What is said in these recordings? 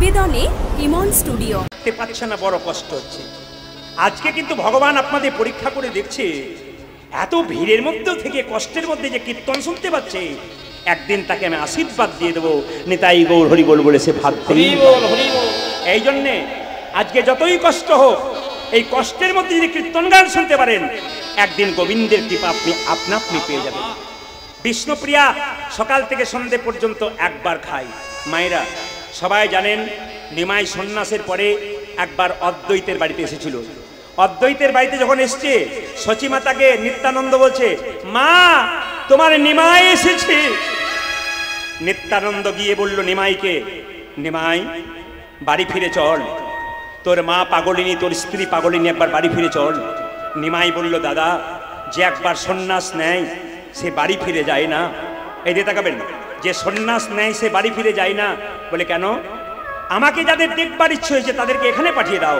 নিবেদনে ইমন studio. পাচ্ছে না, বড় কষ্ট হচ্ছে। আজকে কিন্তু ভগবান আপনাদের পরীক্ষা করে দেখছে, এত ভিড়ের মধ্যেও থেকে কষ্টের মধ্যে যে কীর্তন শুনতে পাচ্ছে, একদিন তাকে আমি আশীর্বাদ দিয়ে দেবো, নিতাই গৌর হরি বল বলেছে ভাবতে। এই জন্যে আজকে যতই কষ্ট হোক, এই কষ্টের মধ্যে যদি কীর্তন গান শুনতে পারেন, একদিন গোবিন্দের কৃপা আপনি আপনি পেয়ে যাবেন। বিষ্ণুপ্রিয়া সকাল থেকে সন্ধে পর্যন্ত একবার খায়। মায়েরা সবাই জানেন, নিমাই সন্ন্যাসের পরে একবার অদ্বৈতের বাড়িতে এসেছিল। অদ্বৈতের বাড়িতে যখন এসছে, সচিমাতাকে নিত্যানন্দ বলছে, মা তোমার নিমাই এসেছে। নিত্যানন্দ গিয়ে বলল নিমাইকে, নিমাই বাড়ি ফিরে চল, তোর মা পাগলিনী, তোর স্ত্রী পাগলিনী, একবার বাড়ি ফিরে চল। নিমাই বলল, দাদা, যে একবার সন্ন্যাস নেয় সে বাড়ি ফিরে যায় না। এই দিয়ে তাকাবেন, যে সন্ন্যাস নেয় সে বাড়ি ফিরে যায় না। বলে কেন? আমাকে যাদের দেখবার ইচ্ছে হয়েছে তাদেরকে এখানে পাঠিয়ে দাও।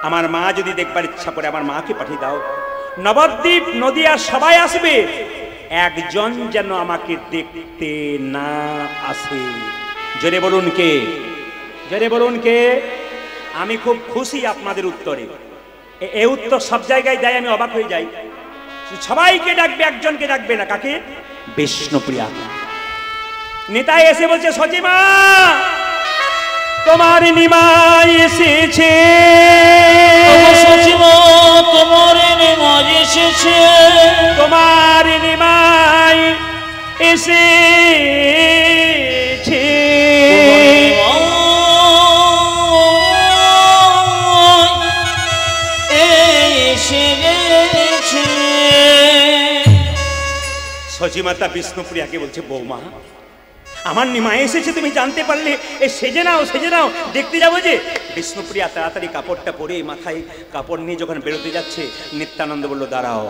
আমার মা যদি দেখবার ইচ্ছা করে আমার মাকে পাঠিয়ে দাও। নবদ্বীপ নদিয়ার সবাই আসবে, একজন যেন আমাকে দেখতে না আসে। জোরে বলুন কে? জোরে বলুন কে? আমি খুব খুশি আপনাদের উত্তরে। এই উত্তর সব জায়গায় দেয়, আমি অবাক হয়ে যাই। সবাইকে ডাকবে, একজনকে ডাকবে না। কাকে? বিষ্ণুপ্রিয়া। নিতাই এসে বলছে, সচিমা তোমার নিমাই এসেছে। সচিমা তোমার নিমাই এসেছে। তোমার নিমাই এসেছে। সচিমাতা বিষ্ণুপ্রিয়াকে বলছে, বৌমা আমার নিমাই এসেছে, তুমি জানতে পারলে? এ সেজে নাও, সেজে নাও, দেখতে যাবো যে। বিষ্ণুপ্রিয়া তাড়াতাড়ি কাপড়টা পরে মাথায় কাপড় নিয়ে যখন বেরোতে যাচ্ছে, নিত্যানন্দ বলল, দাঁড়াও,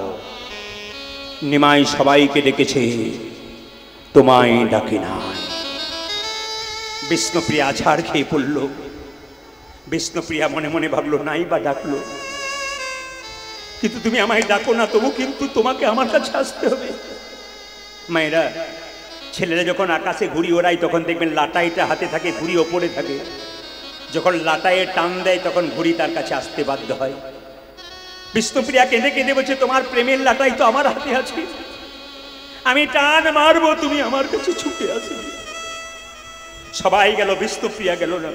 নিমাই সবাইকে ডেকেছে, তোমায় ডাকে না। বিষ্ণুপ্রিয়া আছাড় খেয়ে পড়ল। বিষ্ণুপ্রিয়া মনে মনে ভাবলো, নাই বা ডাকলো, কিন্তু তুমি আমায় ডাকো না, তবু কিন্তু তোমাকে আমার কাছে আসতে হবে। মায়েরা, ছেলেরা যখন আকাশে ঘুড়ি ওড়ায় তখন দেখবেন লাটাইটা হাতে থাকে, ঘুড়ি ওপরে থাকে। যখন লাটাইয়ে টান দেয় তখন ঘুড়ি তার কাছে আসতে বাধ্য হয়। বিষ্ণুপ্রিয়া কেঁদে কেঁদে বলছে, তোমার প্রেমের লাটাই তো আমার হাতে আছে, আমি টান মারবো, তুমি আমার কাছে ছুটে আসবে। সবাই গেল, বিষ্ণুপ্রিয়া গেল না।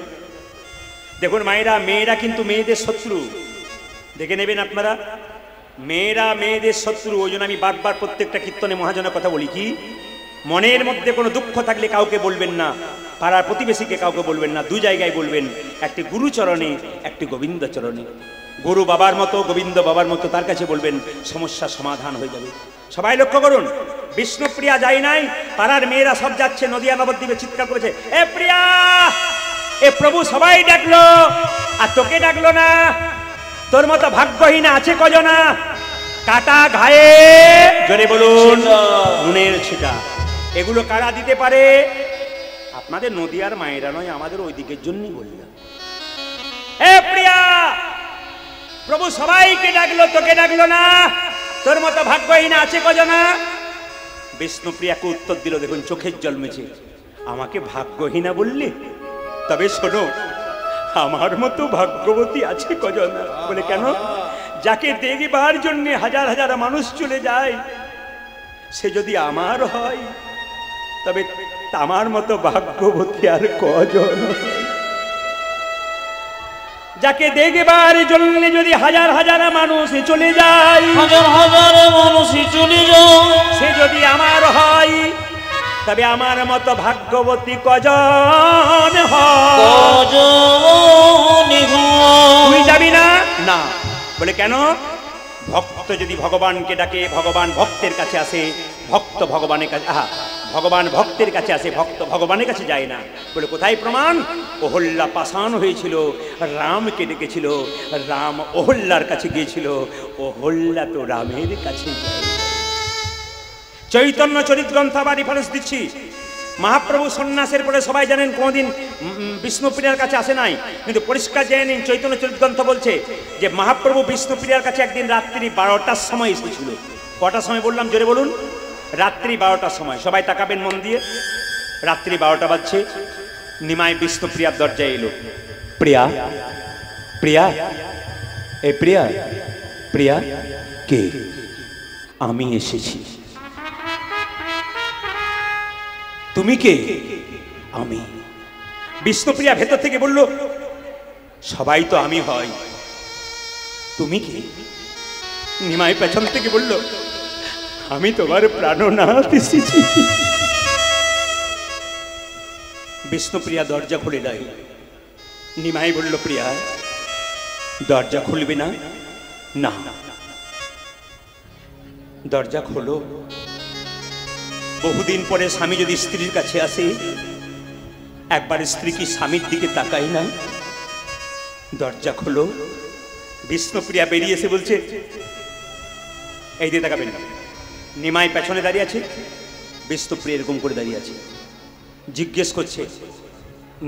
দেখুন মায়েরা, মেয়েরা কিন্তু মেয়েদের শত্রু, দেখে নেবেন আপনারা। মেয়েরা মেয়েদের শত্রু। ওই জন্য আমি বারবার প্রত্যেকটা কীর্তনে মহাজনের কথা বলি, কি মনের মধ্যে কোনো দুঃখ থাকলে কাউকে বলবেন না, পাড়ার প্রতিবেশীকে কাউকে বলবেন না, দু জায়গায় বলবেন, একটি গুরুচরণে, একটি গোবিন্দ চরণে। গুরু বাবার মতো, গোবিন্দ বাবার মতো তার কাছে বলবেন, সমস্যার সমাধান হয়ে যাবে। সবাই লক্ষ্য করুন, বিষ্ণুপ্রিয়া যায় নাই, পাড়ার মেয়েরা সব যাচ্ছে, নদিয়া নবদ্বীপে চিৎকার করেছে, এ প্রিয়া, এ প্রভু সবাই ডাকলো আর তোকে ডাকলো না, তোর মতো ভাগ্যহীন আছে কজনা? কাটা ঘায়ে, জোরে বলুন, নুনের ছিটা। এগুলো কারা দিতে পারে? আপনাদের নদিয়ার মায়েরা নয়, আমাদের ওই দিকের জন্যই বললাম। এ প্রিয়া, প্রভু সবাইকে ডাকলো, তোকে ডাকলো না, তোর মতো ভাগ্যহীন আছে কজনা? বিষ্ণুপ্রিয়াকে উত্তর দিল, দেখুন চোখের জল মেছে, আমাকে ভাগ্যহীনা বললে? তবে শোনো, আমার মতো ভাগ্যবতী আছে কজনা? বলে কেন? যাকে দেখবার জন্য হাজার হাজার মানুষ চলে যায়, সে যদি আমার হয় তবে আমার মতো ভাগ্যবতী আর কজন? যাকে দেখবার জন্য যদি হাজার হাজার মানুষ চলে যায়, হাজার হাজার মানুষ চলে যায়, সে যদি আমার হয় তবে আমার মতো ভাগ্যবতী কজন হয়? তুই যাবি না? না। বলে কেন? ভক্ত যদি ভগবানকে ডাকে, ভগবান ভক্তের কাছে আসে, ভক্ত ভগবানের কাছে, ভগবান ভক্তের কাছে আসে, ভক্ত ভগবানের কাছে যায় না। বলে কোথায় প্রমাণ? অহল্যা পাষাণ হয়েছিল, রামকে ডেকেছিল, রাম অহল্যার কাছে গিয়েছিল, অহল্যা তো রামের কাছে যায়। চৈতন্য চরিতগ্রন্থ আবার রেফারেন্স দিচ্ছি। মহাপ্রভু সন্ন্যাসের পরে সবাই জানেন কোনদিন বিষ্ণুপ্রিয়ার কাছে আসে নাই, কিন্তু পরিষ্কার জেনে নিন, চৈতন্য চরিতগ্রন্থ বলছে যে মহাপ্রভু বিষ্ণুপ্রিয়ার কাছে একদিন রাত্রি 12টার সময় এসেছিল। কটার সময় বললাম? জোরে বলুন। রাত্রি 12টার সময়। সবাই তাকাবেন মন দিয়ে। রাত্রি 12টা বাজছে। নিমাই বিষ্ণুপ্রিয়ার দরজায় এলো। প্রিয়া, প্রিয়া, এ প্রিয়া, প্রিয়া কে? আমি এসেছি। তুমি কে? আমি। বিষ্ণুপ্রিয়া ভেতর থেকে বলল, সবাই তো আমি হয়, তুমি কে? নিমাই পেছন থেকে বলল, আমি তোমার প্রাণনাথ এসেছি। বিষ্ণুপ্রিয়া দরজা খুলে দেয়। নিমাই বলল, প্রিয়া দরজা খুলবে না? না। দরজা খোলো। বহুদিন পরে স্বামী যদি স্ত্রীর কাছে আসে, একবার স্ত্রী কি স্বামীর দিকে তাকায় না? দরজা খোলো। বিষ্ণুপ্রিয়া বেরিয়ে এসে বলছে, এই দিয়ে তাকাবেন না। নিমাই পেছনে দাঁড়িয়ে আছে, বিষ্ণুপ্রিয়া এরকম করে দাঁড়িয়ে আছে। জিজ্ঞেস করছে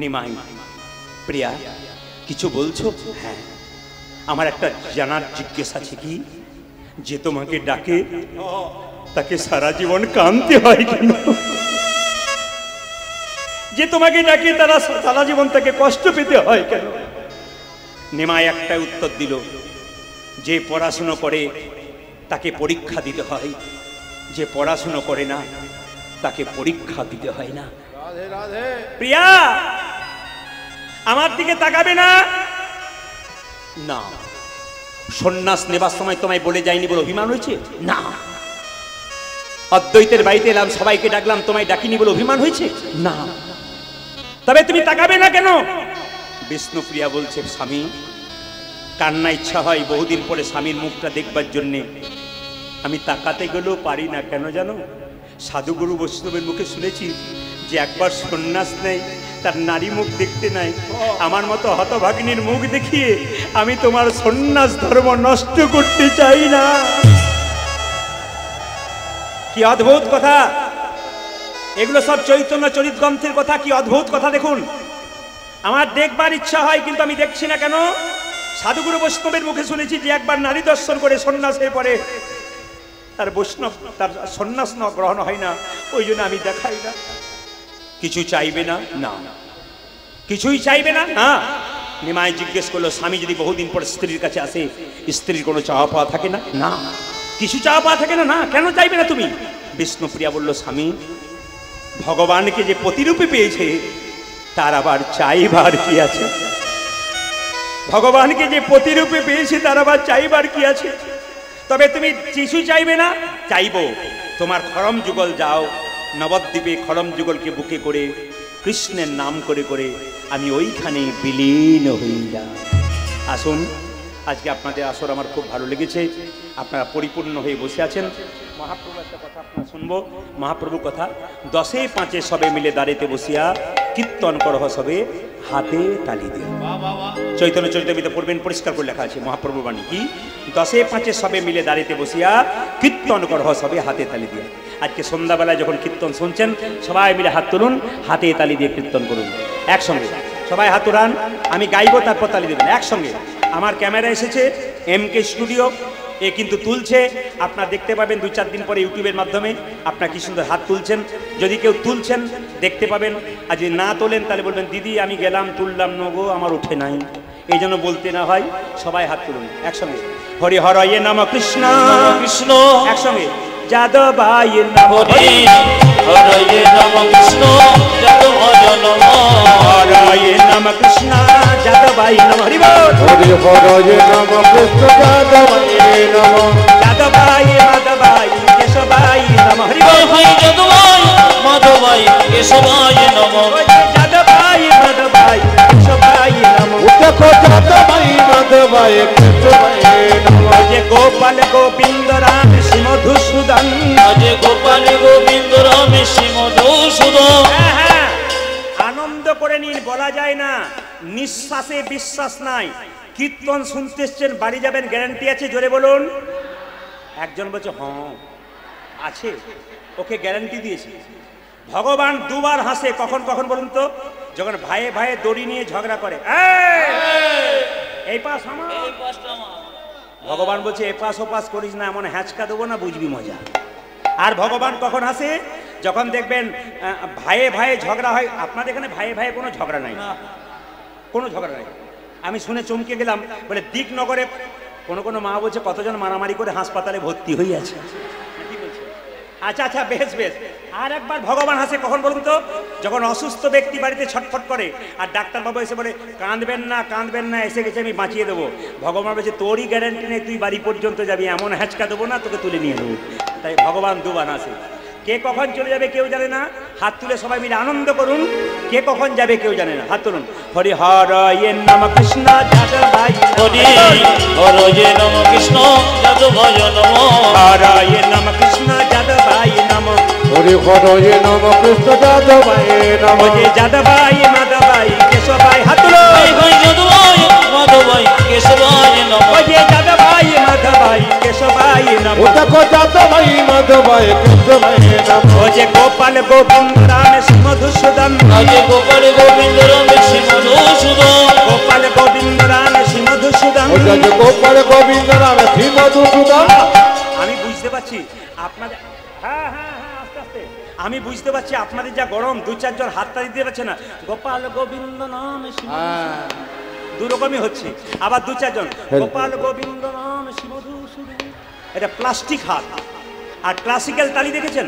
নিমাই, প্রিয়া কিছু বলছো? হ্যাঁ, আমার একটা জানার জিজ্ঞেস আছে। কি? যে তোমাকে ডাকে তাকে সারা জীবন কাঁদতে হয় কেন? যে তোমাকে ডাকে তারা সারা জীবন তাকে কষ্ট পেতে হয় কেন? নিমাই একটা উত্তর দিল, যে পড়াশুনো করে তাকে পরীক্ষা দিতে হয়, যে পড়াশুনো করে না তাকে পরীক্ষা দিতে হয় না। প্রিয়া আমার দিকে তাকাবে না? না। সন্ন্যাস নেবার সময় তোমায় বলে যায়নি বলে অভিমান হয়েছে? না। অদ্বৈতের বাড়িতে এলাম, সবাইকে ডাকলাম, তোমায় ডাকিনি বলে অভিমান হয়েছে? না। তবে তুমি তাকাবে না কেন? বিষ্ণুপ্রিয়া বলছে, স্বামী কান্না ইচ্ছা হয় বহুদিন পরে স্বামীর মুখটা দেখবার জন্যে, আমি তাকাতে গেলেও পারি না। কেন জানো? সাধুগুরু বৈষ্ণবের মুখে শুনেছি যে একবার সন্ন্যাস নেই তার নারী মুখ দেখতে নাই। আমার মতো হতভাগিনীর মুখ দেখিয়ে আমি তোমার সন্ন্যাস ধর্ম নষ্ট করতে চাই না। কি অদ্ভুত কথা! এগুলো সব চৈতন্য চরিত গ্রন্থের কথা। কি অদ্ভুত কথা দেখুন। আমার দেখবার ইচ্ছা হয় কিন্তু আমি দেখছি না কেন? সাধুগুরু বৈষ্ণবের মুখে শুনেছি যে একবার নারী দর্শন করে সন্ন্যাসের পরে তার বৈষ্ণব তার সন্ন্যাস গ্রহণ হয় না, ওই জন্য আমি দেখাই না। কিছু চাইবে না? না। কিছুই চাইবে না? না। নিমাই জিজ্ঞেস করলো, স্বামী যদি বহুদিন পর স্ত্রীর কাছে আসে, স্ত্রীর কোনো চাওয়া পাওয়া থাকে না? না। কিছু চাওয়া পাওয়া থাকে না? না। কেন চাইবে না তুমি? বিষ্ণুপ্রিয়া বলল, স্বামী ভগবানকে যে প্রতিরূপে পেয়েছে তার আবার চাইবার কি আছে? ভগবানকে যে প্রতিরূপে পেয়েছে তার আবার চাইবার কি আছে? তবে তুমি কিছু চাইবে না? চাইবো। তোমার খরম যুগল যাও, নবদ্বীপে খরম যুগলকে বুকে করে কৃষ্ণের নাম করে করে আমি ওইখানে বিলীন হয়ে যাই। আসুন, আজকে আপনাদের আসর আমার খুব ভালো লেগেছে। আপনারা পরিপূর্ণ হয়ে বসে আছেন। মহাপ্রভু একটা কথা আপনারা শুনবো। মহাপ্রভু কথা, 10-5 সবে মিলে দাঁড়িতে বসিয়া কীর্তন করহ সবে হাতে তালি দিয়ে। চৈতন্য চরিতামৃতে পড়বেন, পরিষ্কার করে লেখা আছে মহাপ্রভু বাণী। কি? 10-5 সবে মিলে দাঁড়িতে বসিয়া কীর্তন করহ সবে হাতে তালি দিয়ে। আজকে সন্ধ্যাবেলায় যখন কীর্তন শুনছেন, সবাই মিলে হাত তুলুন, হাতে তালি দিয়ে কীর্তন করুন একসঙ্গে। সবাই হাত তুলান, আমি গাইবো, তারপর তালি দেবেন একসঙ্গে। আমার ক্যামেরা এসেছে MK স্টুডিও, এ কিন্তু তুলছে। আপনারা দেখতে পাবেন 2-4 দিন পরে ইউটিউবের মাধ্যমে আপনারা কি সুন্দর হাত তুলছেন। যদি কেউ তুলছেন দেখতে পাবেন, আর যদি না তোলেন তাহলে বলবেন, দিদি আমি গেলাম তুললাম নগো, আমার উঠে নাই। এই জন্য বলতে না হয়, সবাই হাত তুলুন একসঙ্গে। হরি হরয়ে নম কৃষ্ণ কৃষ্ণ, একসঙ্গে যাদবায় নম হরি হরয়ে নম কৃষ্ণ যাদবায় নম হরয়ে নম কৃষ্ণ যাদবায় নম হরি বল হরি হরয়ে নম কৃষ্ণ যাদবায় নম যাদবায় মাধবায় কেশবায় নম হরি বল হরি যাদবায় মাধবায় কেশবায় নম যাদবায় মাধবায় কেশবায় নম দেখো যাদবায় মাধবায় কেশবায় নম যে গোপাল গোবিন্দ রাম শ্রী মধুসূদন, যে গোপাল গোবিন্দ রাম শ্রী মধুসূদন। হ্যাঁ, আনন্দ করে নিন, বলা যায় না। নিঃশ্বাসে বিশ্বাস নাই। কীর্তন শুনতে এসছেন, বাড়ি যাবেন গ্যারান্টি আছে? জোরে বলুন। একজন বলছে হ্যাঁ আছে, ওকে গ্যারান্টি দিয়েছি। ভগবান দুবার হাসে, কখন কখন বলুন তো? যখন ভাইয়ে ভাইয়ে দড়ি নিয়ে ঝগড়া করে, এই পাশ আমার, এই পাশটা আমার। ভগবান বলছে এপাশ ওপাশ করিস না, এমন হ্যাঁচকা দেবো না, বুঝবি মজা। আর ভগবান কখন হাসে? যখন দেখবেন ভাইয়ে ভাইয়ে ঝগড়া হয়, আপনাদের এখানে ভাইয়ে ভাইয়ে কোনো ঝগড়া নাই, কোনো ঝগড়া নাই। আমি শুনে চমকে গেলাম, বলে দিকনগরে কোনো মা বলছে কতজন মারামারি করে হাসপাতালে ভর্তি হয়ে আছে। আচ্ছা আচ্ছা, বেশ বেশ। আর একবার ভগবান হাসে কখন বলুন তো, যখন অসুস্থ ব্যক্তি বাড়িতে ছটফট করে আর ডাক্তারবাবু এসে বলে কাঁদবেন না কাঁদবেন না, এসে গেছে আমি বাঁচিয়ে দেবো। ভগবান বলছে তোরই গ্যারান্টি নেই, তুই বাড়ি পর্যন্ত যাবি, এমন হ্যাঁচকা দেবো না তোকে তুলে নিয়ে নেবো। তাই ভগবান দুবার হাসে। কে কখন চলে যাবে কেউ জানে না, হাত তুলে সবাই মিলে আনন্দ করুন। কে কখন যাবে কেউ জানে না, হাত তুলুন। হরি হরয়ে নম কৃষ্ণ যাদবায় হরি হরয়ে নম কৃষ্ণ যাদবায় নম হরয়ে নম কৃষ্ণ যাদবায় নম হরি হরয়ে নম কৃষ্ণ যাদবায় নম যে যাদবায় মাধবায় কেশবায়, হাত তুলুন। ভাই যাদবায় মাধবায় কেশবায় নম যে যাদবায় মাধবায় কেশবায় নম ও দেখো যাদবায় মাধবায় কেশবায় নম যে গোপাল গোবিন্দ রাম শ্রী মধুসূদন আজে গোপাল গোবিন্দ রাম শ্রী মধুসূদন গোপাল গোবিন্দ রাম শ্রী মধুসূদন। ও দেখো গোপাল গোবিন্দ রাম শ্রী মধুসূদন। আমি বুঝতে পারছি আপনাদের, হ্যাঁ হ্যাঁ হ্যাঁ, আস্তে আস্তে। আমি বুঝতে পারছি আপনাদের যা গরম, দু চারজন হাতটা দিতে পারছে না। গোপাল গোবিন্দ নাম শ্রী দু রকমই হচ্ছে। আবার দু চারজন গোপাল গোবিন্দ নাম শ্রী মধুসূদন, এটা প্লাস্টিক হাত। আর ক্লাসিক্যাল তালি দেখেছেন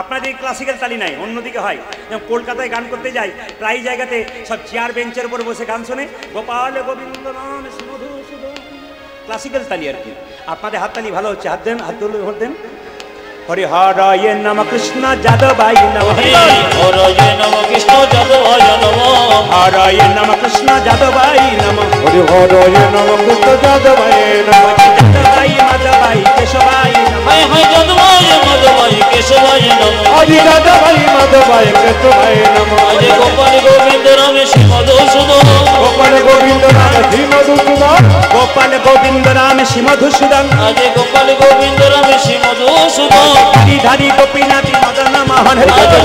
আপনাদের? ক্লাসিক্যাল তালি নাই, অন্যদিকে হয়। যেমন কলকাতায় গান করতে যাই, প্রায় জায়গাতে সব চেয়ার বেঞ্চের উপর বসে গান শোনে, গোপাল গোবিন্দ নাম শ্রী মধুসূদন, ক্লাসিক্যাল তালি আর কি। আপনাদের হাত তালি ভালো হচ্ছে, হাত দেন, হাত তুলে ভোট দেন। হরি হরয়ে নম কৃষ্ণ যাদবায় নম হরি হরয়ে নম কৃষ্ণ যাদবায় নম হরয়ে নম কৃষ্ণ যাদবায় নম হরি হরয়ে নম কৃষ্ণ যাদবায় নম যাদবায় মাধবায় কেশবায় নম হায় হায় যাদবায় মাধবায় কেশবায় নম হরি যাদবায় মাধবায় কেশবায় নম আজে গোপাল গোবিন্দ রাম শ্রী মধুসূদন গোপাল গোবিন্দ রাম শ্রী মধুসূদন গোপাল গোবিন্দ রাম শ্রী মধুসূদন আজে গোপাল গোবিন্দ রাম শ্রী মধুসূদন গিরিধারী গোপীনাথী মদন মোহন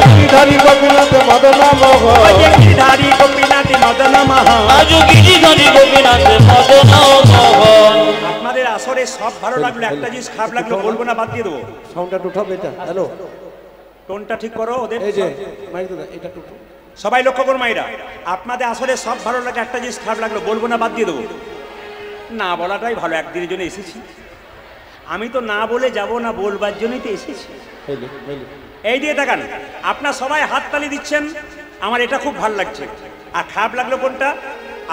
গিরিধারী গোপীনাথ মদন মোহন গিরিধারী গোপীনাথী মদন মোহন। আজ গিরিধারী গোপীনাথ মদন মোহন। আপনাদের আসরে সব ভালো লাগলো, একটা জিনিস খারাপ লাগলো বলবো না, বাদ দিয়ে দেবো। সাউন্ডটা উঠাবে এটা। হ্যালো, টোনটা ঠিক করো ওদের। এই যে মাইক দাদা, এটা একটু সবাই লক্ষ্য করো মাইরা, আপনাদের আসলে সব ভালো লাগে, একটা জিনিস খারাপ লাগলো বলবো না, বাদ দিয়ে দেবো। না বলাটাই ভালো, একদিনের জন্য এসেছি। আমি তো না বলে যাব না, বলবার জন্যই তো এসেছি। এই দিয়ে তাকান, আপনার সবাই হাততালি দিচ্ছেন, আমার এটা খুব ভালো লাগছে। আর খারাপ লাগলো কোনটা?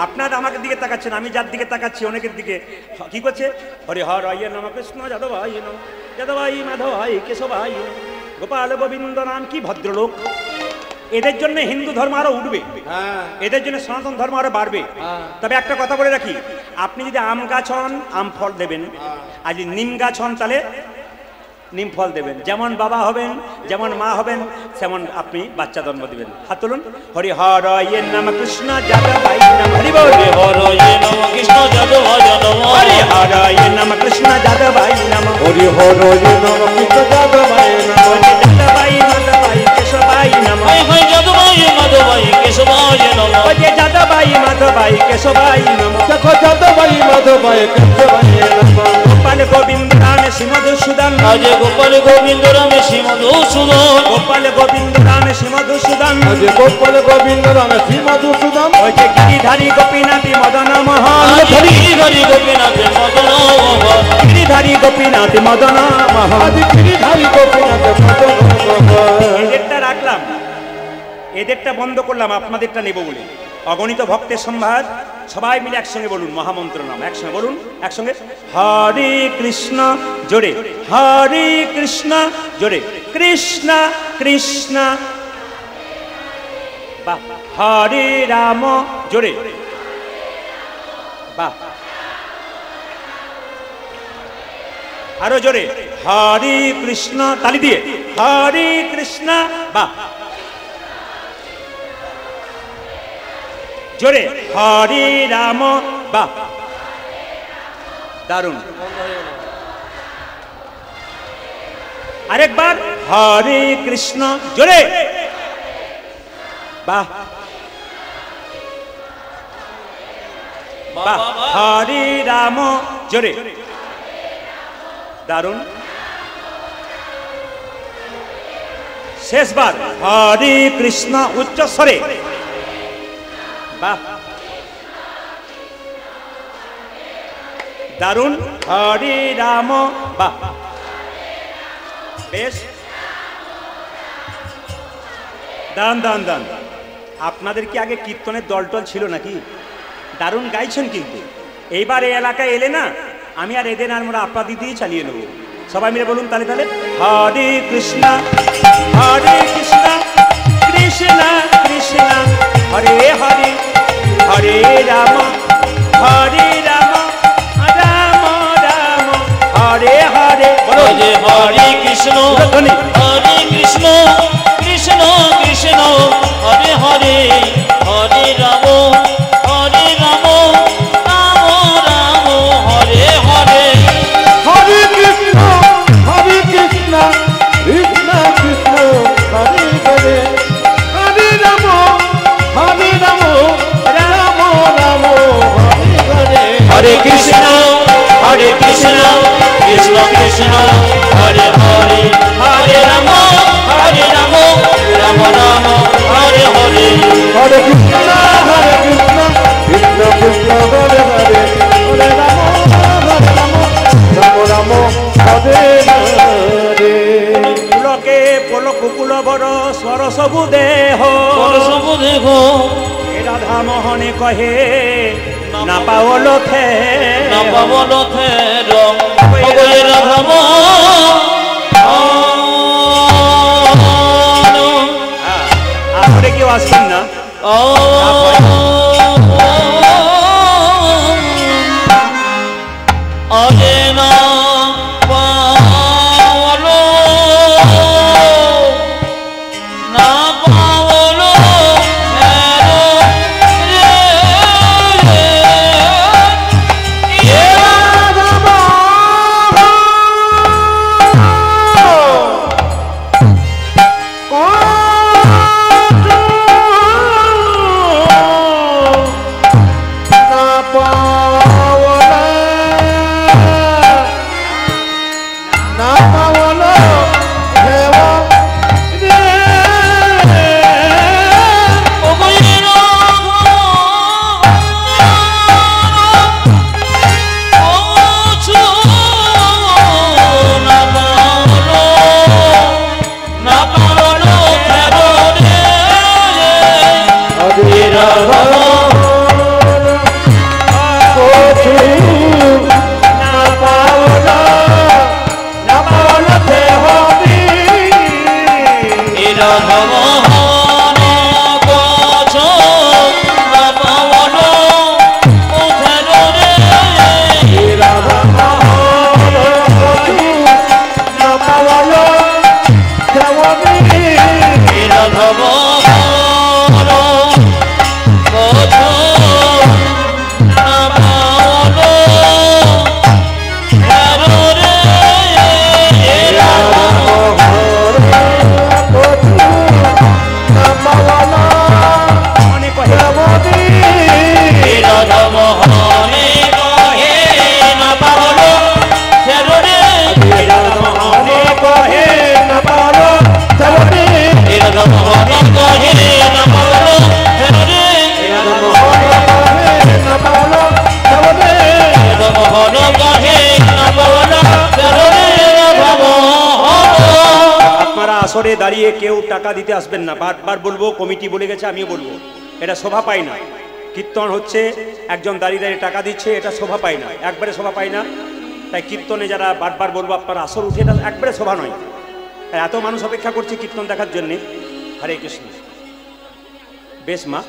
আপনারা আমাকে দিকে তাকাচ্ছেন, আমি যার দিকে তাকাচ্ছি অনেকের দিকে কি করছে, হরি হরয়ে নম কৃষ্ণ যাদবায় নম যাদবায় মাধবায় কেশবায় নম গোপাল গোবিন্দ নাম। কি ভদ্রলোক! এদের জন্য হিন্দু ধর্ম আরো উঠবে, এদের জন্য সনাতন ধর্ম আরো বাড়বে। তবে একটা কথা বলে রাখি, আপনি যদি আম গাছ হন আম ফল দেবেন, আর যদি নিম গাছ হন তাহলে নিম ফল দেবেন। যেমন বাবা হবেন, যেমন মা হবেন, তেমন আপনি বাচ্চা জন্ম দিবেন। হাত তুলুন। হরি হরয়ে নম কৃষ্ণ যাদবায় নম হরি বল। হরি হরয়ে নম কৃষ্ণ যাদবায় নম হরি হরয়ে নম কৃষ্ণ যাদবায় নম হরি হরয়ে নম কৃষ্ণ যাদবায় নম যাদবায় মাধবায় কেশবায় নম হায় হায় যাদবায় মাধবায় কেশবায় নম যাদবায় মাধবায় কেশবায় নম দেখো যাদবায় মাধবায় কেশবায় নম গোপাল গোবিন্দ রাম শ্রী মধুসূদন আজে গোপাল গোবিন্দ রাম শ্রী মধুসূদন গোপাল গোবিন্দ রাম শ্রী মধুসূদন আজ গোপাল গোবিন্দ রাম শ্রী মধুসূদন গিরিধারী গোপীনাথী মদন মোহন আজে গিরিধারী গোপীনাথ মদন মোহন গিরিধারী গোপীনাথী মদন মোহন। আজ গিরিধারী গোপীনাথ মদন মোহন। এদেরটা রাখলাম, এদেরটা বন্ধ করলাম, আপনাদেরটা নেব বলে। অগণিত ভক্তের সম্ভার, সবাই মিলে একসঙ্গে বলুন মহামন্ত্র নাম, একসঙ্গে বলুন, একসঙ্গে হরে কৃষ্ণ জোরে, হরে কৃষ্ণ জোরে, কৃষ্ণ কৃষ্ণ বাহ, হরে রাম জোরে বাহ, আরো জোরে হরে কৃষ্ণ, তালি দিয়ে হরে কৃষ্ণ বাহ, জোরে হরে রাম বাহ, দারুণ। আরেকবার হরে কৃষ্ণ জোরে বাহ বাহ, হরে রাম জোরে দারুণ। শেষবার হরে কৃষ্ণ উচ্চস্বরে, বাহ দারুণ, হরে রাম, বাহ বেশ, দান দান দান। আপনাদের কি আগে কীর্তনের দলটল ছিল নাকি? দারুণ গাইছেন কিন্তু। এইবার এই এলাকায় এলে না, আমি আর এদের আর আমরা আপনাদের দিয়েই চালিয়ে নেব। সবাই মিলে বলুন তাহলে তাহলে, হরে কৃষ্ণ কৃষ্ণ কৃষ্ণ হরে হরে, হরে রাম রাম রাম হরে হরে। যে হরে কৃষ্ণ কৃষ্ণ কৃষ্ণ হরে হরে, হরে রাম রাম রাম হরে হরে। হরে কৃষ্ণ কৃষ্ণ কৃষ্ণ হরে হরে, হরে রাম রাম রাম হরে হরে। হরে কৃষ্ণ কৃষ্ণ কৃষ্ণ হরে হরে, হরে রাম রাম রাম হরে হরে। হরে কৃষ্ণ কৃষ্ণ কৃষ্ণ হরে হরে, হরে রাম রাম হরে হরে। পুলকে পল কুকুল বর স্বর সবু দেহ, সবু দেহ রাধা মোহনে কহে না পাওল থে, না পাবল ফের রাধা আসলে কেউ আসবেন না। আরে না পাওলো না পাওলো আসরে দাঁড়িয়ে কেউ টাকা দিতে আসবেন না। বারবার বলবো, কমিটি বলে গেছে, আমিও বলবো, এটা শোভা পায় না। কীর্তন হচ্ছে, একজন দাঁড়িয়ে দাঁড়িয়ে টাকা দিচ্ছে, এটা শোভা পায় না, একবারে শোভা পায় না। তাই কীর্তনে যারা বারবার বলবো আপনারা আসর উঠে, এটা একবারে শোভা নয়। এত মানুষ অপেক্ষা করছে কীর্তন দেখার জন্যে। হরে কৃষ্ণ। বেশ মা,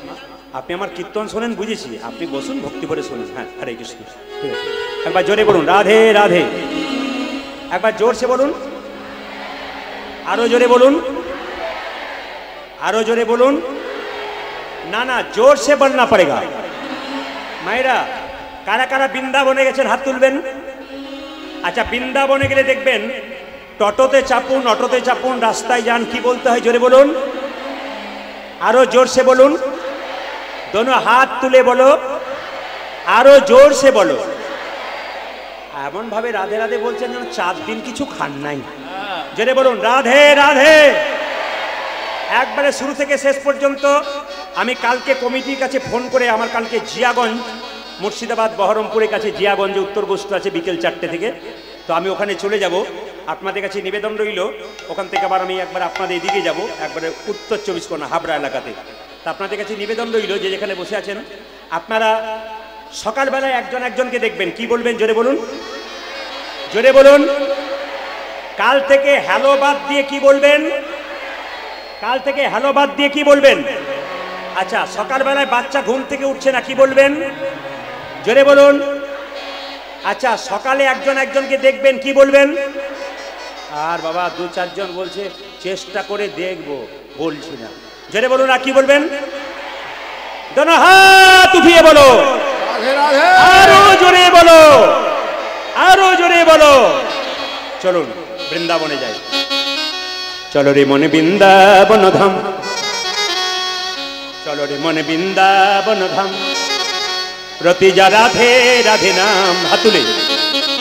আপনি আমার কীর্তন শোনেন বুঝেছি, আপনি বসুন, ভক্তি করে শোনেন। হ্যাঁ, হরে কৃষ্ণ। ঠিক আছে, একবার জোরে বলুন রাধে রাধে, একবার জোরসে বলুন, আরো জোরে বলুন, আরো জোরে বলুন। না না, जोर से बोलना पड़ेगा। मायरा कारा कारा बृंदाबने গেছেন হাত তুলবেন। আচ্ছা, বৃন্দাবনে গেলে দেখবেন টোটোতে চাপুন, অটোতে চাপুন, রাস্তায় যান, কি বলতে হয় জোরে বলুন, আরো जोर से বলুন, दोनों हाथ তুলে বলো, আরো जोर से বলো। এমন ভাবে রাধে রাধে বলছেন যেন 4 দিন কিছু খান নাই। জোরে বলুন রাধে রাধে, একবারে শুরু থেকে শেষ পর্যন্ত আমি কালকে কমিটির কাছে ফোন করে আমার কালকে জিয়াগঞ্জ মুর্শিদাবাদ বহরমপুরের কাছে জিয়াগঞ্জে উত্তর গোষ্ঠ আছে বিকেল 4টে থেকে, তো আমি ওখানে চলে যাব। আপনাদের কাছে নিবেদন রইল, ওখান থেকে আবার আমি একবার আপনাদের এদিকে যাব, একবারে উত্তর 24 পরগনা হাবড়া এলাকাতে। তা আপনাদের কাছে নিবেদন রইল যে যেখানে বসে আছেন আপনারা সকালবেলায় একজন একজনকে দেখবেন, কি বলবেন জোরে বলুন, জোরে বলুন। কাল থেকে হ্যালো বাদ দিয়ে কি বলবেন, কাল থেকে হ্যালো বাদ দিয়ে কি বলবেন? আচ্ছা, সকালবেলায় বাচ্চা ঘুম থেকে উঠছে না, কি বলবেন জোরে বলুন। আচ্ছা, সকালে একজন একজনকে দেখবেন, কি বলবেন? আর বাবা 2-4 জন বলছে চেষ্টা করে দেখব, বলছি না, জোরে বলুন। আর কি বলবেন? দোনো হাত উঠিয়ে বলো, আরো জোরে বলো, আরো জোরে বলো। চলুন বৃন্দাবনে যাই। চলো রে মনে বৃন্দাবন ধাম, চলো রে মনে বৃন্দাবন ধাম, প্রতি যা রাধে রাধে নাম। হাতুলে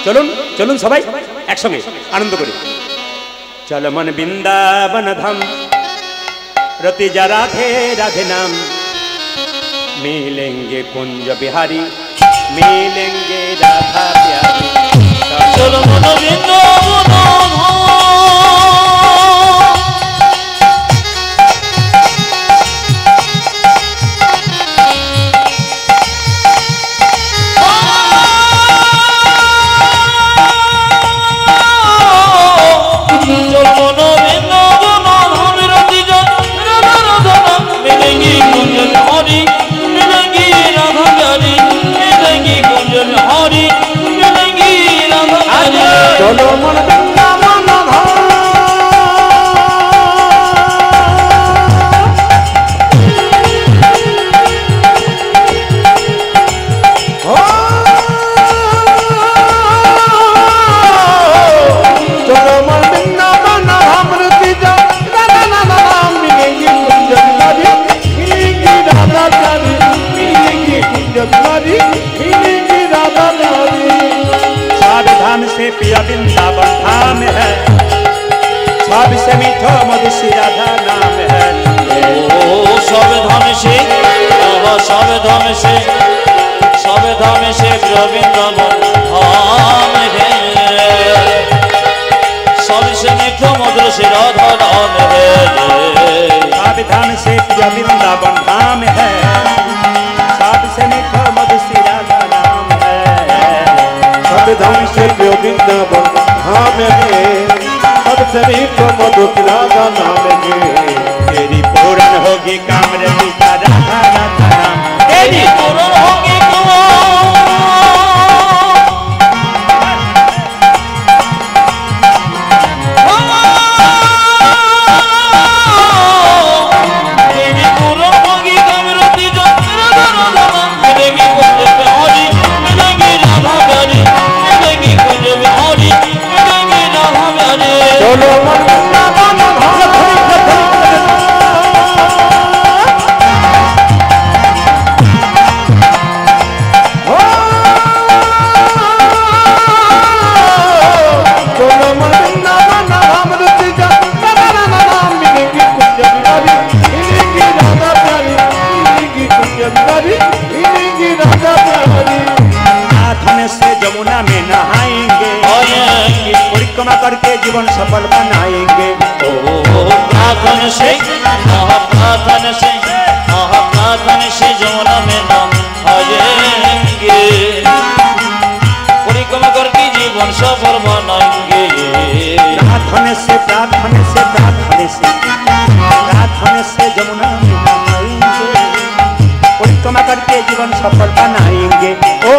চলুন, চলুন সবাই একসঙ্গে আনন্দ করি। চলো মন বৃন্দাবন ধাম, প্রতি যা রাধে রাধে নাম, मिलेंगे कुंज बिहारी, मिलेंगे राधा प्यारी। चलो मन बृंदावन चलो मन बृंदावन धाम, चलो मन बृंदावन धाम, रति जा राधा नाम, मिलेंगी कुंज बिहारी, मिलेंगी राधा प्यारी, मिलेंगी कुंज बिहारी, मिलेंगी राधा प्यारी। धाम से पिया वृंदावन धाम है, सब से मीठो मधु श्री राधा नाम है। ओ सब धाम से, सब धाम से, सब धाम से वृंदावन धाम है, सबसे मीठो मधुर श्री राधा नाम है। सब धाम से पिया वृंदावन धाम है, सबसे मीठो मधु श्री राधा नाम है। सब धाम से वृंदावन धाम है, सबसे मीठो मधु श्री राधा नाम है। तेरी पूर्ण होगी कामरती का राधा राधा नाम, तेरी पूर्ण होगी चलो मन बृंदावन धाम, चलो मन बृंदावन धाम, रति जा राधा नाम, मिलेंगी कुंज बिहारी, मिलेंगी राधा प्यारी, मिलेंगी कुंज बिहारी, मिलेंगी राधा प्यारी। हाथ में से जमुना में नहाएंगे, परिक्रमा करके जीवन सफल बनाएंगे। प्रार्थन से, महाप्रार्थन से, महाप्रार्थन से जमुना में नाम आएंगे, परिक्रमा करके जीवन सफल बनाएंगे। प्रार्थना से, प्रार्थना से, प्रार्थना से, प्रार्थना से जमुना में नहाएंगे, परिक्रमा करके जीवन सफल बनाएंगे। ओ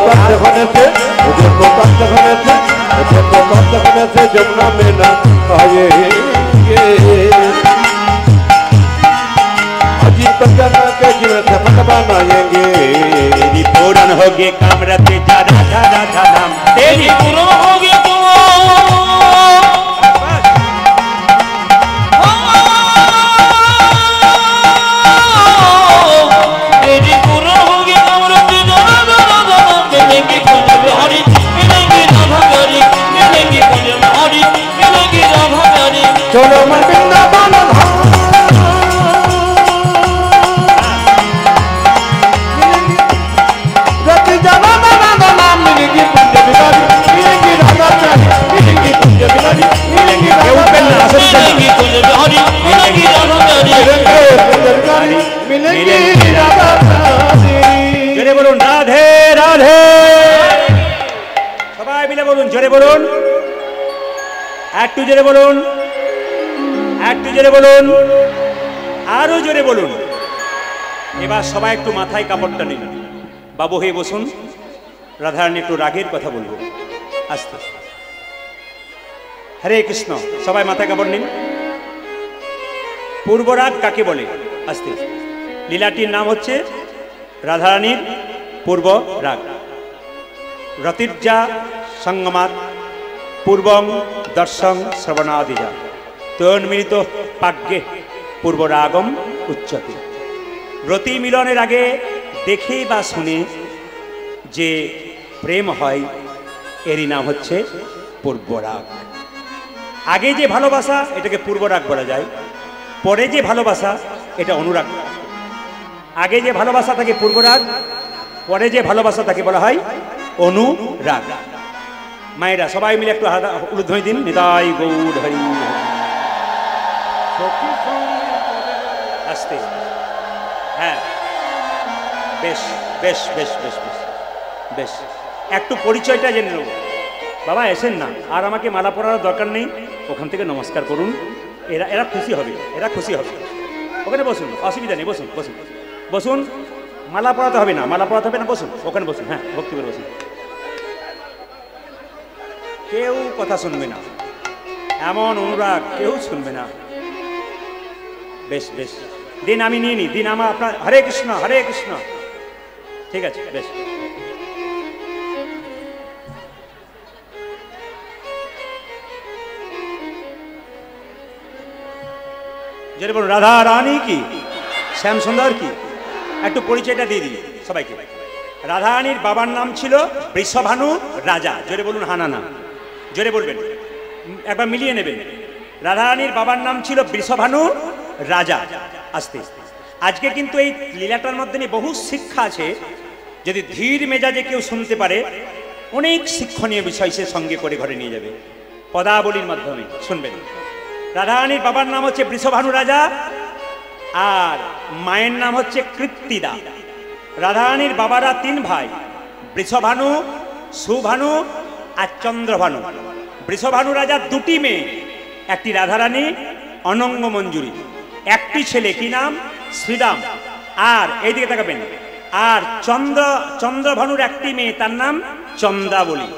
कष्ट होने से, मुझे को कष्ट होने से, मुझे को कष्ट होने से जमुना में न आएंगे। अजीत जन के जीवन सफल बनाएंगे। तेरी पूर्ण होगी कामरती जा राधा राधा नाम, तेरी पूर्ण होगी चलो मन बृंदावन धाम, মিলেঙ্গি রাধা রানী। জোরে বলুন রাধে রাধে। সবাই মিলে বলুন, জোরে বলুন, একটু জোরে বলুন, একটু জোরে বলুন, আরো জোরে বলুন। এবার সবাই একটু মাথায় কাপড়টা নিন, বাবু হয়ে বসুন। রাধারানী একটু রাগের কথা বলবো আস্তে। হরে কৃষ্ণ, সবাই মাথায় কাপড় নিন। পূর্বরাগ কাকে বলে? আস্তে। লীলাটির নাম হচ্ছে রাধারানীর পূর্ব রাগ। রতির্যা সঙ্গমাত পূর্বং দর্শন শ্রবণাদিজা তন্মিলিত পাগ্যে পূর্বরাগম উচ্চতে। রতি মিলনের আগে দেখে বা শুনে যে প্রেম হয় এরই নাম হচ্ছে পূর্বরাগ। আগে যে ভালোবাসা এটাকে পূর্বরাগ বলা যায়, পরে যে ভালোবাসা এটা অনুরাগ। আগে যে ভালোবাসা থাকে পূর্বরাগ, পরে যে ভালোবাসা তাকে বলা হয় অনুরাগ। মায়েরা সবাই মিলে একটু উলুধ্বনি দিন, নিতাই গৌর হরি। আস্তে, হ্যাঁ, বেশ বেশ বেশ বেশ বেশ বেশ। একটু পরিচয়টা জেনে নেব। বাবা এসেন না, আর আমাকে মালা পরার দরকার নেই, ওখান থেকে নমস্কার করুন। এরা এরা খুশি হবে, এরা খুশি হবে। ওখানে বসুন, অসুবিধা নেই, বসুন বসুন বসুন। মালা পরাতে হবে না, মালা পরাতে হবে না, বসুন ওখানে বসুন। হ্যাঁ, ভক্তি করে বসুন। কেউ কথা শুনবে না, এমন অনুরাগ কেউ শুনবে না। বেশ বেশ, দিন আমি নিয়ে নি, দিন আমার আপনার। হরে কৃষ্ণ হরে কৃষ্ণ। ঠিক আছে, বেশ। যেটা বলুন রাধা রানী কি, শ্যাম সুন্দর কি, একটু পরিচয়টা দিয়ে দিই সবাইকে। রাধারানীর বাবার নাম ছিল বৃষভানু রাজা। জোরে বলুন হানা না, জোরে বলবেন, একবার মিলিয়ে নেবেন। রাধারানীর বাবার নাম ছিল বৃষভানু রাজা। আস্তে। আজকে কিন্তু এই লীলাটার মধ্যে বহু শিক্ষা আছে, যদি ধীর মেজাজে কেউ শুনতে পারে অনেক শিক্ষণীয় বিষয় সে সঙ্গে করে ঘরে নিয়ে যাবে। পদাবলীর মাধ্যমে শুনবেন। রাধারানীর বাবার নাম হচ্ছে বৃষভানু রাজা, আর মায়ের নাম হচ্ছে কৃত্তিদা। রাধারানীর বাবারা তিন ভাই, বৃষভানু, সুভানু আর চন্দ্রভানু। বৃষভানু রাজার দুটি মেয়ে, একটি রাধারানী অনঙ্গ মঞ্জুরি, একটি ছেলে কি নাম শ্রীরাম। আর এইদিকে তাকাবেন, আর চন্দ্রভানুর একটি মেয়ে তার নাম চন্দ্রাবলী,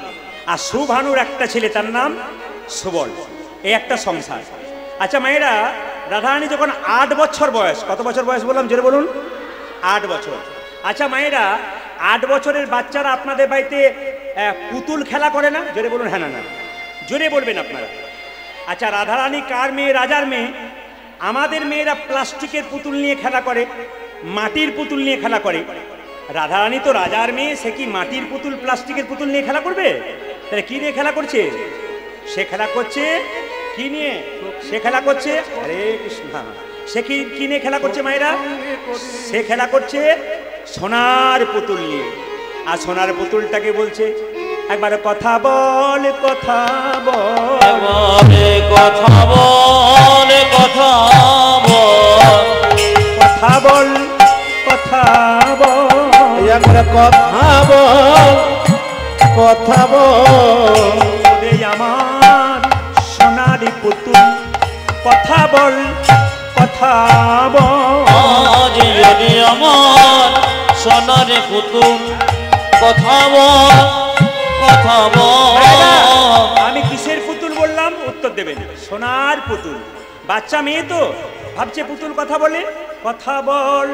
আর সুভানুর একটা ছেলে তার নাম সুবল। এই একটা সংসার। আচ্ছা মায়েরা, রাধারানী যখন 8 বছর বয়স, কত বছর বয়স বললাম জোরে বলুন? 8 বছর। আচ্ছা মায়েরা, 8 বছরের বাচ্চারা আপনাদের বাড়িতে পুতুল খেলা করে না? জোরে বলুন হ্যাঁ না না, জোরে বলবেন আপনারা। আচ্ছা রাধারানী কার মেয়ে? রাজার মেয়ে। আমাদের মেয়েরা প্লাস্টিকের পুতুল নিয়ে খেলা করে, মাটির পুতুল নিয়ে খেলা করে। রাধারানী তো রাজার মেয়ে, সে কি মাটির পুতুল প্লাস্টিকের পুতুল নিয়ে খেলা করবে? তাহলে কি নিয়ে খেলা করছে? সে খেলা করছে কি নিয়ে? সে খেলা করছে হরে কৃষ্ণ। সে কি নিয়ে খেলা করছে মায়েরা? সে খেলা করছে সোনার পুতুল নিয়ে। আর সোনার পুতুলটাকে বলছে একবার কথা বল, কথা বল, কথা বল, কথা বল, কথা বল, কথা বল, একবার কথা বল, কথা বল। রে আমার সোনার পুতুল, কথা বল, কথা বল। আজ যদি আমার সোনার পুতুল, কথা বল, কথা বল। আমি কিসের পুতুল বললাম? উত্তর দেবেন সোনার পুতুল। বাচ্চা মেয়ে তো ভাবছে পুতুল কথা বলে। কথা বল,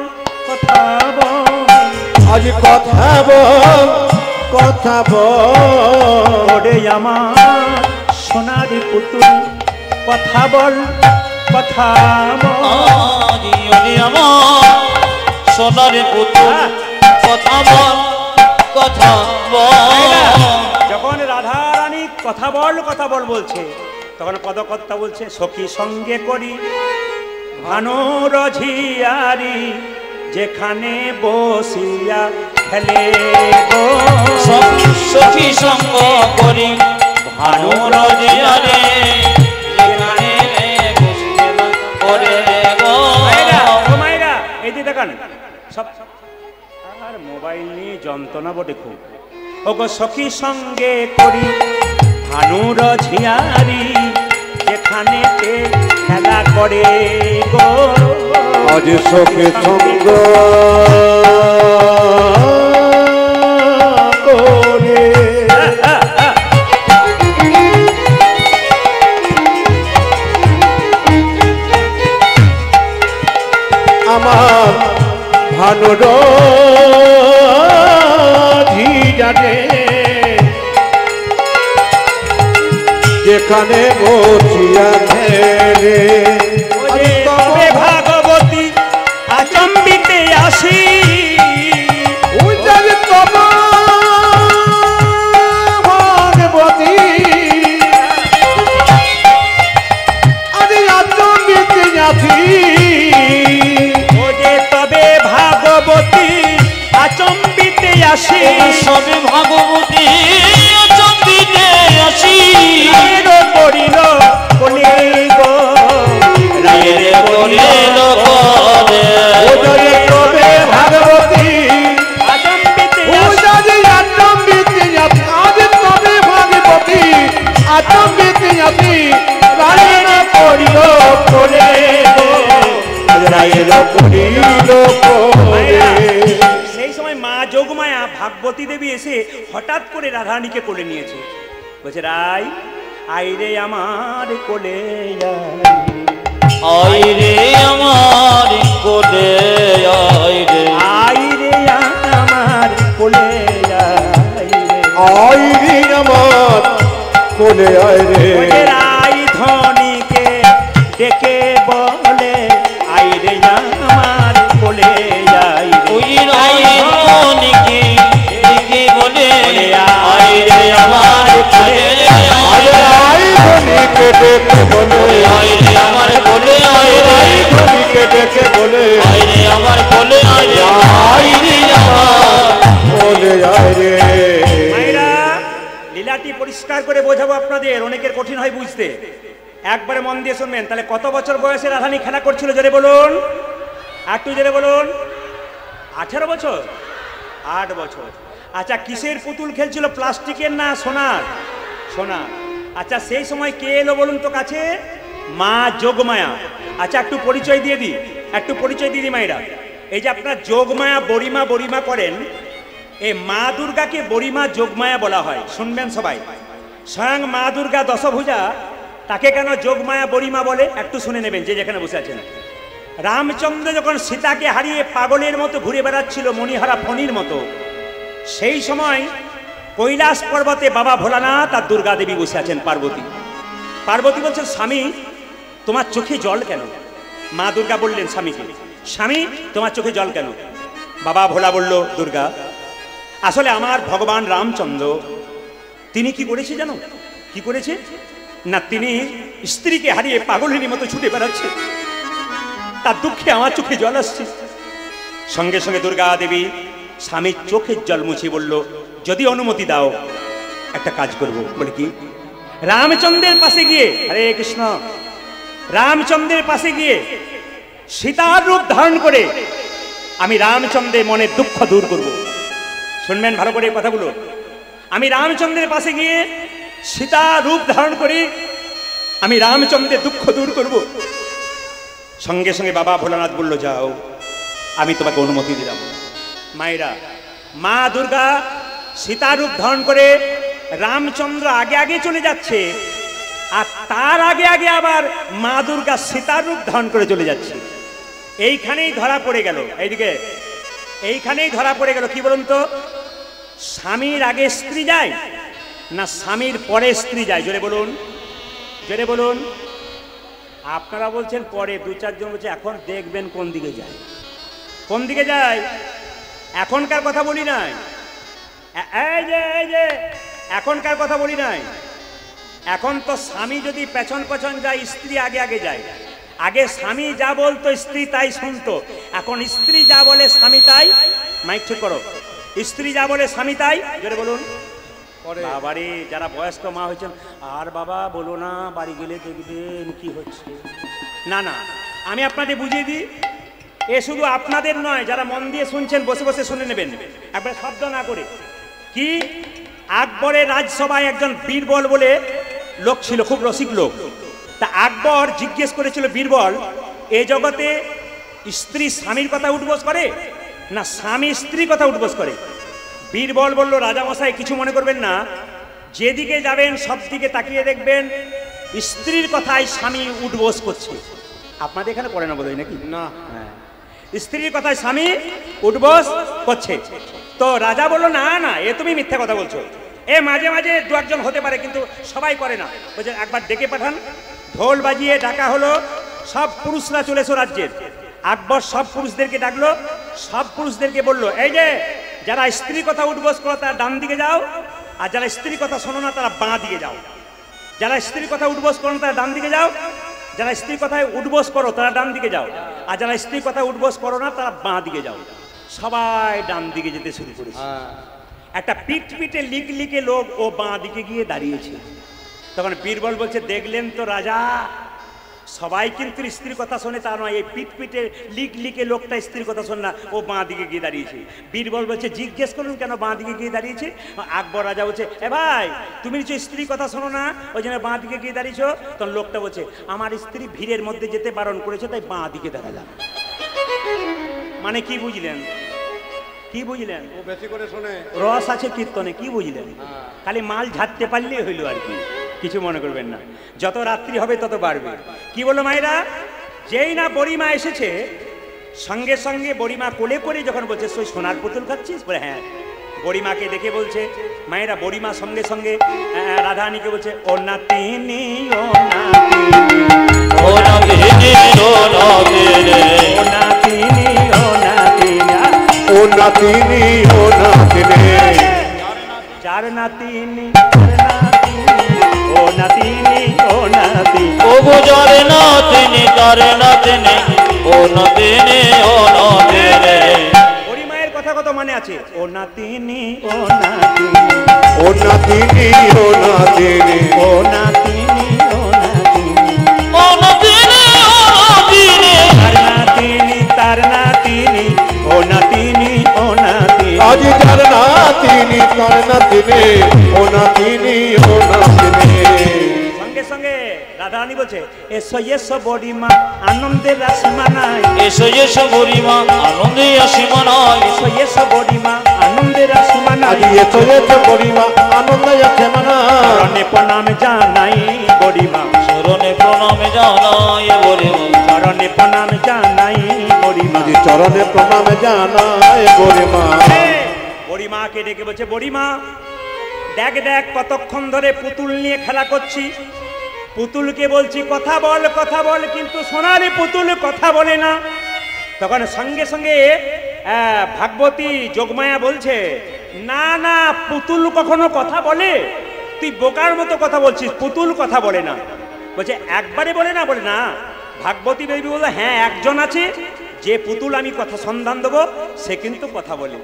কথা বল, আজ কথা বল, কথা বল। ওরে আমার সোনার পুতুল, কথা বল, কথা বল। আজ যদি আমার সোনার পুতুল, কথা বল, কথা বল। যখন রাধা রানী কথা বল, কথা বল বলছে, তখন পদকর্তা বলছে সখী সঙ্গে করি ভানুরঝিয়ারি, যেখানে বসিয়া খেলে গো। সখী সঙ্গ করি ভানুরঝিয়ারি, যেখানে বসিয়া করে গো। মায়েরা এই যে তাকান সব আর মোবাইল নিয়ে যন্ত্রণা বটে খুব। ওগো সখী সঙ্গে করি ভানুর ঝিয়ারি, যেখানেতে খেলা করে গো আজ সখী সঙ্গ করে আমার ভানুর ঝিয়ারে, যেখানে বসিয়া খেলে তবে ভাগবতী আচম্বিতে আসি, ভাগবতী আরে আচম্বিতে আসি, ওরে তবে ভাগবতী আচম্বিতে আসি, সবে ভাগবতী আচম্বিতে আসি, করিল কোলে গো রায়ের করিল কোলে, তবে ভাগবতী আচম্বিতে আচম্বিতে আজ তবে ভাগবতী আচম্বিতে আসি, রায়ের করিল কোলে রায়ের করিল কোলে। সেই সময় মা যোগমায়া ভাগবতী দেবী এসে হঠাৎ করে রাধারানীকে কোলে নিয়েছে। বলছে রাই আইরে আমার কোলে আইরে আমার কোলে, আইরে আইরে আমার কোলে আইরে আমার কোলে আইরে, রাই ধনীকে ডেকে বলে আইরে আমার কোলে ওই রাইকে দেখে বলে আইরে আমার কোলে, আই ধনীকে ডেকে বলে, আইরে আমার কোলে, আইরে ধনীকে ডেকে বলে আইরে আমার কোলে, আইরে আইরে আমার কোলে আইরে। মায়েরা লীলাটি পরিষ্কার করে বোঝাবো আপনাদের, অনেকের কঠিন হয় বুঝতে। একবারে মন দিয়ে শুনবেন। তাহলে কত বছর বয়সে রাধারানী খেলা করছিল জোরে বলুন, একটু জোরে বলুন। 18 বছর, 8 বছর। আচ্ছা কিসের পুতুল খেলছিল, প্লাস্টিকের না সোনার? সোনার। আচ্ছা সেই সময় কে এলো বলুন তো কাছে? মা যোগমায়া। আচ্ছা একটু পরিচয় দিয়ে দিই, একটু পরিচয় দিয়ে দিই মায়েরা। এই যে আপনার যোগমায়া বড়িমা বড়িমা করেন, এই মা দুর্গাকে বড়িমা যোগমায়া বলা হয়। শুনবেন সবাই, স্বয়ং মা দুর্গা দশভুজা, তাকে কেন যোগমায়া বড়িমা বলে একটু শুনে নেবেন যে যেখানে বসে আছেন। রামচন্দ্র যখন সীতাকে হারিয়ে পাগলের মতো ঘুরে বেড়াচ্ছিল, মণিহারা ফণির মতো, সেই সময় কৈলাস পর্বতে বাবা ভোলানাথ আর দুর্গা দেবী বসে আছেন, পার্বতী। পার্বতী বলছেন স্বামী তোমার চোখে জল কেন? মা দুর্গা বললেন স্বামীকে, স্বামী তোমার চোখে জল কেন? বাবা ভোলা বলল দুর্গা আসলে আমার ভগবান রামচন্দ্র তিনি কি করেছে জানো? কি করেছে না, তিনি স্ত্রীকে হারিয়ে পাগলের মতো ছুটে বেড়াচ্ছে, তার দুঃখে আমার চোখে জল আসছে। সঙ্গে সঙ্গে দুর্গা দেবী স্বামীর চোখের জল মুছে বলল যদি অনুমতি দাও একটা কাজ করব। বলে কি? রামচন্দ্রের পাশে গিয়ে, হরে কৃষ্ণ, রামচন্দ্রের পাশে গিয়ে সীতার রূপ ধারণ করে আমি রামচন্দ্রের মনের দুঃখ দূর করব। শুনবেন ভালো করে কথাগুলো। আমি রামচন্দ্রের পাশে গিয়ে সীতার রূপ ধারণ করে আমি রামচন্দ্রের দুঃখ দূর করব। সঙ্গে সঙ্গে বাবা ভোলানাথ বলল যাও, আমি তোমাকে অনুমতি দিলাম। মায়েরা, মা দুর্গা সীতার রূপ ধারণ করে রামচন্দ্র আগে আগে চলে যাচ্ছে, আর তার আগে আগে আবার মা দুর্গা সীতার রূপ ধারণ করে চলে যাচ্ছে। এইখানেই ধরা পড়ে গেল, এইদিকে এইখানেই ধরা পড়ে গেল কি বলুন তো, স্বামীর আগে স্ত্রী যায় না স্বামীর পরে স্ত্রী যায়? জোরে বলুন, জোরে বলুন। আপনারা বলছেন পরে, দু চারজন বলছে এখন দেখবেন কোন দিকে যায়। কোন দিকে যায় এখনকার কথা বলি নাই, এই যে এখনকার কথা বলি নাই। এখন তো স্বামী যদি পেছন পেছন যায়, স্ত্রী আগে আগে যায়। আগে স্বামী যা বলতো স্ত্রী তাই শুনতো, এখন স্ত্রী যা বলে স্বামী তাই। মাইক ঠিক করো। স্ত্রী যা বলে স্বামী তাই। জোরে বলুন। বাবারে, যারা বয়স্ক মা হয়েছেন, আর বাবা বলো না, বাড়ি গেলে দেখবেন কি হচ্ছে। না না, আমি আপনাদের বুঝিয়ে দিই। এ শুধু আপনাদের নয়, যারা মন দিয়ে শুনছেন বসে বসে শুনে নেবেন, একবার শব্দ না করে। কি আকবরের রাজসভায় একজন বীরবল বলে লোক ছিল, খুব রসিক লোক। তা আকবর জিজ্ঞেস করেছিল বীরবল, এ জগতে স্ত্রী স্বামীর কথা উঠবোস করে না স্বামী স্ত্রীর কথা উঠবোস করে? বীরবল বলল, রাজামশাই কিছু মনে করবেন না, যেদিকে যাবেন সব দিকে তাকিয়ে দেখবেন স্ত্রীর কথায় স্বামী উঠবোস করছে। আপনাদের এখানে পড়ে না বোধহয় নাকি? না, স্ত্রীর কথায় স্বামী উঠবোস করছে। তো রাজা বলল, না না, এ তুমি মিথ্যা কথা বলছো, এ মাঝে মাঝে দু একজন হতে পারে কিন্তু সবাই করে না। বলছে একবার ডেকে পাঠান। ঢোল বাজিয়ে ডাকা হলো, সব পুরুষরা চলে এসো রাজ্যের। আকবর সব পুরুষদেরকে ডাকলো, সব পুরুষদেরকে বললো, এই যে যারা স্ত্রীর কথা উঠবোস করো তারা ডান দিকে যাও, আর যারা স্ত্রীর কথা শোনো না তারা বাঁ দিকে যাও। যারা স্ত্রীর কথা উঠবোস করো না তারা ডান দিকে যাও, যারা স্ত্রীর কথায় উঠবোস করো তারা ডান দিকে যাও, আর যারা স্ত্রীর কথায় উঠবোস করো না তারা বাঁ দিকে যাও। সবাই ডান দিকে যেতে শুরু করেছে। একটা পিঠ পিঠে লিক লিকে লোক ও বাঁ দিকে গিয়ে দাঁড়িয়েছে। তখন বীরবল বলছে, দেখলেন তো রাজা, সবাই কিন্তু স্ত্রীর কথা শোনে তা নয়, এই পিঠ পিঠে লিক লিকে লোকটা স্ত্রীর কথা শোন না, ও বাঁ দিকে গিয়ে দাঁড়িয়েছে। বীরবল বলছে, জিজ্ঞেস করুন কেন বাঁ দিকে গিয়ে দাঁড়িয়েছে? আকবর রাজা বলছে, এ ভাই তুমি নিশ্চয়ই স্ত্রীর কথা শোনো না, ওই জন্য বাঁ দিকে গিয়ে দাঁড়িয়েছো? তখন লোকটা বলছে, আমার স্ত্রী ভিড়ের মধ্যে যেতে বারণ করেছে, তাই বাঁ দিকে দাঁড়ালাম। মানে কি বুঝলেন? কি বুঝলেন? ও বেশি করে শোনে, রস আছে কীর্তনে, কি বুঝলেন? খালি মাল ঝাড়তে পারলেই হইল আর কি, কিছু মনে করবেন না। যত রাত্রি হবে তত বাড়বে। কি বললো মায়েরা? যেই না বড়িমা এসেছে, সঙ্গে সঙ্গে বড়িমা কোলে করে যখন বলছে, তুই সোনার পুতুল খাচ্ছিস? বলে হ্যাঁ। বড়িমাকে দেখে বলছে মায়েরা, বড়িমা সঙ্গে সঙ্গে রাধারানীকে বলছে, ও নাতিনি ও নাতিনি ও নাতিনি ও নাতিনি ও নাতিনি ও নাতিনি ও নাতিনি ও নাতিনি, চার নাতিনি ও নাতিনি ও নাতিনি ও গো যার নাতিনি তার নাতিনি ও নাতিনি ও নাতিনি। হরিমায়ের কথা কত মনে আছে? ও নাতিনি ও নাতিনি ও নাতিনি ও নাতিনি, ও নাতিনি ও নাতিনি ও নাতিনি ও নাতিনি তার নাতিনি ও নাতিনি ও নাতিনি। আজ যার নাতিনি তার নাতিনি ও নাতিনি ও নাতিনি। সঙ্গে সঙ্গে রাধারানী বলছে, এসো এসো বড়িমা আনন্দের রাসিমা নাই, এসো এসো বুড়িমা আনন্দে আসিমা নাই, এসো এসো বড়িমা আনন্দের রাসিমা নাই। আজ এসো এসো বড়িমা আনন্দ আছে মানা, চরণে প্রণাম জানাই বড়িমা, চরণে প্রণামে জানাই বুড়িমা, চরণে প্রণাম জানাই বড়িমা। আজ চরণে প্রণাম জানায় বড়িমা। বড়িমাকে ডেকে বলছে, বড়িমা দেখ দেখ কতক্ষণ ধরে পুতুল নিয়ে খেলা করছি, পুতুলকে বলছি কথা বল কথা বল, কিন্তু সোনালি পুতুল কথা বলে না। তখন সঙ্গে সঙ্গে ভাগবতী যোগমায়া বলছে, না না, পুতুল কখনো কথা বলে? তুই বোকার মতো কথা বলছিস, পুতুল কথা বলে না। বলছে একবারে বলে না? বলে না। ভাগবতী দেবী বললো, হ্যাঁ একজন আছে যে পুতুল আমি কথা সন্ধান দেবো, সে কিন্তু কথা বলে।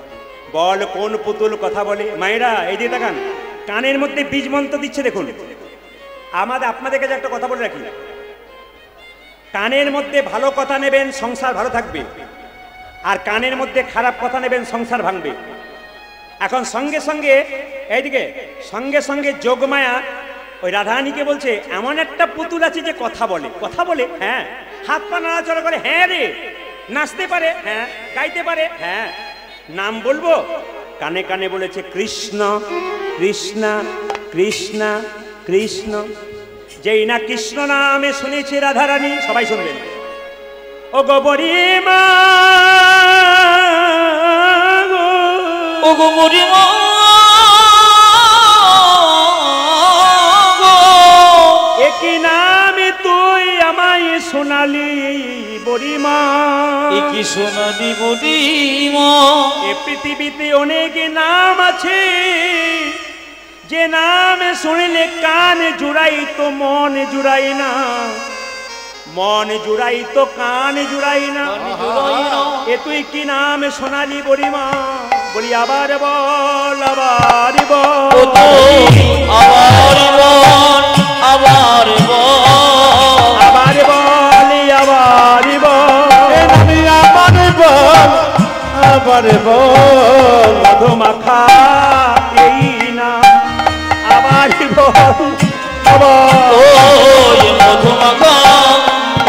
বল কোন পুতুল কথা বলে? মায়েরা এই যে দেখান, কানের মধ্যে বীজ মন্ত্র দিচ্ছে দেখুন। আপনাদের কাছে একটা কথা বলে রাখি, কানের মধ্যে ভালো কথা নেবেন সংসার ভালো থাকবে, আর কানের মধ্যে খারাপ কথা নেবেন সংসার ভাঙবে। এখন সঙ্গে সঙ্গে এইদিকে সঙ্গে সঙ্গে যোগমায়া ওই রাধারানীকে বলছে, এমন একটা পুতুল আছে যে কথা বলে। কথা বলে? হ্যাঁ। হাত পা নাড়াচড়া করে? হ্যাঁ রে। নাচতে পারে? হ্যাঁ। গাইতে পারে? হ্যাঁ। নাম বলবো? কানে কানে বলেছে কৃষ্ণ কৃষ্ণ কৃষ্ণ কৃষ্ণ। যেই না কৃষ্ণ নামে শুনেছে রাধারানী, সবাই শুনবেন, ও গো বড়িমা ও গো বুড়িমা একই নামে তুই আমায় শোনালি বড়িমা, কি সোনালি বুড়িমা। এ পৃথিবীতে অনেক নাম আছে, যে নামে শুনলে কান জুড়াই তো মন জুড়াই না, মন জুড়াই তো কান জুড়াই না। এ তুই কি নাম শোনালি বড়িমা? বলি আবার বল আবার বল আবার বল আবার বল আবার বল আবার বল। আমি আমার আবার বল মধুমাখা এই নাম আবার বল আবার ওই মধুমাখা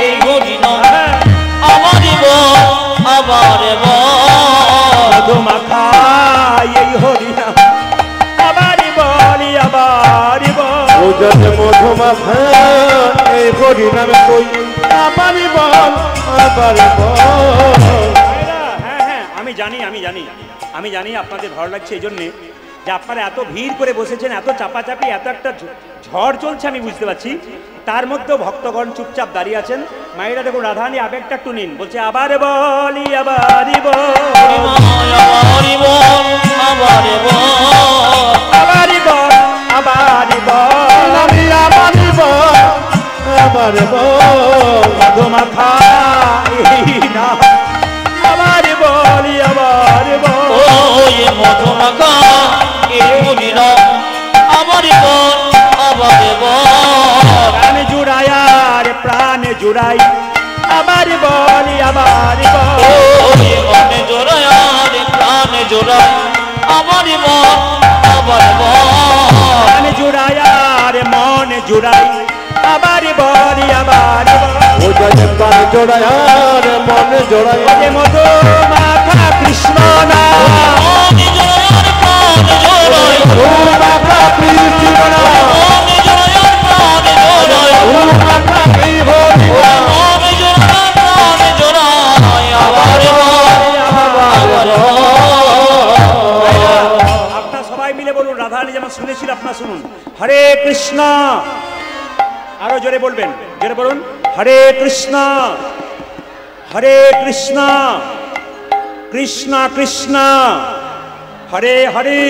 এই হরিনাম আবার বল আবার বল মধুমাখা এই হরিনাম আবার বলি আবার বল ও যদি মধুমাখা এই হরিনামে কই আবার বল আবার বল। হ্যাঁ হ্যাঁ আমি জানি আপনাদের ভালো লাগছে এই জন্যে যে আপনারা এত ভিড় করে বসেছেন, এত চাপাচাপি, এত একটা ঝড় চলছে আমি বুঝতে পারছি। তার মধ্যেও ভক্তগণ চুপচাপ দাঁড়িয়ে আছেন। মায়েরা দেখুন রাধারানী আবেগটা একটু নিন, বলছে আবার বলি আবার বল আবার বল আবার বল আবার বল আবার বল আমি আবার বল আবার বল মধুমাখা এই নাম আবার বলি আবার বল ওই মধুমাখা এই হরিনাম আবার বল আবার বল প্রাণ জুড়াই আর প্রাণ জুড়াই আবার বলি আবার বল ওই মনে জোড়ায় আর প্রাণ জোড়ায় আবার বল আবার বল প্রাণ জুড়াই আর মন জুড়াই আবার বলি আবার বল ও যদি প্রাণ জোড়ায় আর মন জোড়ায় ওরে মধুমাখা কৃষ্ণ নাম মনে জোড়ায় আর প্রাণ জোড়ায় ও মাখা কৃষ্ণ নাম মনে জোড়ায় আর প্রাণ জোড়ায় ও মাখা এই হরিনাম মনে জোড়ায় আর প্রাণ জোড়ায় আবার বল আবার বল আপনার সবাই মিলে বলুন, রাধারানী যেমন শুনেছিল আপনার শুনুন। হরে কৃষ্ণ, আরো জোরে বলবেন, জোরে বলুন হরে কৃষ্ণ হরে কৃষ্ণ কৃষ্ণ কৃষ্ণ হরে হরে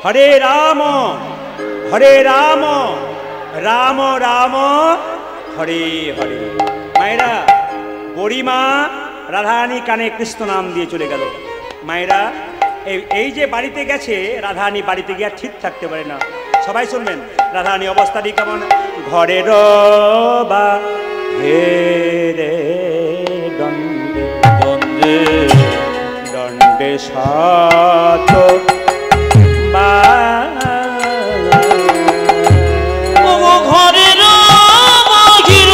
হরে রাম রাম রাম হরে হরে। মায়েরা, বুড়িমা রাধারানী কানে কৃষ্ণ নাম দিয়ে চলে গেল। মায়েরা, এই যে বাড়িতে গেছে, রাধারানী বাড়িতে গিয়ে ঠিক থাকতে পারে না। সবাই শুনবেন রাধারানী অবস্থাটি কেমন। ঘরের বা হে রে দণ্ডে দন্দে দণ্ডে সাত বা ঘরের বাহির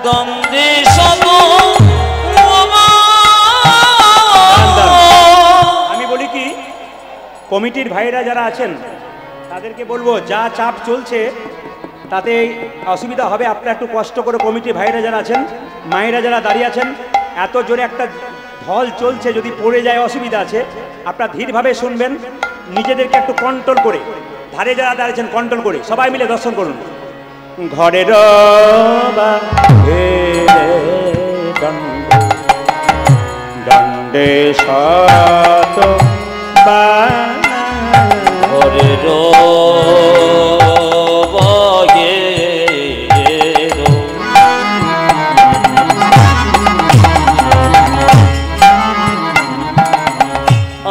দ্বন্দ্বে সব আমি বলি কি, কমিটির ভাইরা যারা আছেন তাদেরকে বলবো, যা চাপ চলছে তাতে অসুবিধা হবে। আপনারা একটু কষ্ট করে, কমিটির ভাইরা যারা আছেন, মায়েরা যারা দাঁড়িয়ে আছেন, এত জোরে একটা ঢল চলছে, যদি পড়ে যায় অসুবিধা আছে। আপনারা ধীরভাবে শুনবেন, নিজেদেরকে একটু কন্ট্রোল করে, ধারে যারা দাঁড়িয়েছেন কন্ট্রোল করে সবাই মিলে দর্শন করুন। ঘরের দণ্ডে শত ঘরের বাহির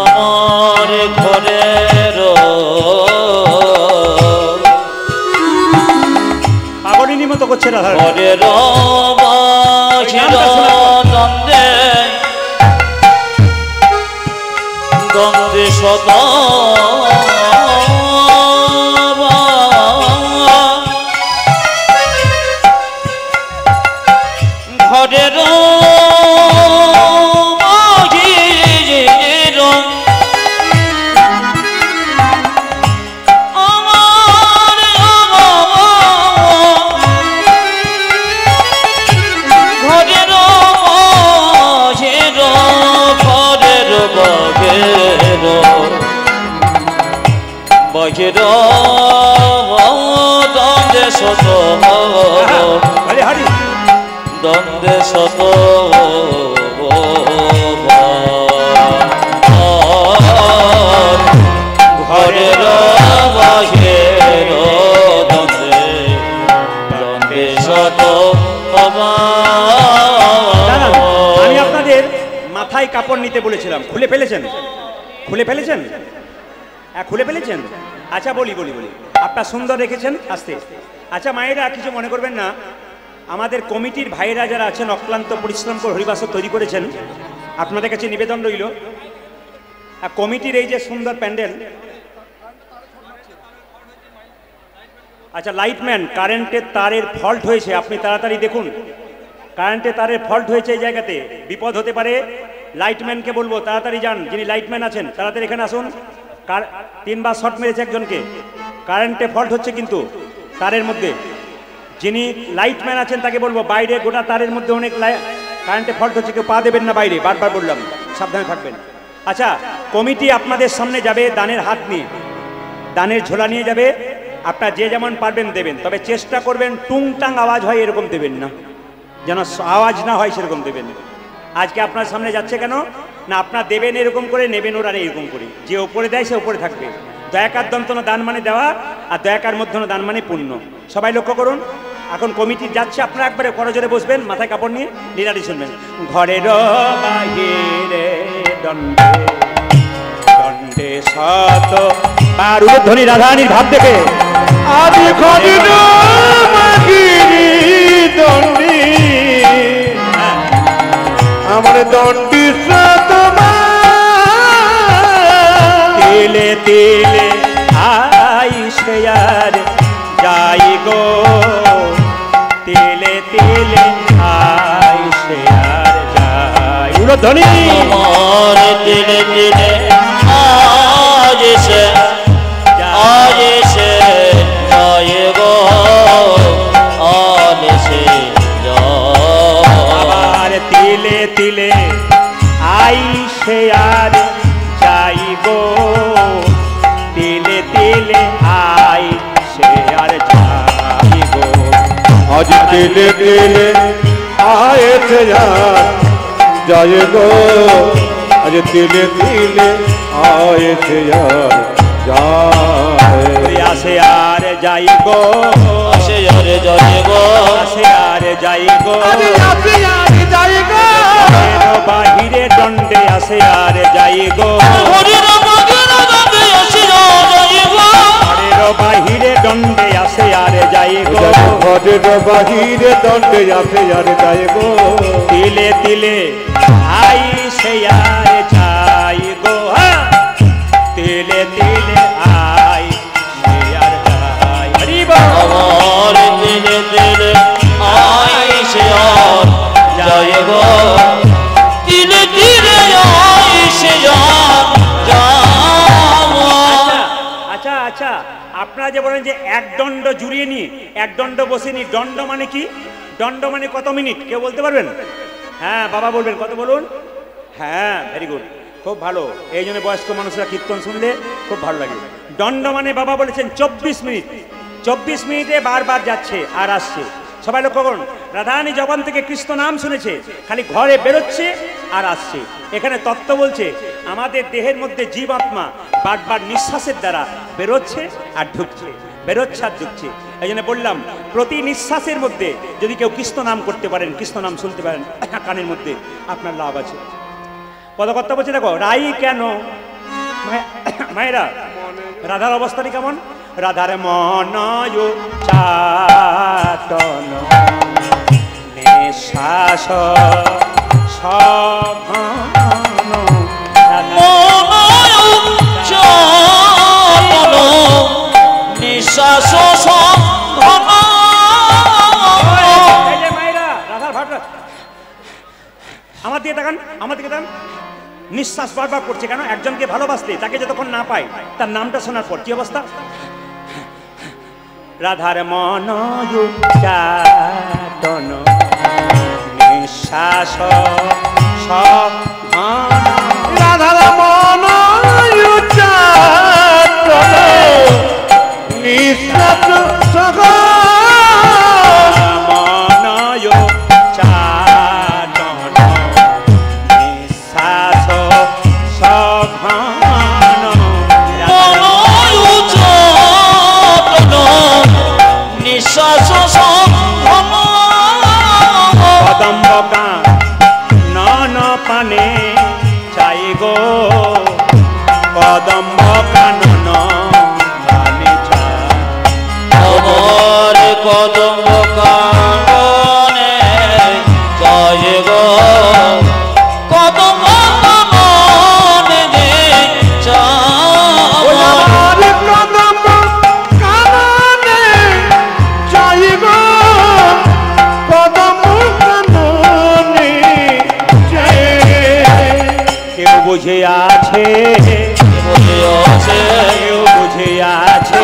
আমার ঘরের পাগলিনীর মতো করছে রাধা। ঘরের বাহির দ্বন্দ্বে দ্বন্দ্বে সদা ঘরের বাহির আমার ঘরের বাহির ঘরের বাহির বাহির দ্বন্দ্বে শত হরে হরে দ্বন্দ্বে শত ঘরের বাহির দ্বন্দ্বে দ্বন্দ্বে শত দাঁড়ান, আমি আপনাদের মাথায় কাপড় নিতে বলেছিলাম, খুলে ফেলেছেন? খুলে ফেলেছেন? হ্যাঁ, খুলে ফেলেছেন। আচ্ছা বলি, আপনার সুন্দর রেখেছেন আস্তে। আচ্ছা মায়েরা, কিছু মনে করবেন না, আমাদের কমিটির ভাইরা যারা আছেন অক্লান্ত পরিশ্রম করে হরিবাসর তৈরি করেছেন, আপনাদের কাছে নিবেদন রইল কমিটির এই যে সুন্দর প্যান্ডেল। আচ্ছা লাইটম্যান, কারেন্টের তারের ফল্ট হয়েছে, আপনি তাড়াতাড়ি দেখুন। কারেন্টের তারের ফল্ট হয়েছে এই জায়গাতে, বিপদ হতে পারে। লাইটম্যানকে বলবো তাড়াতাড়ি যান, যিনি লাইটম্যান আছেন তাড়াতাড়ি এখানে আসুন। 3বার শট মেরেছে একজনকে, কারেন্টে ফল্ট হচ্ছে কিন্তু তারের মধ্যে। যিনি লাইটম্যান আছেন তাকে বলবো বাইরে গোটা তারের মধ্যে অনেক কারেন্টে ফল্ট হচ্ছে, কেউ পা দেবেন না বাইরে, বারবার বললাম সাবধানে থাকবেন। আচ্ছা কমিটি আপনাদের সামনে যাবে দানের হাত নিয়ে, দানের ঝোলা নিয়ে যাবে। আপনার যে যেমন পারবেন দেবেন, তবে চেষ্টা করবেন টুংটাং আওয়াজ হয় এরকম দেবেন না, যেন আওয়াজ না হয় সেরকম দেবেন। আজকে আপনার সামনে যাচ্ছে কেন না, আপনার দেবেন এরকম করে, নেবেন ওরা এরকম করে, যে ওপরে দেয় সে ওপরে থাকবে। দয়াকার দন্তন দান মানে দেওয়া, আর দয়াকার মধ্যন দান মানে পুণ্য। সবাই লক্ষ্য করুন, এখন কমিটি যাচ্ছে, আপনারা একবারে করজোরে বসবেন, মাথায় কাপড় নিয়ে লীলাটি শুনবেন। ঘরের বাহিরে দণ্ডে দণ্ডে শত আর ধ্বনি রাধারানীর ভাব দেখে আদি ঘরের বাহিরে দণ্ডে আমার দণ্ডি তেলে তেলে আই সে আর যাই গো, তেলে তেলে আই সে আর যাই। ধ্বনি আমার তেলে তেলে আজ সে যাই গো, আজ সে আবার তিলে তিলে আই সে আর যাই গো, তিলে তিলে আই সে আর যাই গো। আজ তিলে তিলে আয় সে আর যাই গো, আজ তিলে তিলে আয় সে আর যায়। আসে আর যাই গো, আসে আর যাই গো, আসে আর যাই গো, বাহিরে দণ্ডে আসে আর যাই গো, বাহিরে দণ্ডে আসে আর যাই গো, ঘরের বাহিরে দণ্ডে আসে আর যাই গো, তিলে তিলে আই সে আর যাই গো, তিলে তিলে আই সে আর যাই। আমার তিলে তিলে আই সে আর যাই গো, তিলে তিলে আই সে আর যাই। আচ্ছা আচ্ছা, আপনারা যে বলেন যে এক দণ্ড জুড়িয়ে নি, এক দণ্ড বসে নি, দণ্ড মানে কি? দণ্ড মানে কত মিনিট কেউ বলতে পারবেন? হ্যাঁ বাবা বলবেন, কত বলুন? হ্যাঁ ভেরি গুড, খুব ভালো। এই জন্য বয়স্ক মানুষরা কীর্তন শুনলে খুব ভালো লাগে। দণ্ড মানে বাবা বলেছেন 24 মিনিট, 24 মিনিটে বারবার যাচ্ছে আর আসছে। সবাই লক্ষ্য করুন, রাধারানী জবান থেকে কৃষ্ণ নাম শুনেছে, খালি ঘরে বেরোচ্ছে আর আসছে। এখানে তত্ত্ব বলছে আমাদের দেহের মধ্যে জীবাত্মা বারবার নিঃশ্বাসের দ্বারা বেরোচ্ছে আর ঢুকছে, বেরোচ্ছে আর ঢুকছে। এই জন্য বললাম প্রতি নিঃশ্বাসের মধ্যে যদি কেউ কৃষ্ণ নাম করতে পারেন, কৃষ্ণ নাম শুনতে পারেন কানের মধ্যে, আপনার লাভ আছে। পদকর্তা বলছে দেখো, রাই কেন মায়েরা রাধার অবস্থাটি কেমন? রাধার মনয় চাটন নিঃশ্বাস সঘন, নিঃশ্বাস সঘন। মায়েরা রাধার ভাবটা আমার দিকে তাকান, আমার দিকে তাকান। নিঃশ্বাস বারবার করছে কেন? একজনকে ভালোবাসতে, তাকে যতক্ষণ না পায় তার নামটা শোনার পর কি অবস্থা? রাধার মনয় চাটন নিঃশ্বাস সঘন, রাধার মনয় চাটন নিঃশ্বাস সঘন, মনয় চাটন নিঃশ্বাস সঘন, নিঃশ্বাস সঘন। কদম্বকা নন পানে চাই গো, কদম্বকা নন পানে চাই। আমার কদম কানন বুঝে আছে, বুঝে আছে, কেউ বুঝে আছে,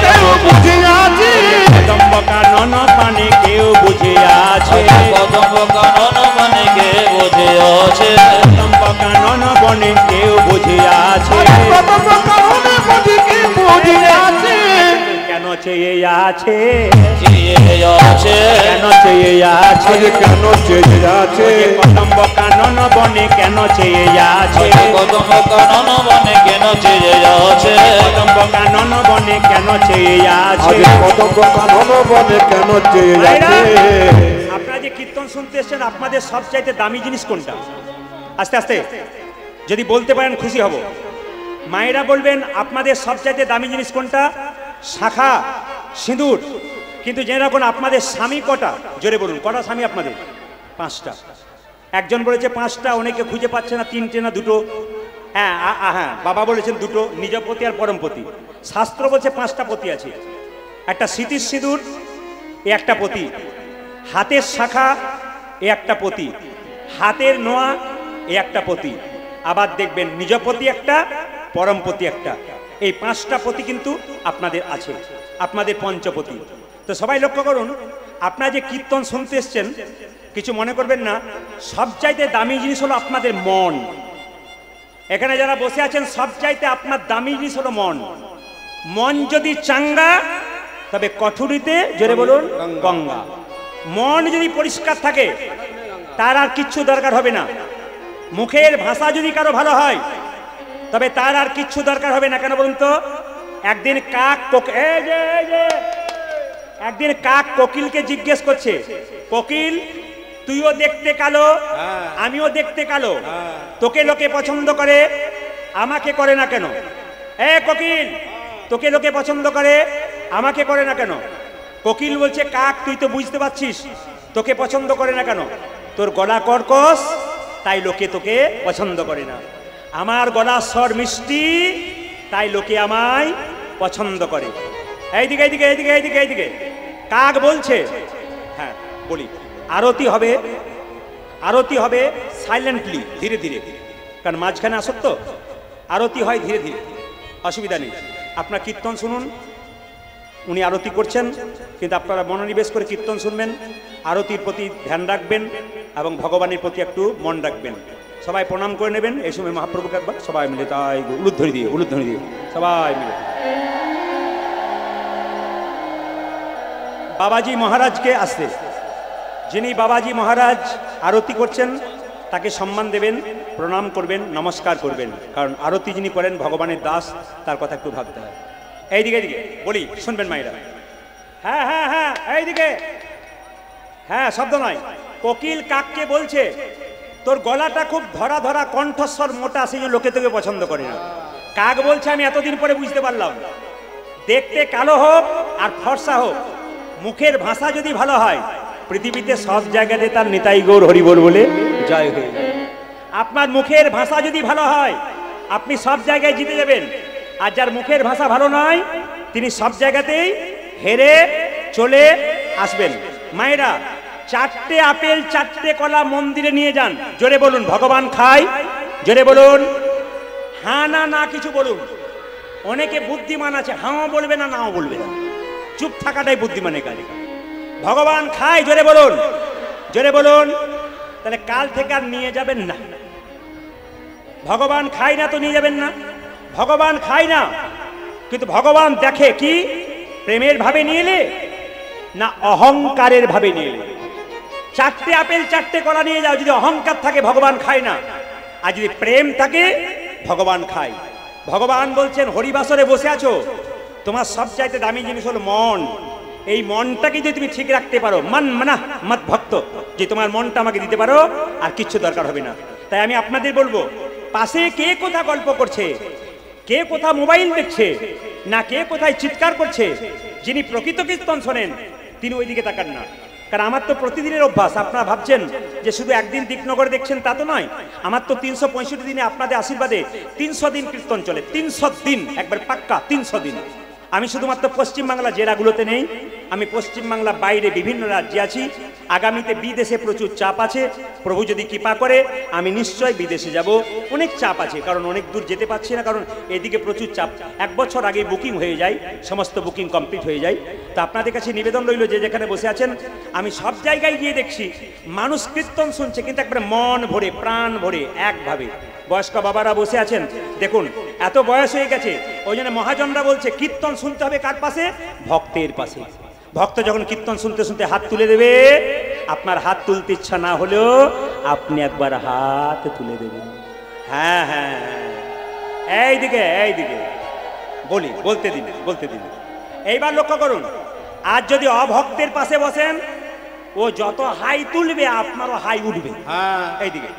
কেউ বুঝে আছে, কদম্ব কানন পানে কেউ বুঝে আছে, কদম্ব কানন মানে কে বুঝে আছে, কদম্ব কানন বনে কেউ বুঝে আছে, কদম্ব কাননে বুঝি কে বুঝে আছে, কেন চেয়ে আছে, চেয়ে আছে, কেন চেয়ে আছে, কেন চেয়ে আছে, কদম্ব কানন বনে কেন চেয়ে আছে, কদম্ব কানন মানে কেন চেয়ে আছে, কদম্ব কানন বনে কেন চেয়ে আছে। কদম্ব কানন বনে কেন চেয়ে আছে। আপনারা যে কীর্তন শুনতে এসেছেন, আপনাদের সবচাইতে দামি জিনিস কোনটা? আস্তে আস্তে যদি বলতে পারেন খুশি হব। মায়েরা বলবেন আপনাদের সবচাইতে দামি জিনিস কোনটা? শাখা, সিঁদুর। কিন্তু জেনে রাখুন আপনাদের স্বামী কটা? জোরে বলুন, কটা স্বামী আপনাদের? 5টা। একজন বলেছে 5টা, অনেকে খুঁজে পাচ্ছে না 3টে না 2টো। হ্যাঁ হ্যাঁ, বাবা বলেছেন 2টো, নিজপতি আর পরমপতি। শাস্ত্র বলছে 5টা পতি আছে। একটা স্মৃতির সিঁদুর, এ একটা পতি। হাতের শাখা, এ একটা পতি। হাতের নোয়া, এ একটা পতি। আবার দেখবেন নিজপতি একটা, পরমপতি একটা। এই 5টা পতি কিন্তু আপনাদের আছে, আপনাদের পঞ্চপতি। তো সবাই লক্ষ্য করুন, আপনারা যে কীর্তন শুনতে এসছেন কিছু মনে করবেন না, সবচাইতে দামি জিনিস হলো আপনাদের মন। এখানে যারা বসে আছেন সবচাইতে আপনার দামি জিনিস হলো মন। মন যদি চাঙ্গা তবে কঠুরিতে, জোরে বলুন, গঙ্গা। মন যদি পরিষ্কার থাকে তার আর কিচ্ছু দরকার হবে না। মুখের ভাষা যদি কারো ভালো হয় তবে তার আর কিচ্ছু দরকার হবে না। কেন বলুন তো? একদিন কাক কোকিলকে জিজ্ঞেস করছে, কোকিল তুইও দেখতে কালো, আমিও দেখতে কালো, তোকে লোকে পছন্দ করে, আমাকে করে না কেন? কোকিল, তোকে লোকে পছন্দ করে, আমাকে করে না কেন? কোকিল বলছে, কাক তুই তো বুঝতে পারছিস, তোকে পছন্দ করে না কেন? তোর গলা কর্কশ, তাই লোকে তোকে পছন্দ করে না। আমার গলার স্বর মিষ্টি, তাই লোকে আমায় পছন্দ করে। এইদিকে এইদিকে এইদিকে এইদিকে এইদিকে কাক বলছে, হ্যাঁ বলি, আরতি হবে সাইলেন্টলি, ধীরে ধীরে, কারণ মাঝখানে আসত তো। আরতি হয় ধীরে ধীরে, অসুবিধা নেই। আপনার কীর্তন শুনুন, উনি আরতি করছেন, কিন্তু আপনারা মনোনিবেশ করে কীর্তন শুনবেন, আরতির প্রতি ধ্যান রাখবেন এবং ভগবানের প্রতি একটু মন রাখবেন। সবাই প্রণাম করে নেবেন। এই সময় মহাপ্রভুকে একবার সবাই মিলে তাই উলুধ্বনি দিয়ে সবাই মিলে বাবাজি মহারাজকে আসতে, যিনি বাবাজি মহারাজ আরতি করছেন তাকে সম্মান দেবেন, প্রণাম করবেন, নমস্কার করবেন। কারণ আরতি যিনি করেন ভগবানের দাস, তার কথা একটু ভাবতে হয়। এইদিকে এইদিকে বলি, শুনবেন মায়েরা। হ্যাঁ হ্যাঁ হ্যাঁ, এইদিকে, হ্যাঁ শব্দ নয়। কোকিল কাককে বলছে, তোর গলাটা খুব ধরা ধরা, কণ্ঠস্বর মোটা, সেই জন্য লোকে তোকে পছন্দ করে না। কাক বলছে, আমি এতদিন পরে বুঝতে পারলাম, দেখতে কালো হোক আর ফর্সা হোক, মুখের ভাষা যদি ভালো হয়, পৃথিবীতে সব জায়গাতে তার নিতাই গৌর হরিবোল বলে জয় হয়ে যায়। আপনার মুখের ভাষা যদি ভালো হয়, আপনি সব জায়গায় জিতে যাবেন। আর যার মুখের ভাষা ভালো নয়, তিনি সব জায়গাতেই হেরে চলে আসবেন। মায়েরা, 4টে আপেল 4টে কলা মন্দিরে নিয়ে যান, জোরে বলুন ভগবান খায়, জোরে বলুন। হ্যাঁ না না কিছু বলুন। অনেকে বুদ্ধিমান আছে, হাঁও বলবে না, নাও বলবে না, চুপ থাকাটাই বুদ্ধিমানের কাজ। ভগবান খায়, জোরে বলুন, জোরে বলুন। তাহলে কাল থেকে আর নিয়ে যাবেন না। ভগবান খায় না তো নিয়ে যাবেন না। ভগবান খায় না, কিন্তু ভগবান দেখে কি প্রেমের ভাবে নিয়ে এলে না অহংকারের ভাবে নিয়ে এলে। 4টে আপেল 4টে কলা নিয়ে যাও, যদি অহংকার থাকে ভগবান খায় না, আর যদি প্রেম থাকে ভগবান খায়। ভগবান বলছেন, হরিবাসরে বসে আছো, তোমার সবচাইতে দামি জিনিস হলো মন। এই মনটাকে যদি তুমি ঠিক রাখতে পারো, মন মানা মত ভক্ত, যে তোমার মনটা আমাকে দিতে পারো, আর কিচ্ছু দরকার হবে না। তাই আমি আপনাদের বলবো, পাশে কে কোথা গল্প করছে, কে কোথা মোবাইল দেখছে, না কে কোথায় চিৎকার করছে, যিনি প্রকৃত কীর্তন শোনেন তিনি ওইদিকে তাকান না। কারণ আমার তো প্রতিদিনের অভ্যাস। আপনারা ভাবছেন যে শুধু একদিন দিকনগরে দেখছেন, তা তো নয়। আমার তো 365 দিনে আপনাদের আশীর্বাদে 300 দিন কীর্তন চলে। 300 দিন, একবার পাক্কা 300 দিন। আমি শুধুমাত্র পশ্চিমবাংলা জেলাগুলোতে নেই, আমি পশ্চিমবাংলা বাইরে বিভিন্ন রাজ্যে আছি। আগামীতে বিদেশে প্রচুর চাপ আছে। প্রভু যদি কৃপা করে আমি নিশ্চয় বিদেশে যাব। অনেক চাপ আছে, কারণ অনেক দূর যেতে পারছি না, কারণ এদিকে প্রচুর চাপ। 1 বছর আগে বুকিং হয়ে যায়, সমস্ত বুকিং কমপ্লিট হয়ে যায়। তো আপনাদের কাছে নিবেদন রইল, যে যেখানে বসে আছেন, আমি সব জায়গায় গিয়ে দেখছি মানুষ কীর্তন শুনছে, কিন্তু একবারে মন ভরে, প্রাণ ভরে, একভাবে। বয়স্ক বাবারা বসে আছেন, দেখুন এত বয়স হয়ে গেছে, ওই জন্য মহাজনরা বলছে কীর্তন শুনতে হবে কার পাশে? ভক্তের পাশে। ভক্ত যখন কীর্তন শুনতে শুনতে হাত তুলে দেবে, আপনার হাত তুলতে ইচ্ছা না হলেও আপনি একবার হাত তুলে দেবেন। হ্যাঁ হ্যাঁ, এইদিকে বলতে দিন। এইবার লক্ষ্য করুন, আর যদি অভক্তের পাশে বসেন, ও যত হাই তুলবে আপনারও হাই উঠবে। এইদিকে।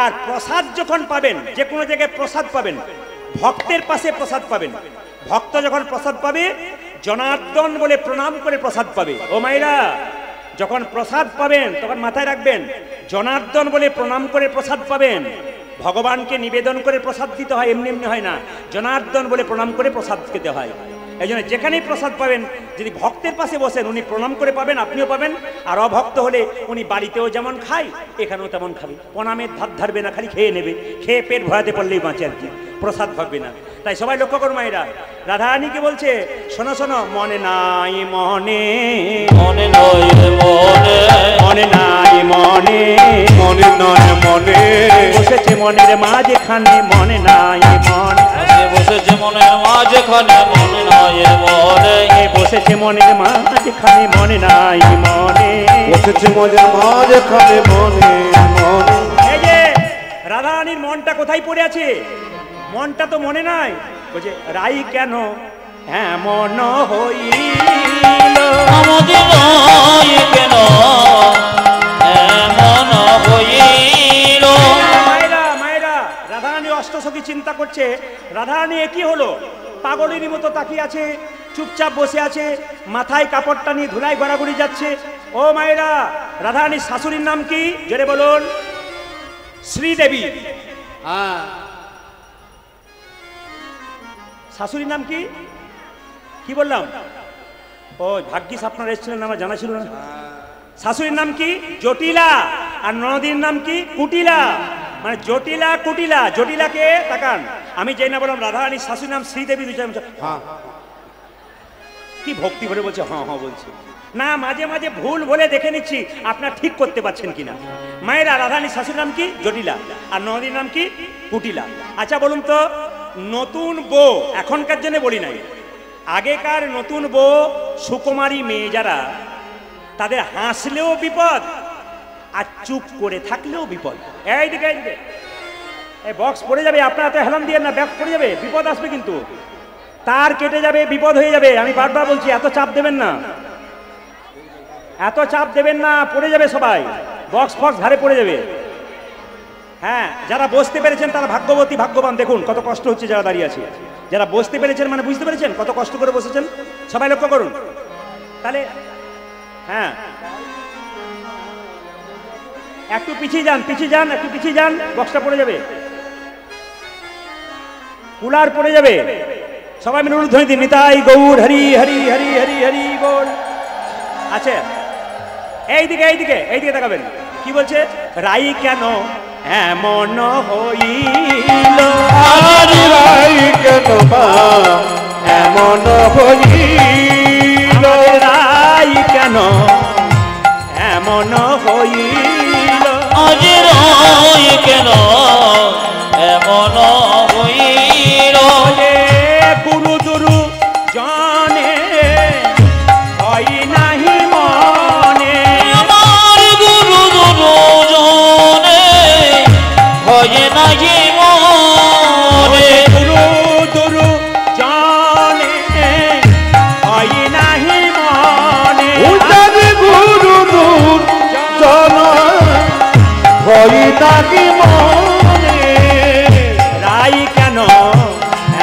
আর প্রসাদ যখন পাবেন, যে কোনো জায়গায় প্রসাদ পাবেন, ভক্তের পাশে প্রসাদ পাবেন। ভক্ত যখন প্রসাদ পাবে, জনার্দন বলে প্রণাম করে প্রসাদ পাবে। ও মায়েরা, যখন প্রসাদ পাবেন তখন মাথায় রাখবেন, জনার্দন বলে প্রণাম করে প্রসাদ পাবেন। ভগবানকে নিবেদন করে প্রসাদ দিতে হয়, এমনি এমনি হয় না। জনার্দন বলে প্রণাম করে প্রসাদ খেতে হয়। এই জন্য যেখানেই প্রসাদ পাবেন, যদি ভক্তের পাশে বসেন, উনি প্রণাম করে পাবেন, আপনিও পাবেন। আর অভক্ত হলে উনি বাড়িতেও যেমন খায়, এখানেও তেমন খাবে। প্রণামের ধার ধারবে না, খালি খেয়ে নেবে। খেয়ে পেট ভরাতে পারলেই বাঁচে আর কি, প্রসাদ ভাববে না। তাই সবাই লক্ষ্য করুন মায়েরা, রাধারানীকে বলছে, শোনো শোনো, মনে নাই মনে, মনে নয় মনে, মনে নাই মনে, মনে নয় মনে, বসেছে মনের মাঝখানে, মনে নাই মনে, বসেছে মনের মাঝখানে, মনে নয় মনে, বসেছে মনের মাঝখানে, মনে নাই মনে, বসেছে মনের মাঝখানে, মনে মনে। এই যে রাধারানীর মনটা কোথায় পড়ে আছে? মনটা তো মনে নাই। বলছে, রাই কেন এমন হইল, আমাদের নয় কেন এমন হইল। মায়েরা, রাধারানী অষ্টসখী চিন্তা করছে, রাধারানী একই হলো, পাগলেরই মতো তাকিয়ে আছে, চুপচাপ বসে আছে, মাথায় কাপড়টা নিয়ে ধুলায় গড়াগড়ি যাচ্ছে। ও মায়েরা, রাধারানীর শাশুড়ির নাম কি? জোরে বলুন। শ্রীদেবী। শাশুড়ির নাম কি? কি বললাম? ও ভাগ্যিস আপনারা এসেছিলেন, আমার জানা ছিল না। শাশুড়ির নাম কি? জটিলা। আর ননদীর নাম কি? কুটিলা। মানে জটিলা কুটিলা। জটিলাকে তাকান, আমি যাই না বললাম রাধারানীর শাশুড়ির নাম শ্রীদেবী। কি ভক্তি ভরে বলছে, হ্যাঁ হ্যাঁ বলছে না, মাঝে মাঝে ভুল বলে দেখে নিচ্ছি আপনার ঠিক করতে পারছেন কিনা। মায়েরা, রাধারানীর শাশুড়ির নাম কি? জটিলা। আর ননদীর নাম কি? কুটিলা। আচ্ছা বলুন তো, নতুন বউ, এখনকার জন্য বলি নাই, আগেকার নতুন বউ সুকুমারী মেয়ে যারা, তাদের হাসলেও বিপদ আর চুপ করে থাকলেও বিপদ। এইদিকে এই বক্স পড়ে যাবে, আপনারা তো হেলান দিয়ে না, ব্যাগ পড়ে যাবে, বিপদ আসবে কিন্তু, তার কেটে যাবে, বিপদ হয়ে যাবে। আমি বারবার বলছি, এত চাপ দেবেন না, এত চাপ দেবেন না, পড়ে যাবে সবাই, বক্স ফক্স ধারে পড়ে যাবে। হ্যাঁ, যারা বসতে পেরেছেন তারা ভাগ্যবতী, ভাগ্যবান। দেখুন কত কষ্ট হচ্ছে যারা দাঁড়িয়ে আছে। যারা বসতে পেরেছেন মানে বুঝতে পেরেছেন কত কষ্ট করে বসেছেন, সবাই লক্ষ্য করুন। তাহলে হ্যাঁ, একটু পিছিয়ে যান, একটু পিছিয়ে যান, বক্সটা পড়ে যাবে, কুলার পড়ে যাবে। সবাই মিলে উলুধ্বনি দিন, নিতাই গৌর হরি হরি হরি হরি হরি বল। আচ্ছা, এইদিকে তাকাবেন, কি বলছে? রাই কেন এমন হইল, রাই কেন এমন হইল, রাই কেন এমন হইল, আজ রাই কেন এমন হইল। গুরু দুরু জানে হয় নাহি মনে, আমার গুরু দুজনে হয় নাহি মনে, গুরু দুরু জানে হয় নাহি মনে, গুরু দূর জন হয় নাহি মনে। রাই কেন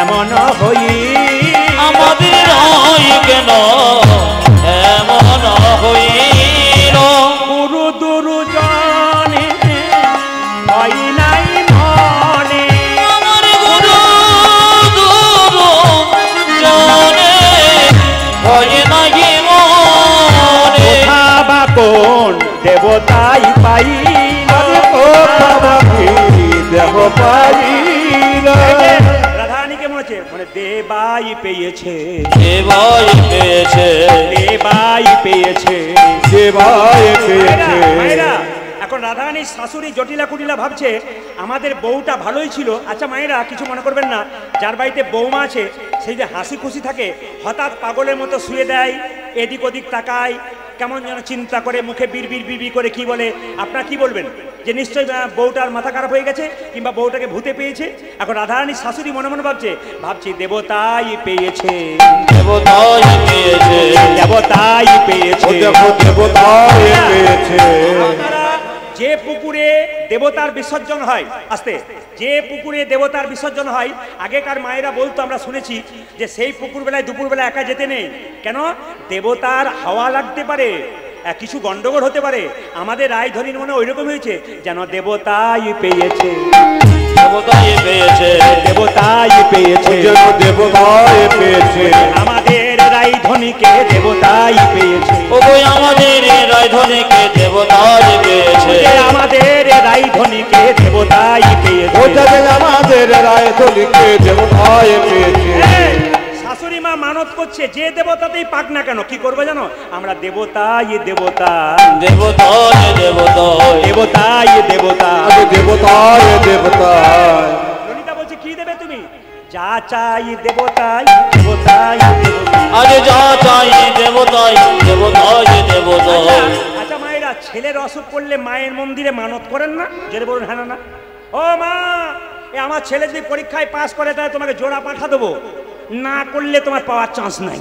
এমন হই, আমাদের রাই কেন এমন হইল। গুরু দুরু জানে হয় নাই মনে, আমার গুরু দুজনে হয় নাহি মনে। কোথা বা কোন দেবতাই পাই না। দেব পাই না। রাধারানীকে মনে হচ্ছে মানে দেবাই পেয়েছে, দেবাই পেয়েছে, দেবাই পেয়েছে, দেবাই পেয়েছে। মায়েরা এখন রাধারানীর শাশুড়ি জটিলা কুটিলা ভাবছে আমাদের বউটা ভালোই ছিল। আচ্ছা মায়েরা কিছু মনে করবেন না, যার বাড়িতে বৌমা আছে সেই যে হাসি খুশি থাকে, হঠাৎ পাগলের মতো শুয়ে দেয়, এদিক ওদিক তাকায়, কেমন যেন চিন্তা করে, মুখে বিড়বিড় বিড়বিড় করে কি বলে, আপনারা কি বলবেন? যে নিশ্চয়ই বউটার মাথা খারাপ হয়ে গেছে কিংবা বউটাকে ভূতে পেয়েছে। এখন রাধারানীর শাশুড়ি মনে মনে ভাবছি দেবতাই পেয়েছে, দেবতাই পেয়েছে, দেবতাই পেয়েছে, দেবতাই পেয়েছে। যে পুকুরে দেবতার বিসর্জন হয়, আস্তে, যে পুকুরে দেবতার বিসর্জন হয়, আগেকার মায়েরা বলতো, আমরা শুনেছি যে সেই পুকুর বেলায় দুপুর বেলা একা যেতে নেই। কেন? দেবতার হাওয়া লাগতে পারে, কিছু গন্ডগোল হতে পারে। আমাদের রায়ধনীর মনে ওইরকম হয়েছে যেন দেবতাই পেয়েছে, দেবতাই পেয়েছে, দেবতাই পেয়েছে, দেবতাই পেয়েছে। আমাদের রায়ধনীকে দেবতাই পেয়েছে, ওই আমাদের রায়ধনীকে দেবতাই পেয়েছে, আমাদের রায়ধনীকে দেবতাই পেয়েছে, আমাদের রায়ধনীকে দেবতাই পেয়েছে। শাশুড়ি মা মানত করছে যে দেবতাতেই পাক না কেন, কি করবে জানো? আমরা দেবতাই দেবতা, দেবতাই দেবতাই, দেবতাই দেবতা, দেবতাই দেবতাই। ললিতা বলছে কি দেবে তুমি? যা চাই দেবতাই, দেবতাই দেবতা। আরে যা চাই দেবতাই, দেবতাই দেবতাই। আচ্ছা মায়েরা, ছেলের অসুখ করলে মায়ের মন্দিরে মানত করেন না? যেটা বলুন হ্যাঁ না? ও মা, আমার ছেলে যদি পরীক্ষায় পাস করে তাহলে তোমাকে জোড়া পাঠা দেবো, না করলে তোমার পাওয়ার চান্স নাই।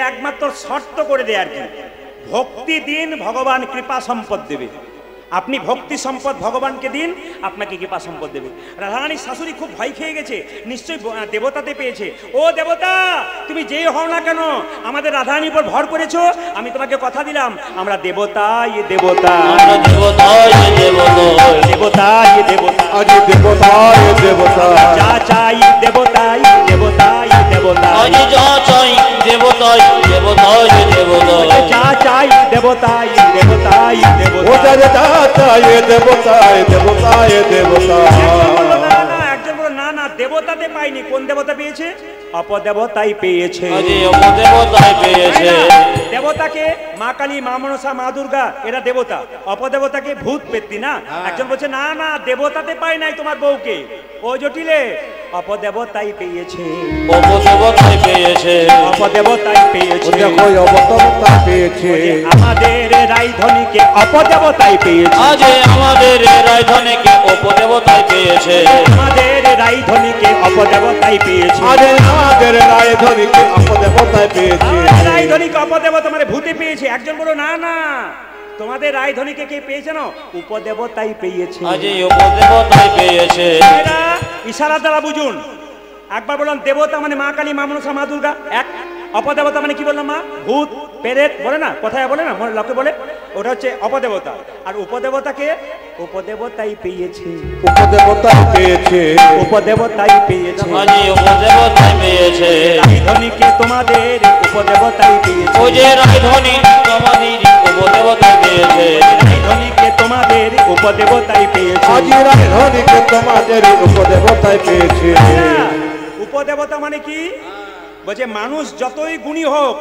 একমাত্র শর্ত করে দেয় আর কি, ভক্তি দিন, ভগবান কৃপা সম্পদ দেবে। আপনি ভক্তি সম্পদ ভগবানকে দিন, আপনাকে কৃপা সম্পদ দেবে। রাধারানীর শাশুড়ি খুব ভয় খেয়ে গেছে, নিশ্চয়ই দেবতাতে পেয়েছে। ও দেবতা, তুমি যেই হও না কেন আমাদের রাধারানীর উপর ভর করেছো, আমি তোমাকে কথা দিলাম আমরা দেবতাই দেবতা, দেবতাই দেবতাই, দেবতাই দেবতা, আজ দেবতাই দেবতা। যা চাই দেবতাই, দেবতাই দেবতা, আজ যা চাই দেবতাই, দেবতাই দেবতাই, যা চাই দেবতাই, দেবতাই দেবতা। দেবতায় দেবতায় দেবতায়। একজন বলল না না, দেবতাতে পাইনি। কোন দেবতা পেয়েছে? অপদেবতাই পেয়েছে, অপদেবতাই পেয়েছে। দেবতাকে মা কালী, মা মনসা, মা দুর্গা এরা দেবতা, অপদেবতাকে ভূত পেত্তি না। একজন বলছে না না, দেবতাতে পাই নাই তোমার বউকে। ও জটিলে, অপদেবতাই পেয়েছে, অপদেবতাই পেয়েছে, অপদেবতাই পেয়েছে, অবতার পেয়েছে। আমাদের রায়ধনীকে অপদেবতাই পেয়েছে, আজ আমাদের রায়ধনীকে অপদেবতাই পেয়েছে, আমাদের রায়ধনীকে অপদেবতাই পেয়েছে, আমাদের রায়ধনীকে অপদেবতাই পেয়েছে। রায়ধনীকে অপদেবতা মানে ভূতে পেয়েছে। একজন বলো না না, তোমাদের রায়ধনীকে কে পেয়েছে? না, উপদেবতাই পেয়েছে, আজ উপদেবতাই পেয়েছে। ইশারা দ্বারা বুঝুন। একবার বললাম দেবতা মানে মা কালী, মা মনসা, মা দুর্গা এক। অপদেবতা মানে কি বললাম? মা ভূত পেরেত বলে না, কথায় বলে না, লোকে বলে, ওটা হচ্ছে অপদেবতা। আর উপদেবতাকে উপদেবতাই পেয়েছে, উপদেবতাই পেয়েছে, উপদেবতাই পেয়েছে, আজ উপদেবতাই পেয়েছে। রায়ধনীকে তোমাদের উপদেবতাই পেয়েছে, ও যে রায়ধনী তোমাদের উপদেবতাই পেয়েছে, রায়ধনীকে তোমাদের উপদেবতাই পেয়েছে, আজ রায়ধনীকে তোমাদের উপদেবতাই পেয়েছে। উপদেবতা মানে কি? বলছে মানুষ যতই গুণী হোক,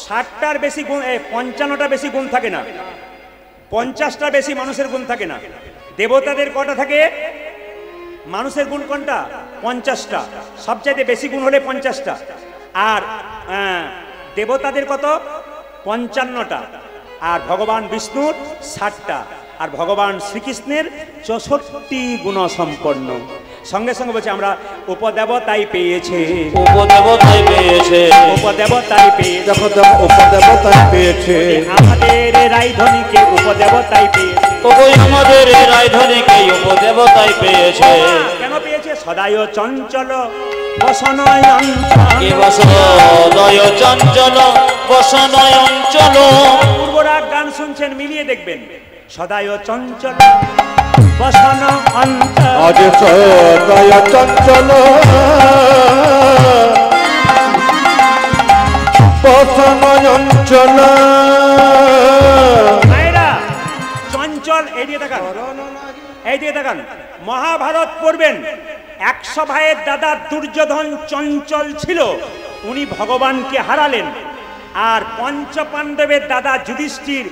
60টার বেশি গুণ, 55টা বেশি গুণ থাকে না, 50টা বেশি মানুষের গুণ থাকে না। দেবতাদের কটা থাকে? মানুষের গুণ কোনটা? 50টা, সবচাইতে বেশি গুণ হলে 50টা। আর দেবতাদের কত? 55টা। আর ভগবান বিষ্ণুর 60টা, আর ভগবান শ্রীকৃষ্ণের 64 গুণ সম্পন্ন। সঙ্গে সঙ্গে বলছে আমরা উপদেবতাই পেয়েছে, উপদেবতাই পেয়েছে, উপদেবতাই পেয়েছে, উপদেবতাই পেয়েছে। আমাদের রায়ধনীকে উপদেবতাই পেয়েছে, ওই আমাদের রায়ধনীকে উপদেবতাই পেয়েছে। কেন পেয়েছে? সদায় চঞ্চল বসনয় অঞ্চল, বসদয় চঞ্চল বসনয় অঞ্চল। পূর্বরাগ গান শুনছেন, মিলিয়ে দেখবেন। সদায় চঞ্চল বসন অঞ্চল, আজ সদয় চঞ্চল বসন অঞ্চল। চঞ্চল, এই দিয়ে তাকান, এই দিয়ে তাকান। মহাভারত পড়বেন, 100 ভাইয়ের দাদা দুর্যোধন চঞ্চল ছিল, উনি ভগবানকে হারালেন। আর পঞ্চপাণ্ডবের দাদা যুধিষ্ঠির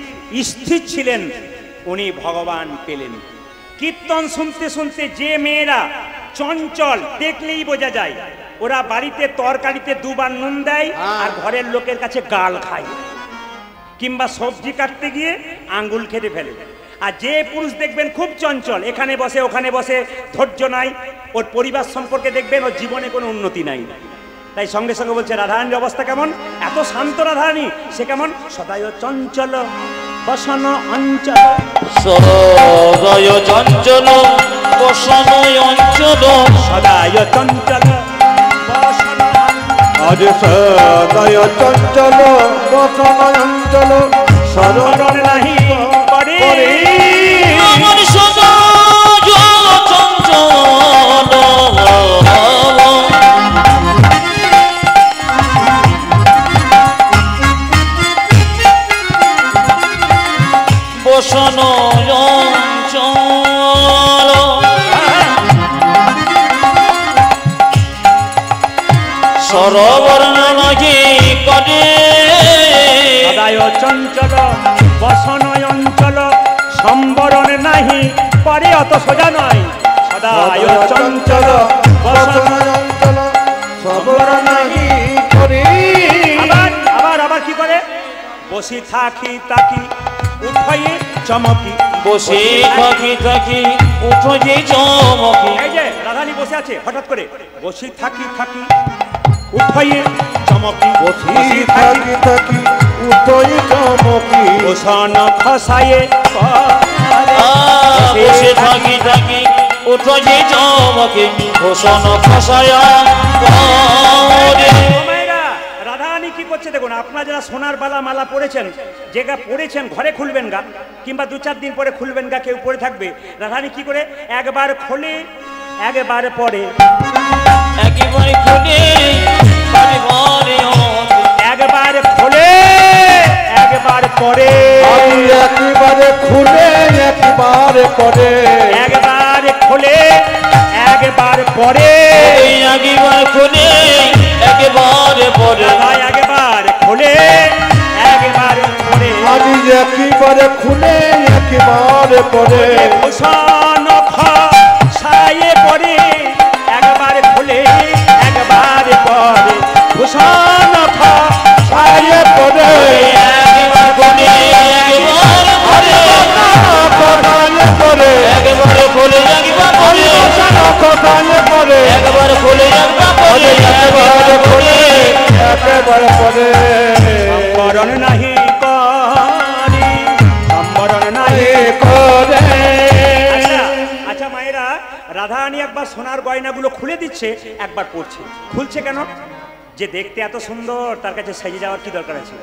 স্থির ছিলেন, উনি ভগবান পেলেন। কীর্তন শুনতে শুনতে যে মেয়েরা চঞ্চল দেখলেই বোঝা যায়, ওরা বাড়িতে তরকারিতে 2 বার নুন দেয় আর ঘরের লোকের কাছে গাল খায়, কিংবা সবজি কাটতে গিয়ে আঙ্গুল খেতে ফেলে। আর যে পুরুষ দেখবেন খুব চঞ্চল, এখানে বসে ওখানে বসে, ধৈর্য নাই, ওর পরিবার সম্পর্কে দেখবেন ওর জীবনে কোনো উন্নতি নাই। তাই সঙ্গে সঙ্গে বলছে রাধারানীর অবস্থা কেমন, এত শান্ত রাধারানী, সে কেমন সদায় চঞ্চল বসন অঞ্চল, সদয় চঞ্চল বসন অঞ্চল, সদায় চঞ্চল বসন আজ সদয় চঞ্চল বসন অঞ্চল, স্মরণ নাহি করে আমার সদয় চঞ্চল বসন অঞ্চল, সরবর্ণ নাহি করে সদায় চঞ্চল বসন অঞ্চল, সম্বরণ নাহি পরে, অত সোজা নয়। সদায় চঞ্চল বসন অঞ্চল সবর নাহি করে। আবার আবার আবার কি করে, বসি থাকি তাকি উঠয়ে চমকি, বসে থাকি থাকি উঠো যে চমকি, এই যে রাধানী বসে আছে, হঠাৎ করে বসি থাকি থাকি উঠয়ে চমকি, বসি থাকি থাকি উঠই চমকি, বসন খসায়ে বসে থাকি থাকি উঠো যে চমকি, ঘোষণ খসায়া রাধারানী কি করছে দেখুন। আপনারা যারা সোনার বালা মালা পরেছেন, যেটা পরেছেন ঘরে খুলবেন গা, কিংবা 2-4 দিন পরে খুলবেন গা, কেউ পরে থাকবে। রাধারানী কি করে, একবার খোলে একবার পরে, একেবারে খুলে বারে একবার খোলে একবার পরে, আমি একেবারে খুলে একেবারে পরে, একবার খোলে একবার পরে, একবার খুলে একেবারে পরে, একবার খোলে একবার পরে, আমি একেবারে খুলে একেবারে পরে, ভূষণ খসায়ে পরে, একবার খোলে একবার পরে, ভূষণ খসায়ে পরে, একবার খুলে একেবারে পরে, পরে একেবারে খুলে একবার পরে, পরে একবার খুলে একবার পরে, একেবারে খুলে একেবারে পরে, সম্বরণ নাহি করি, সম্বরণ নাহি করে। আচ্ছা মায়েরা, রাধারানী একবার সোনার গয়নাগুলো খুলে দিচ্ছে, একবার পড়ছে। খুলছে কেন, যে দেখতে এত সুন্দর তার কাছে সেজে যাওয়ার কি দরকার আছে?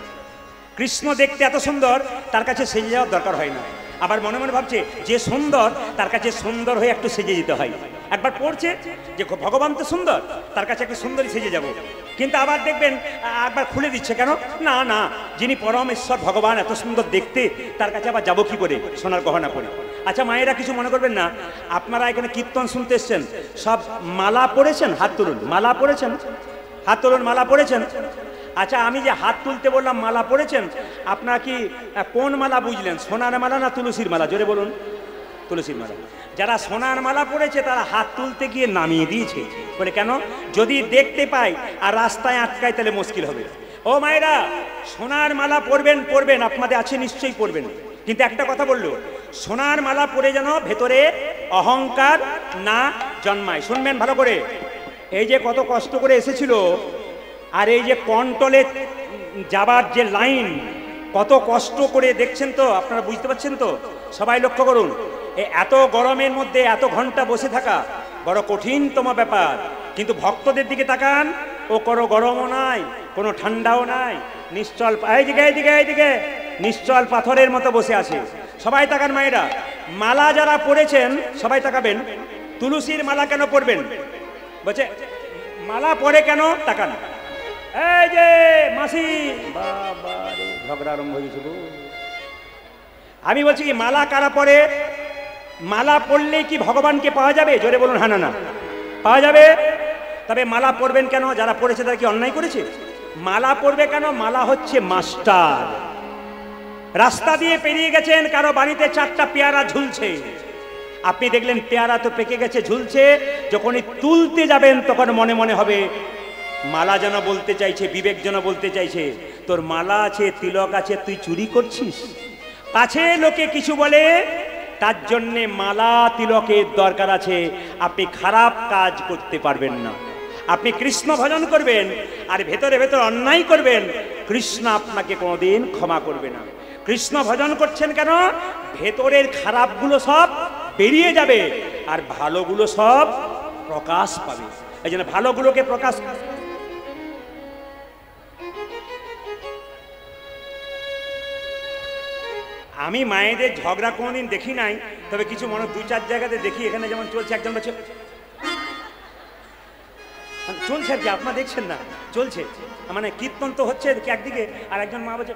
কৃষ্ণ দেখতে এত সুন্দর, তার কাছে সেজে যাওয়ার দরকার হয় না। আবার মনে মনে ভাবছে যে সুন্দর, তার কাছে সুন্দর হয়ে একটু সেজে যেতে হয়। একবার পড়ছে যে ভগবান তো সুন্দর, তার কাছে একটু সুন্দরী সেজে যাব। কিন্তু আবার দেখবেন একবার খুলে দিচ্ছে কেন, না না, যিনি পরমেশ্বর ভগবান এত সুন্দর দেখতে, তার কাছে আবার যাবো কি করে সোনার গহনা পরে। আচ্ছা মায়েরা, কিছু মনে করবেন না, আপনারা এখানে কীর্তন শুনতে এসছেন, সব মালা পড়েছেন? হাত তুলুন। মালা পড়েছেন? হাত তুলুন। মালা পড়েছেন? আচ্ছা, আমি যে হাত তুলতে বললাম মালা পড়েছেন, আপনারা কি কোন মালা বুঝলেন, সোনার মালা না তুলসীর মালা? জোরে বলুন। তুলসীর মালা। যারা সোনার মালা পড়েছে তারা হাত তুলতে গিয়ে নামিয়ে দিয়েছে, বলে কেন, যদি দেখতে পাই আর রাস্তায় আটকায় তাহলে মুশকিল হবে। ও মায়েরা, সোনার মালা পরবেন পরবেন, আপনাদের আছে নিশ্চয়ই পরবেন, কিন্তু একটা কথা বললো, সোনার মালা পরে যেন ভেতরে অহংকার না জন্মায়। শুনবেন ভালো করে, এই যে কত কষ্ট করে এসেছিল, আর এই যে কন্ট্রোলে যাবার যে লাইন, কত কষ্ট করে দেখছেন তো, আপনারা বুঝতে পারছেন তো? সবাই লক্ষ্য করুন, এত গরমের মধ্যে এত ঘন্টা বসে থাকা বড় কঠিনতম ব্যাপার। কিন্তু ভক্তদের দিকে তাকান, ও কোনো গরমও নাই, কোনো ঠান্ডাও নাই, নিশ্চল, এইদিকে নিশ্চল পাথরের মতো বসে আছে। সবাই তাকান মায়েরা, মালা যারা পরেছেন সবাই তাকাবেন। তুলসীর মালা কেন পরবেন? বলছে মালা পরে কেন, তাকান। এই যে মাসি, বাবা রে, ঝগড়া আরম্ভ হয়েছে। আমি বলছি কি মালা কারা পরে? মালা পড়লেই কি ভগবানকে পাওয়া যাবে? জোরে বলুন হ্যাঁ না না, পাওয়া যাবে। তবে মালা পরবেন কেন? যারা পড়েছে তারা কি অন্যায় করেছে? মালা পরবে কেন? মালা হচ্ছে মাস্টার। রাস্তা দিয়ে পেরিয়ে গেছেন, কারো বাড়িতে 4টা পেয়ারা ঝুলছে, আপনি দেখলেন পেয়ারা তো পেকে গেছে, ঝুলছে, যখনই তুলতে যাবেন তখন মনে মনে হবে মালা যেন বলতে চাইছে, বিবেক যেন বলতে চাইছে তোর মালা আছে, তিলক আছে, তুই চুরি করছিস। পাছে লোকে কিছু বলে, তার জন্যে মালা তিলকের দরকার আছে। আপনি খারাপ কাজ করতে পারবেন না। আপনি কৃষ্ণ ভজন করবেন আর ভেতরে ভেতরে অন্যায় করবেন, কৃষ্ণ আপনাকে কোনোদিন ক্ষমা করবে না। কৃষ্ণ ভজন করছেন কেন? ভেতরের খারাপগুলো সব বেরিয়ে যাবে আর ভালোগুলো সব প্রকাশ পাবে। এই জন্য ভালোগুলোকে প্রকাশ। আমি মায়েদের ঝগড়া কোনোদিন দেখি নাই, তবে কিছু মনে 2-4 জায়গাতে দেখি। এখানে যেমন চলছে, একজন বলছে চলছে আর কি, আপনারা দেখছেন না, চলছে মানে কীর্তন তো হচ্ছে একদিকে, আর একজন মা বলছে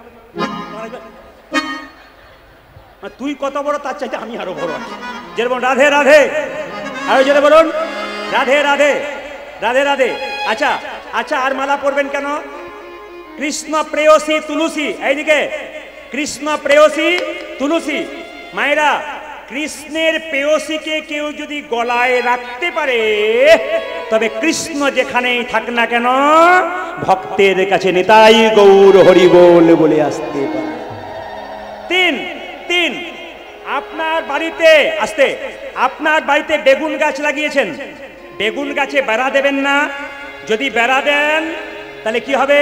তুই কত বড়, তার চাইতে আমি আরো বড় আছি। যেরকম রাধে রাধে, আরো যেটা বলুন রাধে রাধে রাধে রাধে। আচ্ছা আচ্ছা, আর মালা পরবেন কেন? কৃষ্ণ প্রেয়সী তুলসী, এইদিকে কৃষ্ণ প্রেয়সী তুলসী। মায়েরা, কৃষ্ণের প্রেয়সীকে কেউ যদি গলায় রাখতে পারে তবে কৃষ্ণ যেখানেই থাক না কেন ভক্তের কাছে নিতাই গৌর হরি বল বলে আসতে পারে। 3 আপনার বাড়িতে আসতে, আপনার বাড়িতে বেগুন গাছ লাগিয়েছেন, বেগুন গাছে বেড়া দেবেন না। যদি বেড়া দেন তাহলে কি হবে?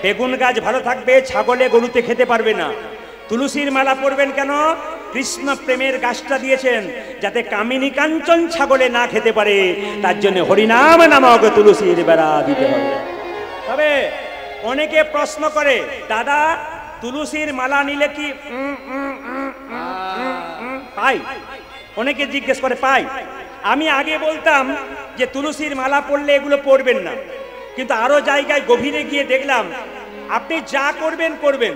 বেগুন গাছ ভালো থাকবে, ছাগলে গরুতে খেতে পারবে না। তুলসীর মালা পরবেন কেন? কৃষ্ণ প্রেমের গাছটা দিয়েছেন যাতে কামিনী কাঞ্চন ছাগলে না খেতে পারে, তার জন্য হরিনাম নামক তুলসীর বেড়া দিতে হবে। তবে অনেকে প্রশ্ন করে, দাদা তুলসীর মালা নিলে কি পাই? অনেকে জিজ্ঞেস করে পাই। আমি আগে বলতাম যে তুলসীর মালা পরলে এগুলো পরবেন না, কিন্তু আরো জায়গায় গভীরে গিয়ে দেখলাম আপনি যা করবেন করবেন,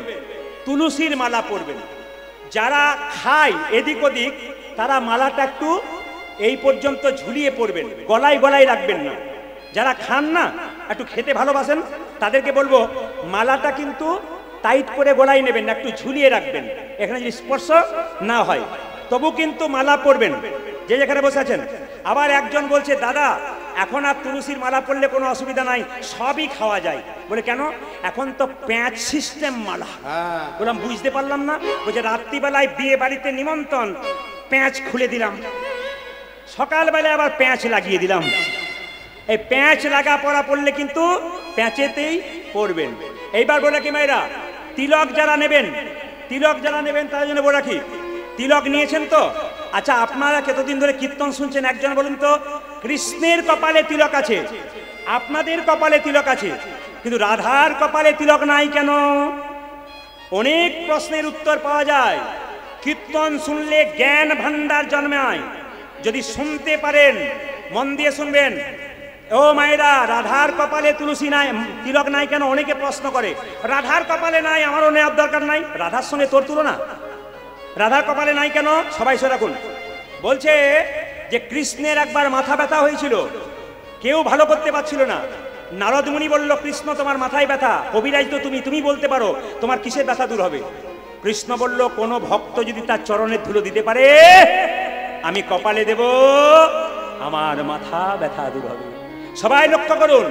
তুলসীর মালা পরবেন। যারা খায় এদিক ওদিক তারা মালাটা একটু এই পর্যন্ত ঝুলিয়ে পরবেন, গলায় গলায় রাখবেন না। যারা খান না, একটু খেতে ভালোবাসেন, তাদেরকে বলবো মালাটা কিন্তু টাইট করে গলায় নেবেন না, একটু ঝুলিয়ে রাখবেন, এখানে যদি স্পর্শ না হয় তবু কিন্তু মালা পরবেন, যে যেখানে বসে আছেন। আবার একজন বলছে, দাদা এখন আর তুলসীর মালা পরলে কোনো অসুবিধা নাই, সবই খাওয়া যায়। বলে কেন? এখন তো প্যাঁচ সিস্টেম মালা। বললাম বুঝতে পারলাম না। বলছে রাত্রিবেলায় বিয়ে বাড়িতে নিমন্ত্রণ, প্যাঁচ খুলে দিলাম, সকালবেলায় আবার প্যাঁচ লাগিয়ে দিলাম। এই প্যাঁচ লাগা পড়া পড়লে কিন্তু প্যাঁচেতেই পড়বেন। এইবার বলে কি মায়েরা, তিলক যারা নেবেন, তিলক যারা নেবেন তার জন্য বলে রাখি, তিলক নিয়েছেন তো? আচ্ছা, আপনারা কতদিন ধরে কীর্তন শুনছেন? একজন বলুন তো, কৃষ্ণের কপালে তিলক আছে, আপনাদের কপালে তিলক আছে, কিন্তু রাধার কপালে তিলক নাই কেন? অনেক প্রশ্নের উত্তর পাওয়া যায়। কীর্তন শুনলে জ্ঞান ভান্ডার জন্মায়। যদি শুনতে পারেন, মন দিয়ে শুনবেন। ও মায়েরা, রাধার কপালে তুলসী নাই, তিলক নাই কেন? অনেকে প্রশ্ন করে। রাধার কপালে নাই, আমারও নেওয়ার দরকার নাই। রাধার সঙ্গে তোর তুলনা? রাধার কপালে নাই কেন? সবাই সে রাখুন। বলছে যে কৃষ্ণের একবার মাথা ব্যথা হয়েছিল, কেউ ভালো করতে পারছিল না। নারদ মুনি বলল, কৃষ্ণ তোমার মাথায় ব্যথা, কবিরাজ তো তুমি বলতে পারো তোমার কিসের ব্যথা দূর হবে? কৃষ্ণ বলল, কোনো ভক্ত যদি তার চরণের ধুলো দিতে পারে আমি কপালে দেব, আমার মাথা ব্যথা দূর হবে। সবাই লক্ষ্য করুন,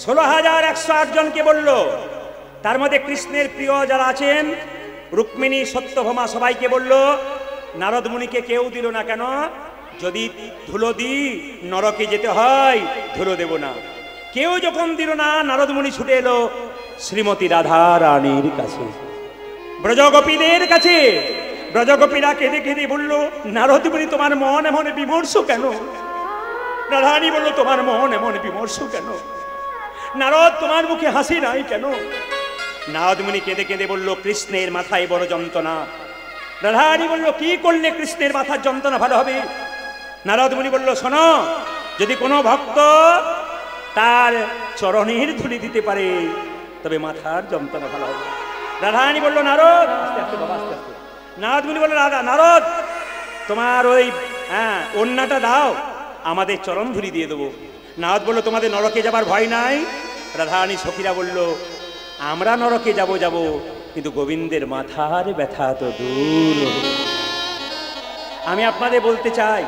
16,108 জনকে বলল, তার মধ্যে কৃষ্ণের প্রিয় যারা আছেন রুক্মিণী, সত্যভামা, সবাইকে বলল। নারদ মুনিকে কেউ দিল না কেন? যদি ধুলো দিই নরকে যেতে হয়, ধুলো দেব না। কেউ যখন দিল না, নারদ মুনি ছুটে এলো শ্রীমতী রাধা রানীর কাছে, ব্রজগোপীদের কাছে। ব্রজগোপীরা কেঁদে কেঁদে বলল, নারদ মুনি তোমার মন এমন বিমর্ষ কেন? রাধারানী বলল, তোমার মন এমন বিমর্ষ কেন? নারদ তোমার মুখে হাসি নাই কেন? নারদ মুনি কেঁদে কেঁদে বলল, কৃষ্ণের মাথায় বড় যন্ত্রণা। রাধারানী বলল, কি করলে কৃষ্ণের মাথার যন্ত্রণা ভালো হবে? নারদ মুনি বলল, শোনো, যদি কোনো ভক্ত তার চরণের ধুলি দিতে পারে তবে মাথার যন্ত্রণা ভালো হবে। রাধারানী বলল, নারদ, আস্তে আস্তে বাবা, আস্তে আস্তে। নারদ মুনি বলল, রাধা নারদ তোমার ওই ওন্নাটা দাও, আমাদের চরণ ধুলি দিয়ে দেবো। নারদ বলল, তোমাদের নরকে যাবার ভয় নাই? রাধারানী সখীরা বলল, আমরা নরকে যাব কিন্তু গোবিন্দের মাথার ব্যথা তো দূর। আমি আপনাদের বলতে চাই,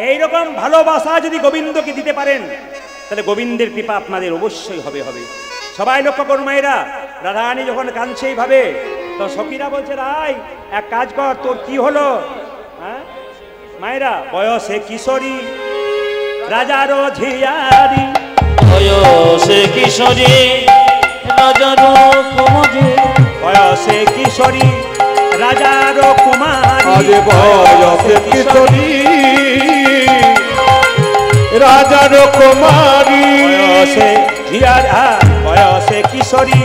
এইরকম ভালোবাসা যদি গোবিন্দকে দিতে পারেন তাহলে গোবিন্দের কৃপা আপনাদের অবশ্যই হবে। সবাই লক্ষ্য করুন মায়েরা, রাধারানী যখন কাঁদছে এইভাবে, তো সখীরা বলছে, রাই এক কাজ কর, তোর কি হলো? হ্যাঁ মায়েরা, বয়সে কিশোরী রাজার ঝিয়ারি, বয়সে কিশোরী রাজার কুমারী, বয়সে কিশোরী রাজার কুমারী, আরে বয়সে কিশোরী রাজার কুমারী, বয়সে কিশোরী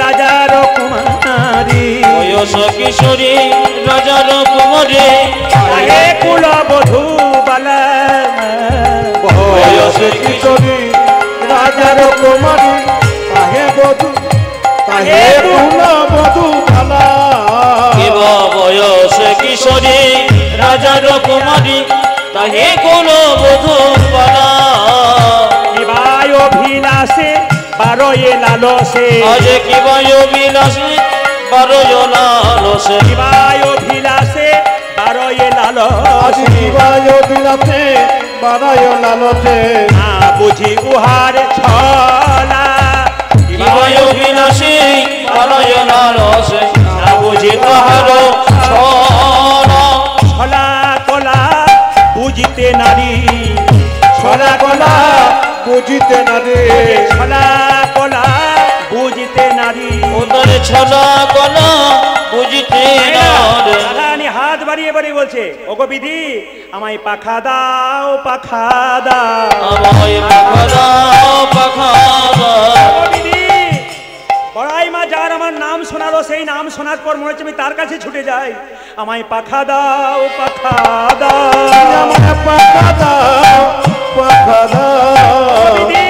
রাজার কুমারী, বয়স কিশোরী রাজার কুমারী, হে কুলবধূ বালা, বয়সে কিশোরী রাজার কুমারী, তাহে বধূ তাহে কুলবধূ বালা, বয়স কিশোরী রাজার কুমারী, তাহে কুলবধূ বালা, কিবায় অভিলাষে বারোয়ে লালসে, আজ কিবায় অভিলাষে বারোয় লালসে, কিবায় অভিলাষে বারোয়ে আজ লালসে, কিবায় বিলাতে বারায় লালতে, না বুঝি উহার ছলা, কিবায় অভিলাষে বারোয় লালসে, না বুঝি তাহার ছলা, ছলা কলা বুঝিতে নারী, ছলা কলা বুঝিতে না রে, ছলা কলা বুঝিতে নারী। ওদের ছলা কলা বুঝিতে না রে। রাধারানী হাত বাড়িয়ে বাড়িয়ে বলছে, ওগো বিধি আমায় পাখা দাও, পাখা দাও, আমায় পাখা দাও, পাখা দাও। ওগো বিধি, বড়াই মা যার আমার নাম শোনালো, সেই নাম শোনার পর মনে হচ্ছে আমি তার কাছে ছুটে যাই। আমায় পাখা দাও, পাখা দাও, আমায় পাখা দাও, পাখা দাও। বিধি,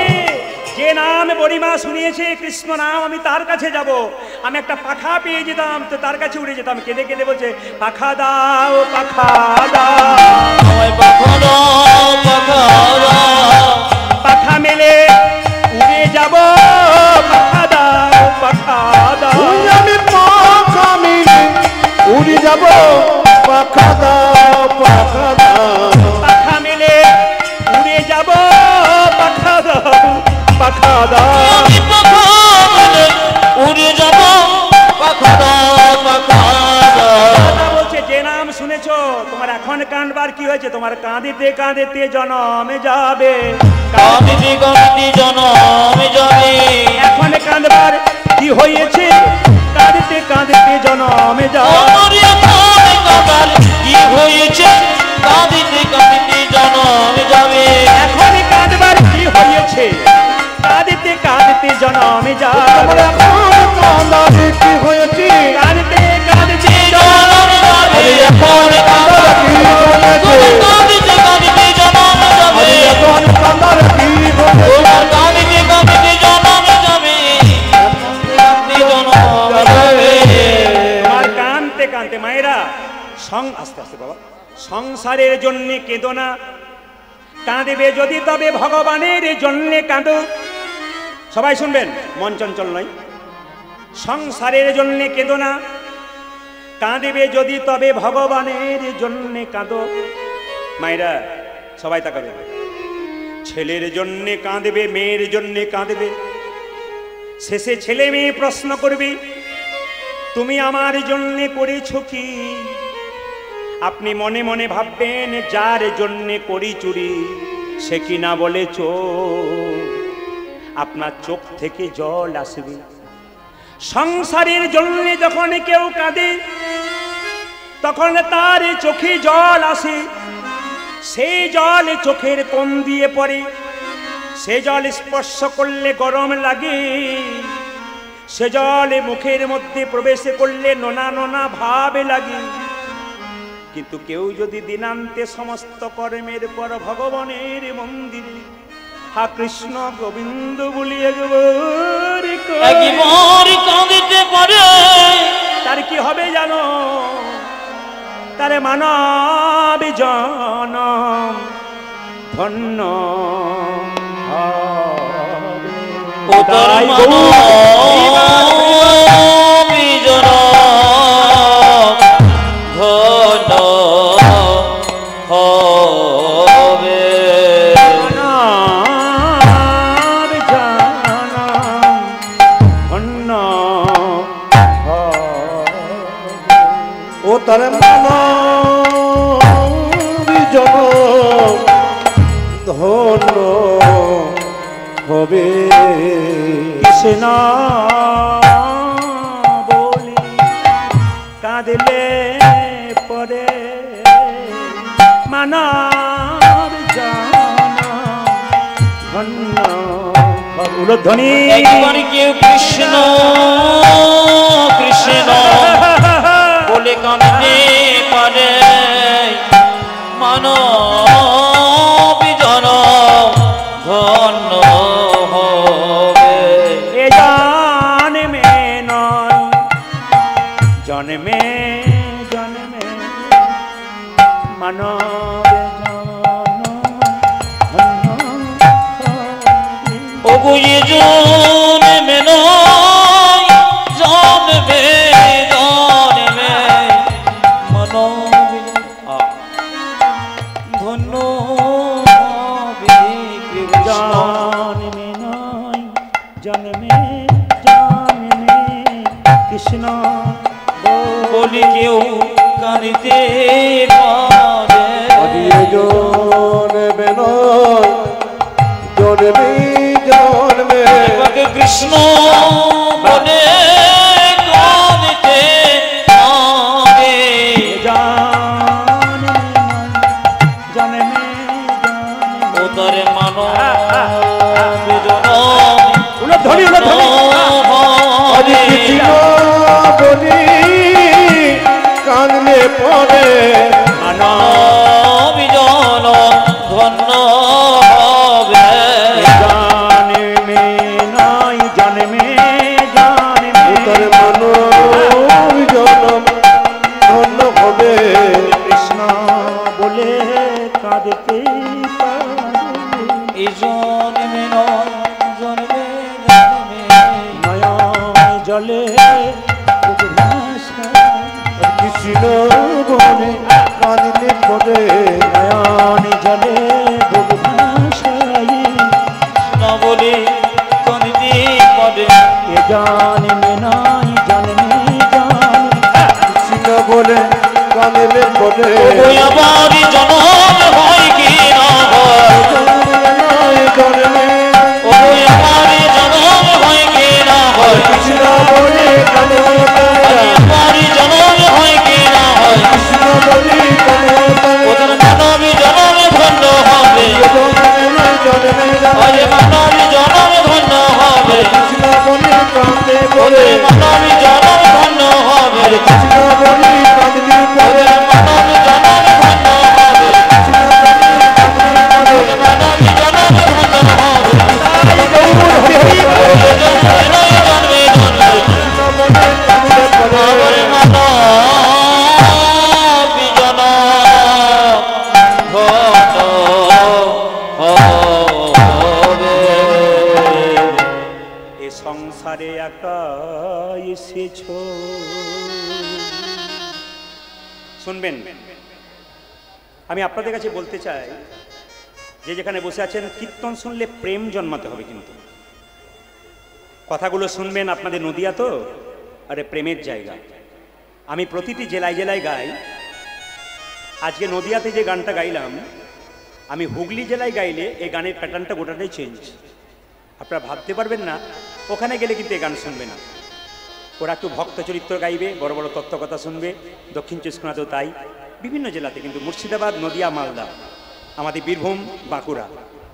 যে নাম বড়িমা শুনিয়েছে কৃষ্ণ নাম, আমি তার কাছে যাব। আমি একটা পাখা পেয়ে যেতাম তো তার কাছে উড়ে যেতাম। কেঁদে কেঁদে বলছে, পাখা দাও, পাখা দাও, আমায় পাখা দাও, পাখা দাও। পাখা মেলে উড়ে যাব, পাখা দাও, পাখা দাও, ওই আমি পাখা মিলে উড়ে যাব, পাখা দাও, পাখা দাও। পাখা মেলে উড়ে যাব, পাখা দাও, পাখা দাও। আমি পাখা মেলে উড়ে যাব, পাখা দাও, পাখা দাও। কথা বলছে, যে নাম শুনেছো তোমার এখন কাঁদবার কি হয়েছে? তোমার কাঁদিতে কাঁদিতে জনমে যাবে, কাঁদিতে কাঁদিতে জনম যাবে, এখন কাঁদবার কি হয়েছে? কাঁদিতে কাঁদিতে জনমে যাবে। আমার এখন কাঁদার কি হয়েছে? কাঁদিতে কাঁদিতে জনম যাবে, এখন কাঁদবার কি হয়েছে? কাঁদিতে কাঁদিতে জনমে যাবে। আমার এখন কান্দারে কি হয়েছে? কাঁদিতে কাঁদিতে জনম যাবে। এখন কান্দারে কি হয়েছে? কাঁদিতে কাঁদিতে জনম যাবে, এখন কান্দারে কি হয়েছে? তোমার কাঁদিতে কাঁদিতে জনম যাবে, কাঁদিতে জনম যাবে। তোমার কাঁদতে কাঁদতে মায়েরা আস্তে আস্তে বাবা, সংসারের জন্য কেঁদো না, কাঁদবে যদি তবে ভগবানের জন্য কাঁদো। সবাই শুনবেন, মন চঞ্চল নয়। সংসারের জন্য কেঁদো না, কাঁদবে যদি তবে ভগবানের জন্য কাঁদো। মায়েরা সবাই তাকাবে, ছেলের জন্য কাঁদবে, মেয়ের জন্য কাঁদবে, শেষে ছেলে মেয়ে প্রশ্ন করবে, তুমি আমার জন্য করেছো কি? আপনি মনে মনে ভাববেন, যার জন্য করি চুরি সে কি না বলে চোর। আপনার চোখ থেকে জল আসবে। সংসারের জন্য যখন কেউ কাঁদে তখন তার চোখে জল আসে। সেই জল চোখের কোণ দিয়ে পড়ে, সে জল স্পর্শ করলে গরম লাগে, সে জল মুখের মধ্যে প্রবেশ করলে নোনা নোনা ভাব লাগে। কিন্তু কেউ যদি দিনান্তে সমস্ত কর্মের পর ভগবানের মন্দিরে হা কৃষ্ণ গোবিন্দ বলি একবার কাঁদিতে পারে, তার কি হবে জানো? তারে মানব জনম ধন্য ও তোর মানব জনম ধন্য হবে মানব জনম ধন্য ও তার মানব জনম ধন্য হবে কৃষ্ণ বলি কাঁদলে পরে মানব জনম ধন্য উলধ্বনি একবার কেউ কৃষ্ণ কৃষ্ণ বলে কাঁদতে পারে মানব জনম ধন্য হবে এ জন্মে নয় জন্মে জন্মে মানব ওগো এ জন্মে নয় জন্মে জন্মে মানব ধন্য হবে কৃষ্ণ জন্মে নয় জন্মে জন্মে কৃষ্ণ বলি কেউ কাঁদিতে পারে জন্মে নয় জন্মে জন্মে একবারে কৃষ্ণ বলে কাঁদিতে পারে জন্মে জন্মে ও তারে মানব জনম উলধ্বনি উলধ্বনি হরে কৃষ্ণ বলি কাঁদলে পরে মানব জনম ধন্য হবে জন্মে নয় জন্মে জন্মে তার মানব জনম ধন্য হবে কৃষ্ণ বলে কাঁদতে পারে এই জন্মে নয় জন্মে জন্মে নয়ন জলে ভাষা কৃষ্ণ বলে কাঁদলে পরে নয়ন জলে ভাষাই না বলে কাঁদিতে পারে এ জন্মে নয় জন্মে জন্মে কৃষ্ণ বলে কাঁদলে পরে ওই আবার জনম হয় কি না হয় জন্মে ওই আবার জনম হয় কি না হয় কৃষ্ণ বলে কাঁদলে পরে আবার জনম হয় কি না হয় কৃষ্ণ বলে কাঁদলে ওদের মানব জনম ধন্য হবে আরে মানব জনম ধন্য হবে কৃষ্ণ বলে কাঁদলে ওদের পরে মানব জনম ধন্য হবে কৃষ্ণ বলে কাঁদলে পরে ওদের মানব জনম ধন্য হবে ওদের মানব জনম ধন্য হবে জন্মে জন্মে আমার মানব জনম ধন্য হবে এ সংসারে একা এসেছ শুনবেন আমি আপনাদের কাছে বলতে চাই যে যেখানে বসে আছেন কীর্তন শুনলে প্রেম জন্মাতে হবে কিন্তু কথাগুলো শুনবেন আপনাদের নদিয়া তো আরে প্রেমের জায়গা আমি প্রতিটি জেলায় জেলায় গাই আজকে নদিয়াতে যে গানটা গাইলাম আমি হুগলি জেলায় গাইলে এই গানের প্যাটার্নটা গোটাটাই চেঞ্জ আপনারা ভাবতে পারবেন না ওখানে গেলে কিন্তু এই গান শুনবে না ওরা একটু ভক্ত চরিত্র গাইবে বড় বড় তত্ত্বকথা শুনবে দক্ষিণ চব্বিশ পরগনাতেও তাই বিভিন্ন জেলাতে কিন্তু মুর্শিদাবাদ নদিয়া মালদা আমাদের বীরভূম বাঁকুড়া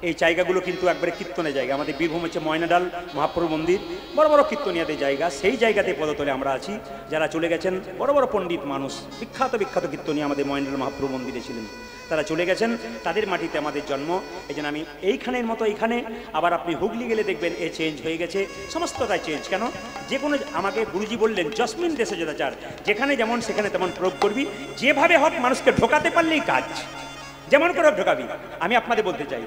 এই জায়গাগুলো কিন্তু একবারে কীর্তনের জায়গা। আমাদের বীরভূম হচ্ছে ময়নাডাল মহাপ্রভু মন্দির, বড় বড় কীর্তনিয়াদের জায়গা। সেই জায়গাতে পদতলে আমরা আছি। যারা চলে গেছেন বড় বড় পণ্ডিত মানুষ, বিখ্যাত বিখ্যাত কীর্তনিয়া আমাদের ময়নাডাল মহাপ্রভু মন্দিরে ছিলেন, তারা চলে গেছেন, তাদের মাটিতে আমাদের জন্ম। এই জন্য আমি এইখানের মতো এইখানে, আবার আপনি হুগলি গেলে দেখবেন এ চেঞ্জ হয়ে গেছে, সমস্তটাই চেঞ্জ। কেন? যে কোনো, আমাকে গুরুজি বললেন জসমিন দেশে যদাচার, যেখানে যেমন সেখানে তেমন প্রয়োগ করবি, যেভাবে হোক মানুষকে ঢোকাতে পারলেই কাজ, যেমন করে ঢোকাবি। আমি আপনাদের বলতে চাই,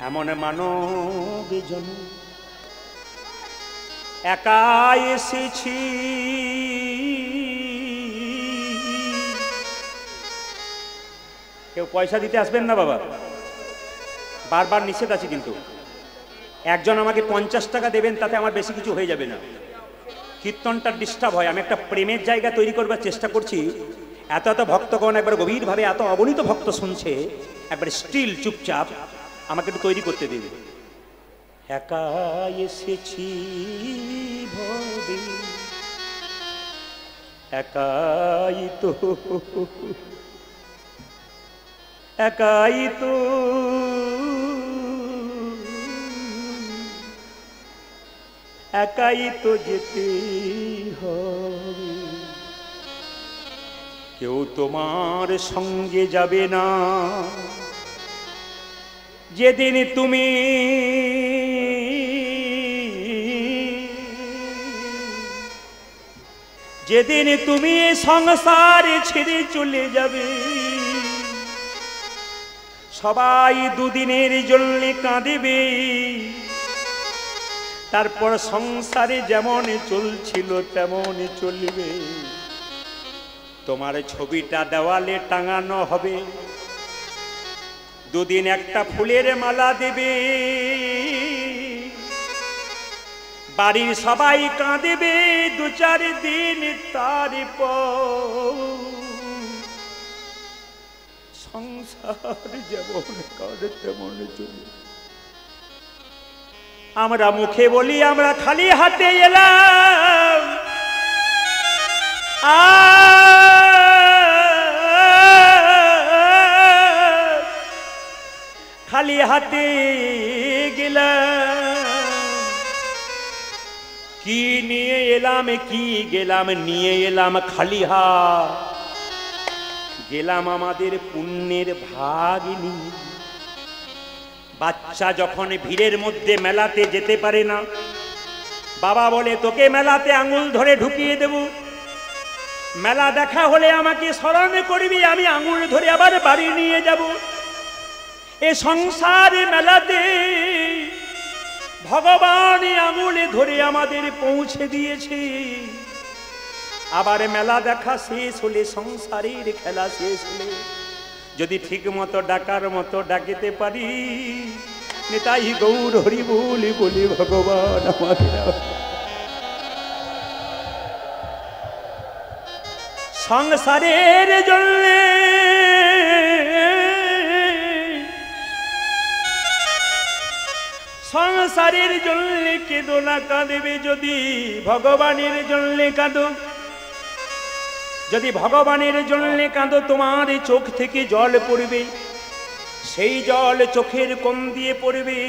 এমন মানব জন একা এসেছি, কেউ পয়সা দিতে আসবেন না বাবা, বারবার নিষেধ আছে। কিন্তু একজন আমাকে 50 টাকা দেবেন, তাতে আমার বেশি কিছু হয়ে যাবে না। কীর্তনটা ডিস্টার্ব হয়। আমি একটা প্রেমের জায়গা তৈরি করবার চেষ্টা করছি। এত এত ভক্তগণ একবার গভীরভাবে, এত অগণিত ভক্ত শুনছে, একবার স্টিল চুপচাপ, আমাকে একটু তৈরি করতে দেবে। একা এসেছি ভবে, একাই তো, একাই তো, একাই তো যেতে হবে, কেউ তোমার সঙ্গে যাবে না। যেদিন তুমি সংসার ছেড়ে চলে যাবে, সবাই দুদিনের জন্য কাঁদিবে, তারপর সংসারে যেমন চলছিল তেমন চলবে। তোমার ছবিটা দেওয়ালে টাঙানো হবে, দুদিন একটা ফুলের মালা দেবে, বাড়ির সবাই কাঁদেবে 2-4 দিন, তারপর সংসার যেমন করে তেমন চলবে। আমরা মুখে বলি আমরা খালি হাতে এলাম, খালি হাতে গেলাম, কি নিয়ে এলাম কি গেলাম, নিয়ে এলাম খালি হাত, গেলাম আমাদের পুণ্যের ভাগ নিয়ে। বাচ্চা যখন ভিড়ের মধ্যে মেলাতে যেতে পারে না, বাবা বলে তোকে মেলাতে আঙুল ধরে ঢুকিয়ে দেব, মেলা দেখা হলে আমাকে স্মরণ করবি, আমি আঙুল ধরে আবার বাড়ি নিয়ে যাব। এ সংসারে মেলাতে ভগবান আঙুলে ধরে আমাদের পৌঁছে দিয়েছে। আবার মেলা দেখা শেষ হলে, সংসারের খেলা শেষ হলে, যদি ঠিক মতো ডাকার মতো ডাকিতে পারি, নিতাই গৌর হরি বলি বলি ভগবান আমাদের। সংসারের জন্যে সংসারের জন্যে কেঁদো না, কাঁদবে যদি ভগবানের জন্যে কাঁদো। যদি ভগবানের জন্য কাঁদো, তোমার চোখ থেকে জল পড়বে, সেই জল চোখের কোণ দিয়ে পড়বে,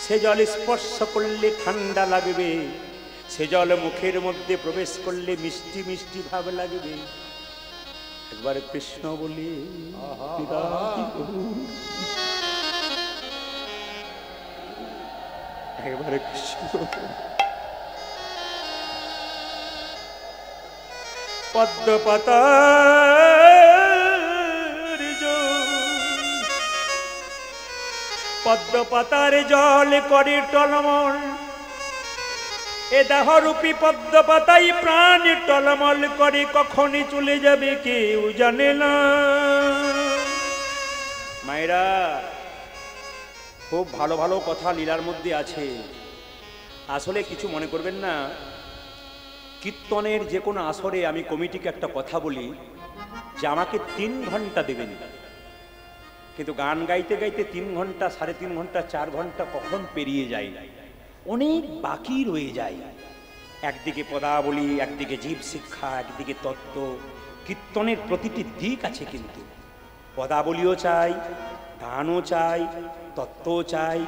সে জল স্পর্শ করলে ঠান্ডা লাগবে, সে জল মুখের মধ্যে প্রবেশ করলে মিষ্টি মিষ্টি ভাব লাগবে। একবার কৃষ্ণ বলি, একবার কৃষ্ণ। পদ্মপাতার জল করে টলমল, এ দেহরূপী পদ্মপাতাই প্রাণ টলমল করে, কখনই চলে যাবে কেউ জানে না। মায়েরা, খুব ভালো ভালো কথা লীলার মধ্যে আছে, আসলে কিছু মনে করবেন না। কীর্তনের যে কোনো আসরে আমি কমিটিকে একটা কথা বলি যে আমাকে 3 ঘন্টা দেবেন, কিন্তু গান গাইতে গাইতে 3 ঘন্টা, 3.5 ঘন্টা, 4 ঘন্টা কখন পেরিয়ে যায়, অনেক বাকি রয়ে যায়। একদিকে পদাবলী, একদিকে জীব শিক্ষা, একদিকে তত্ত্ব। কীর্তনের প্রতিটি দিক আছে, কিন্তু পদাবলীও চাই, গানও চাই, তত্ত্ব চাই,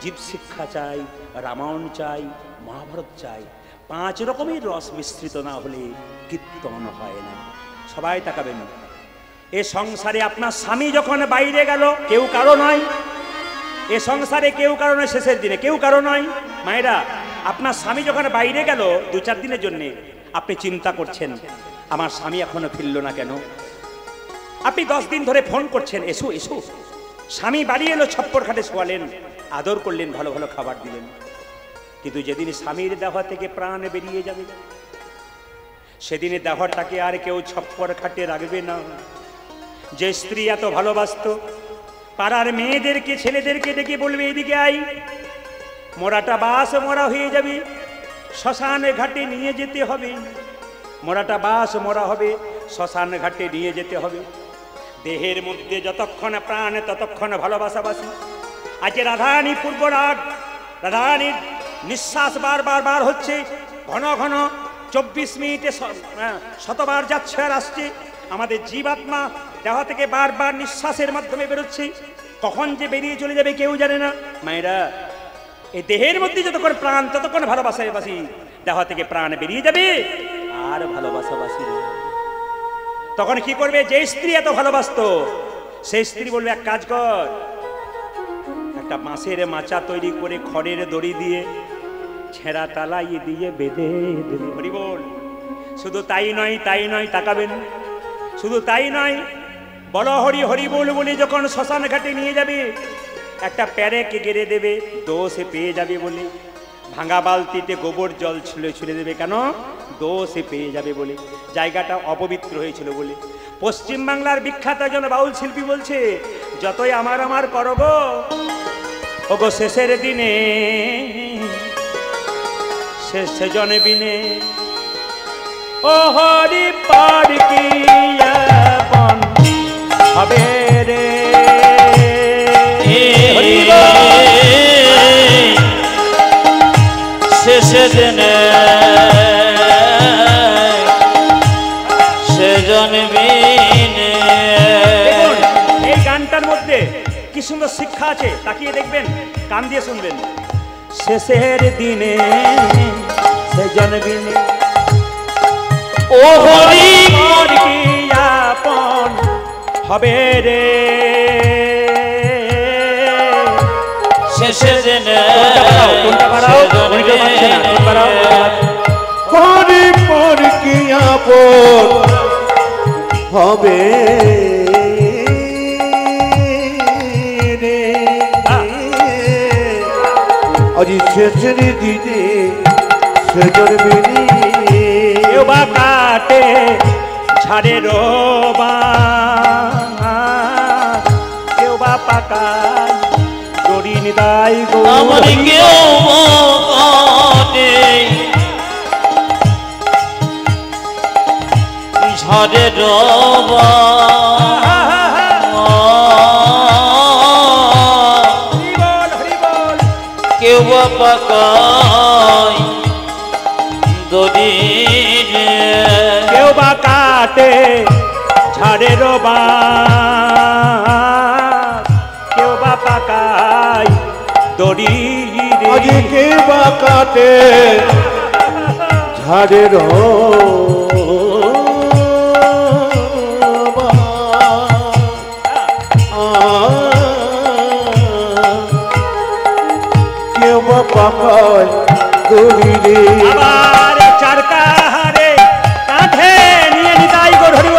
জীব শিক্ষা চাই, রামায়ণ চাই, মহাভারত চাই। 5 রকমের রস মিশ্রিত না হলে কীর্তন হয় না। সবাই তাকাবেন। এ সংসারে আপনার স্বামী যখন বাইরে গেল, কেউ কারো নয়। এ সংসারে কেউ কারো নয়, শেষের দিনে কেউ কারো নয়। মায়েরা, আপনার স্বামী যখন বাইরে গেল 2-4 দিনের জন্যে, আপনি চিন্তা করছেন আমার স্বামী এখনো ফিরল না কেন। আপনি 10 দিন ধরে ফোন করছেন, এসো এসো। স্বামী বাড়ি এলো, ছপ্পর খাটে শোয়ালেন, আদর করলেন, ভালো ভালো খাবার দিলেন। কিন্তু যেদিন স্বামীর দেহ থেকে প্রাণ বেরিয়ে যাবে, সেদিনে দেহটাকে আর কেউ ছপ্পর খাটে রাখবে না। যে স্ত্রী এত ভালোবাসত, পাড়ার মেয়েদেরকে ছেলেদেরকে ডেকে বলবে এদিকে আই, মোরাটা বাস মরা হয়ে যাবে, শ্মশান ঘাটে নিয়ে যেতে হবে। মোরাটা বাস মরা হবে, শ্মশান ঘাটে নিয়ে যেতে হবে। দেহের মধ্যে যতক্ষণ প্রাণ ততক্ষণ ভালোবাসাবাসি। আজ রাধারানী পূর্বরাগ, রাধারানীর নিঃশ্বাস বার বার হচ্ছে, ঘন ঘন 24 মিনিটে 100বার যাচ্ছে আর আসছে। আমাদের জীবাত্মা দেহ থেকে বারবার নিঃশ্বাসের মাধ্যমে বেরোচ্ছে, কখন যে বেরিয়ে চলে যাবে কেউ জানে না। মায়েরা, এই দেহের মধ্যে যতক্ষণ প্রাণ ততক্ষণ ভালোবাসাবাসি, দেহ থেকে প্রাণ বেরিয়ে যাবে আর ভালোবাসাবাসি। তখন কি করবে? যে স্ত্রী এত ভালোবাসতো, সেই স্ত্রী বলবে এক কাজ কর, একটা বাঁশের মাচা তৈরি করে খড়ের দড়ি দিয়ে ছেঁড়া তালাই দিয়ে বেঁধে দেবে। হরি বল। শুধু তাই নয়, তাই নয়, তাকাবেন, শুধু তাই নয়, বল হরি হরি বল বলে যখন শ্মশান ঘাটে নিয়ে যাবে, একটা প্যারেকে গেড়ে দেবে, দোষে পেয়ে যাবে বলে। ভাঙা বালতিতে গোবর জল ছুলে দেবে, কেন? দোষে পেয়ে যাবে বলে, জায়গাটা অপবিত্র হয়েছিল বলে। পশ্চিম বাংলার বিখ্যাত একজন বাউল শিল্পী বলছে, যতই আমার আমার করো গো, ওগো শেষের দিনে শেষ জনে বিনে, ও হরি পার কি আপন হবে রে। শেষে দিনে সেজন বিনে। এই গানটার মধ্যে কি সুন্দর শিক্ষা আছে, তাকিয়ে দেখবেন, কান দিয়ে শুনবেন। শেষের দিনে সেজন বিনে, ও হরি পার কি আপন হবে রে। শেষে দিনে হরি পর কি আপন হবে রে। আজি শেষের দিনে সেজর বিনি, কেউ বা কাটে ঝাড়ে রোবা, কেউ বা পাকায় দড়ি নিতাই গো। আমার কেউ কাটে ঝড়ে রবা, কেউ বা পাকায় দড়ি, কেউ বা কাটে ঝাড়ে রোবা, কেউ বা পাকায় দড়ি। আজি কে বা কাটে ঝাড়ে কেউ বা পাকায় দড়ি রে। আবার চারকাহারে কাঁধে নিয়ে নিতাই গো ধরিব,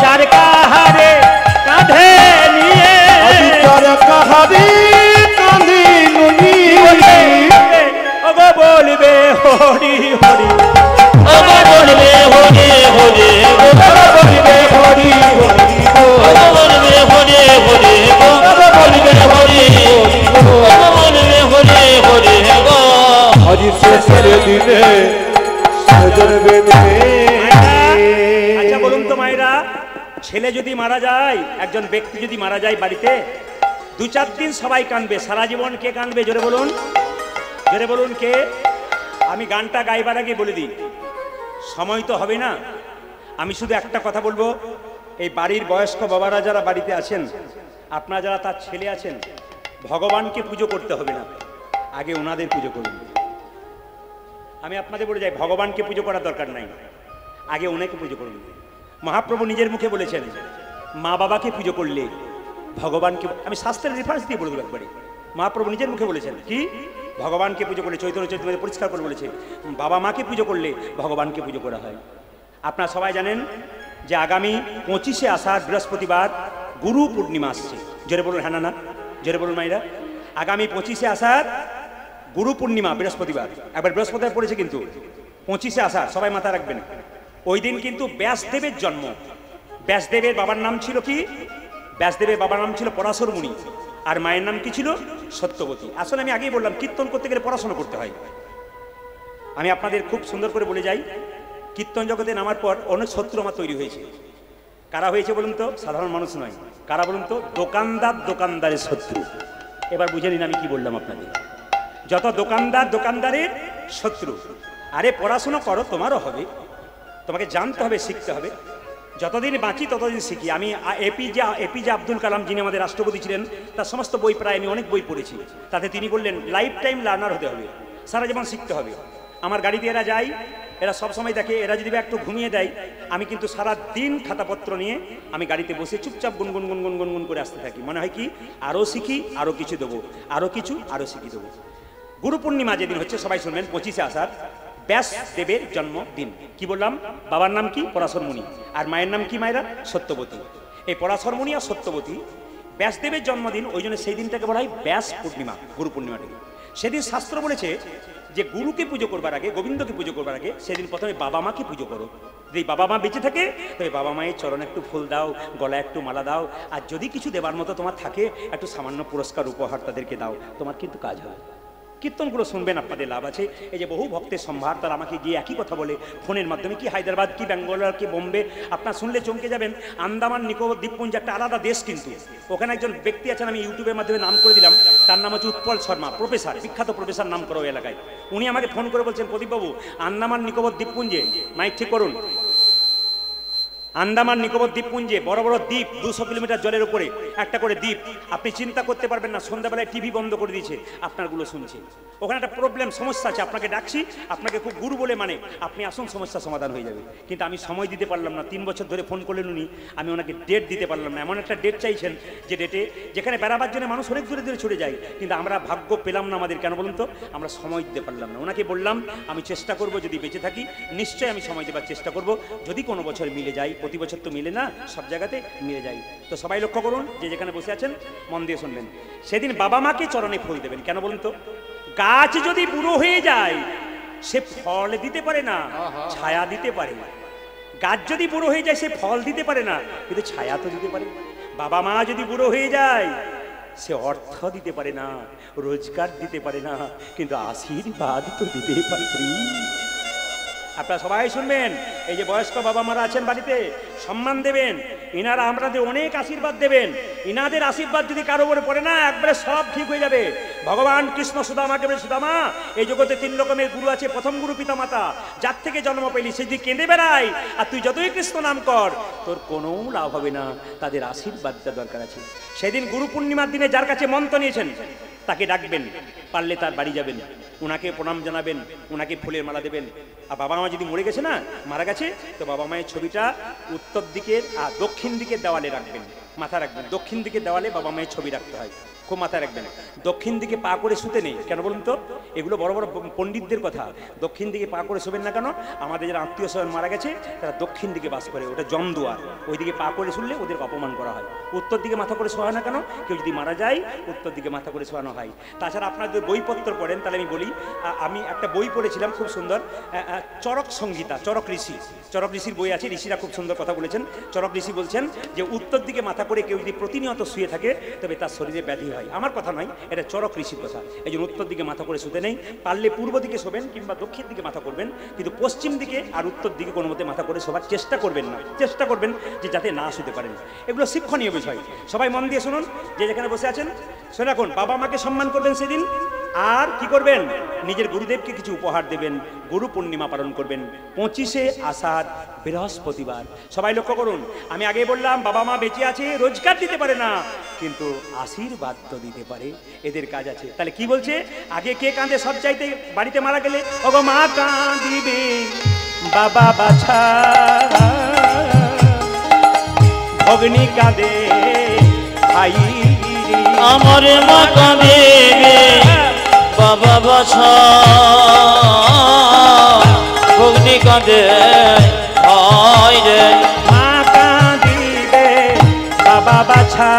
চারকাহারে কাঁধে নিয়ে, চারকাহারে কাঁধে নুনি ওগো বলবে হরি হরি, ওগো বলবে হরি হরি, ওগো বলবে হরি হরি, ওগো বলবে হরি হরি, ওগো বলবে হরি হরি গো। আজি শেষের দিনে সেজর বিনে। আচ্ছা বলুন তো মায়েরা, ছেলে যদি মারা যায়, একজন ব্যক্তি যদি মারা যায় বাড়িতে, 2-4 দিন সবাই কাঁদবে, সারা জীবন কে কাঁদবে? জোরে বলুন, জোরে বলুন কে? আমি গানটা গাইবার আগে বলে দিই, সময় তো হবে না, আমি শুধু একটা কথা বলবো, এই বাড়ির বয়স্ক বাবারা যারা বাড়িতে আছেন, আপনারা যারা তার ছেলে আছেন, ভগবানকে পুজো করতে হবে না, আগে ওনাদের পুজো করুন। আমি আপনাদের বলে যাই, ভগবানকে পুজো করার দরকার নাই, আগে ওনাকে পুজো করুন। মহাপ্রভু নিজের মুখে বলেছেন, মা বাবাকে পুজো করলে ভগবানকে, আমি শাস্ত্রের রেফারেন্স দিয়ে বলে দেবো একবারে, মহাপ্রভু নিজের মুখে বলেছেন কি, ভগবানকে পুজো করলে, চৈতন্য চৈতন্য পরিষ্কার করে বলেছে, বাবা মাকে পুজো করলে ভগবানকে পুজো করা হয়। আপনারা সবাই জানেন যে আগামী 25শে আষাঢ় বৃহস্পতিবার গুরু পূর্ণিমা আসছে। জোরে বলুন হ্যাঁ না, জোরে বলুন মাইরা। আগামী 25শে আষাঢ় গুরু পূর্ণিমা বৃহস্পতিবার, একবার বৃহস্পতিবার পড়েছে কিন্তু 25শে আষাঢ়, সবাই মাথায় রাখবেন। ওই দিন কিন্তু ব্যাসদেবের জন্ম। ব্যাসদেবের বাবার নাম ছিল কি? ব্যাসদেবের বাবার নাম ছিল পরাশর মুনি, আর মায়ের নাম কি ছিল? সত্যবতী। আসলে আমি আগেই বললাম, কীর্তন করতে গেলে পড়াশোনা করতে হয়। আমি আপনাদের খুব সুন্দর করে বলে যাই, কীর্তন জগতে নামার পর অনেক শত্রু আমার তৈরি হয়েছে। কারা হয়েছে বলুন তো? সাধারণ মানুষ নয়, কারা বলুন তো? দোকানদার দোকানদারের শত্রু। এবার বুঝে নিন আমি কি বললাম আপনাদের। যত দোকানদার দোকানদারের শত্রু। আরে পড়াশোনা করো, তোমারও হবে, তোমাকে জানতে হবে, শিখতে হবে। যতদিন বাঁচি ততদিন শিখি। আমি এপিজে আব্দুল কালাম, যিনি আমাদের রাষ্ট্রপতি ছিলেন, তার সমস্ত বই প্রায় আমি অনেক বই পড়েছি। তাতে তিনি বললেন লাইফ টাইম লার্নার হতে হবে, সারা জীবন শিখতে হবে। আমার গাড়িতে এরা যায়, এরা সবসময় দেখে, এরা যদি একটু ঘুমিয়ে দেয়, আমি কিন্তু সারা দিন খাতাপত্র নিয়ে আমি গাড়িতে বসে চুপচাপ গুনগুন গুনগুন গুনগুন করে আসতে থাকি। মনে হয় কি আরও শিখি, আরও কিছু দেবো, আরও কিছু, আরও শিখি দেবো। গুরু পূর্ণিমা যেদিন হচ্ছে সবাই শুনবেন, 25শে আষাঢ়, ব্যাসদেবের জন্মদিন। কি বললাম? বাবার নাম কি? পরাশর মুনি, আর মায়ের নাম কি মায়েরা? সত্যবতী। এই পরাশর মুনি আর সত্যবতী, ব্যাসদেবের জন্মদিন, ওই জন্য সেই দিনটাকে বলা হয় ব্যাস পূর্ণিমা, গুরু পূর্ণিমাটাকে। সেদিন শাস্ত্র বলেছে যে গুরুকে পুজো করবার আগে, গোবিন্দকে পুজো করবার আগে, সেদিন প্রথমে বাবা মাকে পুজো করো। যদি বাবা মা বেঁচে থাকে তবে বাবা মায়ের চরণে একটু ফুল দাও, গলায় একটু মালা দাও, আর যদি কিছু দেবার মতো তোমার থাকে একটু সামান্য পুরস্কার উপহার তাদেরকে দাও, তোমার কিন্তু কাজ হবে। কীর্তনগুলো শুনবেন, আপনাদের লাভ আছে। এই যে বহু ভক্তের সম্ভার, তারা আমাকে গিয়ে একই কথা বলে ফোনের মাধ্যমে, কি হায়দ্রাবাদ, কি ব্যাঙ্গালোর, কি বোম্বে, আপনার শুনলে চমকে যাবেন। আন্দামান নিকোবর দ্বীপপুঞ্জ একটা আলাদা দেশ, কিন্তু ওখানে একজন ব্যক্তি আছেন, আমি ইউটিউবের মাধ্যমে নাম করে দিলাম, তার নাম হচ্ছে উৎপল শর্মা, প্রফেসর, বিখ্যাত প্রফেসর নাম করা ওই এলাকায়। উনি আমাকে ফোন করে বলছেন, প্রদীপবাবু, আন্দামান নিকোবর দ্বীপপুঞ্জে, মাইক ঠিক করুন, আন্দামান নিকোবর দ্বীপপুঞ্জে বড় বড় দ্বীপ, 200 কিলোমিটার জলের উপরে একটা করে দ্বীপ, আপনি চিন্তা করতে পারবেন না, সন্ধ্যাবেলায় টিভি বন্ধ করে দিয়েছে, আপনারগুলো শুনছে। ওখানে একটা প্রবলেম, সমস্যা আছে, আপনাকে ডাকছি, আপনাকে খুব গুরু বলে মানে, আপনি আসুন, সমস্যা সমাধান হয়ে যাবে। কিন্তু আমি সময় দিতে পারলাম না, 3 বছর ধরে ফোন করলেন উনি, আমি ওনাকে ডেট দিতে পারলাম না। এমন একটা ডেট চাইছেন যে ডেটে, যেখানে বেড়াবার জন্য মানুষ অনেক দূরে দূরে ছুটে যায়, কিন্তু আমরা ভাগ্য পেলাম না আমাদের, কেন বলুন তো? আমরা সময় দিতে পারলাম না। ওনাকে বললাম আমি চেষ্টা করব, যদি বেঁচে থাকি নিশ্চয়ই আমি সময় দেবার চেষ্টা করব, যদি কোনো বছর মিলে যায়, প্রতি বছর তো মিলে না, সব জায়গাতে মিলে যায়। তো সবাই লক্ষ্য করুন, যে যেখানে বসে আছেন মন দিয়ে শুনবেন, সেদিন বাবা মাকে চরণে ফুল দেবেন। কেন বলুন তো? গাছ যদি বুড়ো হয়ে যায় সে ফল দিতে পারে না, ছায়া দিতে পারে। গাছ যদি বুড়ো হয়ে যায় সে ফল দিতে পারে না, কিন্তু ছায়া তো দিতে পারে। বাবা মা যদি বুড়ো হয়ে যায় সে অর্থ দিতে পারে না, রোজগার দিতে পারে না, কিন্তু আশীর্বাদ তো দিতেই পারে। আপনারা সবাই শুনবেন, এই যে বয়স্ক বাবা মারা আছেন বাড়িতে, সম্মান দেবেন, ইনারা আপনাদের অনেক আশীর্বাদ দেবেন। ইনাদের আশীর্বাদ যদি কারো উপরে পড়ে না, একবারে সব ঠিক হয়ে যাবে। ভগবান কৃষ্ণ সুদামাকে বলে, সুদামা, এই জগতে 3 রকমের গুরু আছে। প্রথম গুরু পিতা মাতা, যার থেকে জন্ম পেলি সে যদি কেঁদে বেড়ায় আর তুই যতই কৃষ্ণ নাম কর, তোর কোনো লাভ হবে না, তাদের আশীর্বাদটা দরকার আছে। সেদিন গুরু পূর্ণিমার দিনে যার কাছে মন্ত্র নিয়েছেন তাকে ডাকবেন, পারলে তার বাড়ি যাবেন, ওনাকে প্রণাম জানাবেন, ওনাকে ফুলের মালা দেবেন। আর বাবা মা যদি মরে গেছে না, মারা গেছে, তো বাবা মায়ের ছবিটা উত্তর দিকের আর দক্ষিণ দিকের দেওয়ালে রাখবেন, মাথা রাখবেন। দক্ষিণ দিকের দেওয়ালে বাবা মায়ের ছবি রাখতে হয়, খুব মাথায় রাখবেন। দক্ষিণ দিকে পা করে শুতে নেই, কেন বলুন তো? এগুলো বড় বড় পণ্ডিতদের কথা। দক্ষিণ দিকে পা করে শোবেন না কেন? আমাদের যারা আত্মীয় স্বজন মারা গেছে তারা দক্ষিণ দিকে বাস করে, ওটা জমদুয়ার, ওই দিকে পা করে শুনলে ওদের অপমান করা হয়। উত্তর দিকে মাথা করে শোয়া না কেন? কেউ যদি মারা যায় উত্তর দিকে মাথা করে শোয়ানো হয়। তাছাড়া আপনার যদি বইপত্র পড়েন তাহলে আমি বলি, আমি একটা বই পড়েছিলাম খুব সুন্দর, চরক সংহিতা, চরক ঋষি, চরক ঋষির বই আছে, ঋষিরা খুব সুন্দর কথা বলেছেন। চরক ঋষি বলছেন যে উত্তর দিকে মাথা করে কেউ যদি প্রতিনিয়ত শুয়ে থাকে তবে তার শরীরে ব্যাধি হয়। আমার কথা নয়, এটা চরক ঋষির কথা। এই জন্য উত্তর দিকে মাথা করে শুতে নেই, পারলে পূর্ব দিকে শোবেন কিংবা দক্ষিণ দিকে মাথা করবেন, কিন্তু পশ্চিম দিকে আর উত্তর দিকে কোনো মতে মাথা করে শোবার চেষ্টা করবেন না, চেষ্টা করবেন যে যাতে না শুতে পারেন। এগুলো শিক্ষণীয় বিষয়, সবাই মন দিয়ে শুনুন, যে যেখানে বসে আছেন শুনে রাখুন। বাবা মাকে সম্মান করবেন সেদিন, আর কি করবেন, নিজের গুরুদেবকে কিছু উপহার দেবেন, গুরু পূর্ণিমা পালন করবেন 25শে আষাঢ় বৃহস্পতিবার। সবাই লক্ষ্য করুন, আমি আগে বললাম বাবা মা বেঁচে আছে, রোজগার দিতে পারে না, কিন্তু আশীর্বাদ তো দিতে পারে, এদের কাজ আছে। তাহলে কি বলছে, আগে কে কাঁদে সব চাইতে বাড়িতে মারা গেলে? ওগো মা কাঁদিবে বাবা বাছা, অগ্নি কাঁদে ভাই, আমার মা কাঁদিবে বাবা বাছা, অগ্নি কাঁদে ভাই রে। মা কাঁদিবে বাবা বাছা,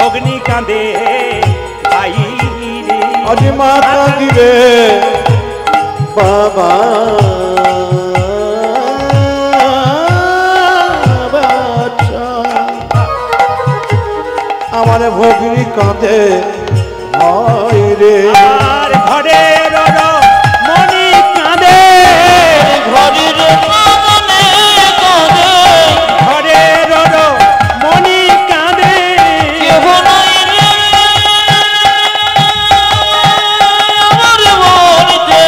অগ্নি কাঁদে ভাই রে। আজ মা কাঁদিবে বাবা বাছা, আমার ভগ্নী কাঁদে ভাই রে। আর ঘরের মনি কাঁদে, ঘরের মনে কাঁদে, ঘরের মনি কাঁদে, কেহ নাই রে আমার মনেতে।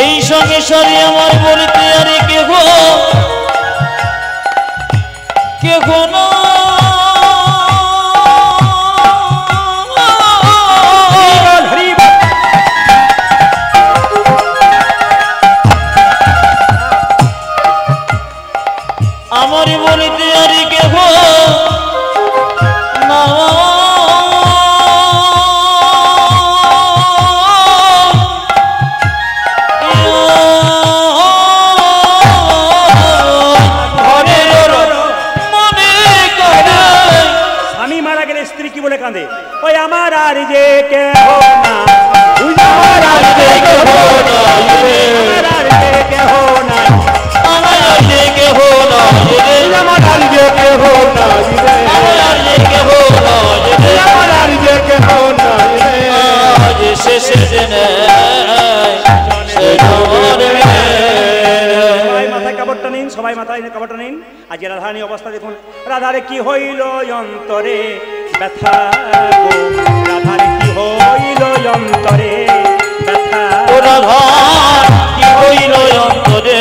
এই সঙ্গে সারি আমার বলিতে আরে কেহ কেহ না, আমার বলিতে আরে কেহ না। স্বামী মারা গেলে স্ত্রী কি বলে কাঁদে? ওই আমার আর যে কেহ না, আমার আর যে কেহ নাই, আমার আর যে কেহ না, আমার আর যে কেহ নাই রে, আমার আর যে কেহ নাই রে, আমার আর যে কেহ নাই রে, আমার আর যে কেহ নাই রে। আজ শেষে দিনে সে ধরবে। সবাই মাথায় কাপড়টা নিন, সবাই মাথায় কাপড়টা নিন। আজকে রাধারানী অবস্থা দেখুন, রাধারে কি হইল অন্তরে ব্যথা গো, রাধারে কি হইল অন্তরে ব্যথা। ও রাধার কি হইল অন্তরে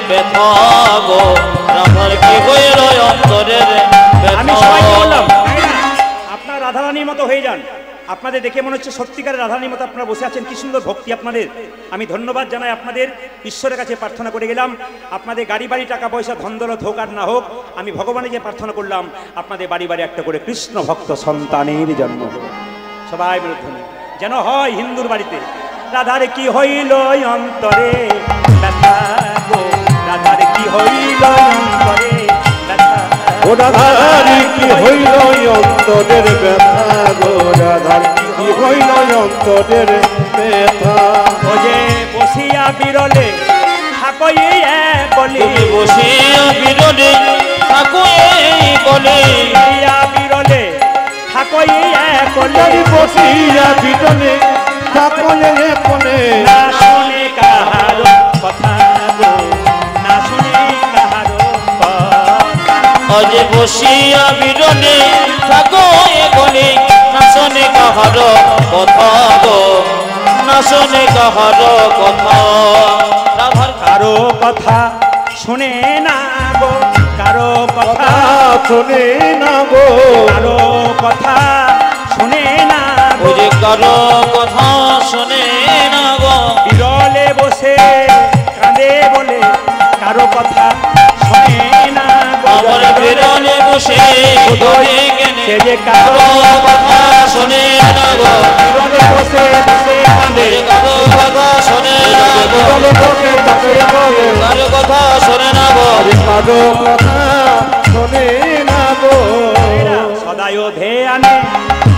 ব্যথা গো, রাধার কি হইল অন্তরে আমি ব্যথা। সবাইকে বললাম আপনার রাধারানীর মতো হয়ে যান। আপনাদের দেখে মনে হচ্ছে সত্যিকারের রাধারানীর মতো আপনারা বসে আছেন, কি সুন্দর ভক্তি আপনাদের। আমি ধন্যবাদ জানাই আপনাদের, ঈশ্বরের কাছে প্রার্থনা করে গেলাম আপনাদের গাড়ি বাড়ি টাকা পয়সা ধন দৌলত হোক আর না হোক, আমি ভগবানের যে প্রার্থনা করলাম আপনাদের বাড়ি বাড়ি একটা করে কৃষ্ণ ভক্ত সন্তানের জন্ম হোক। সবাই বিরুদ্ধে যেন হয় হিন্দুর বাড়িতে। রাধারে কি হইল অন্তরে ব্যথা গো, রাধারে কি হইল অন্তরে ব্যথা। ও রাধার কি হইল অন্তরের ব্যথা গো, রাধার কি হইল অন্তরের ব্যথা। ও যে বসিয়া বিরলে থাকই বলি, তুমি বসিয়া বিরলে থাকো এই বলে, বসিয়া বিরলে থাকই বলি, যদি বসিয়া ভিতরে থাকলে কোনে, না শুনে কাহারো কথা গো, না শুনে কাহারো কথা। আজ বসিয়া বিরলে থাকো এ বলে, না শোনে কাহার কথা গো, না শোনে কাহার কথা। রাধার কারো কথা শুনে না গো, কারো কথা শোনে না গো, কারো কথা শুনে না গো, ওরে কারো কথা শোনে না গো, বিরলে বসে কাঁদে বলে কারো কথা শুনে না গো। আমার বিরলে বসে ধরে গেলে সে যে কারো কথা শোনে না গো, বিরলে বসে বসে কাঁদে, কারো কথা শোনে না গো, কারো কথা শোনে না গো। কারো কথা শোনে না গো। সদায় ধ্যানে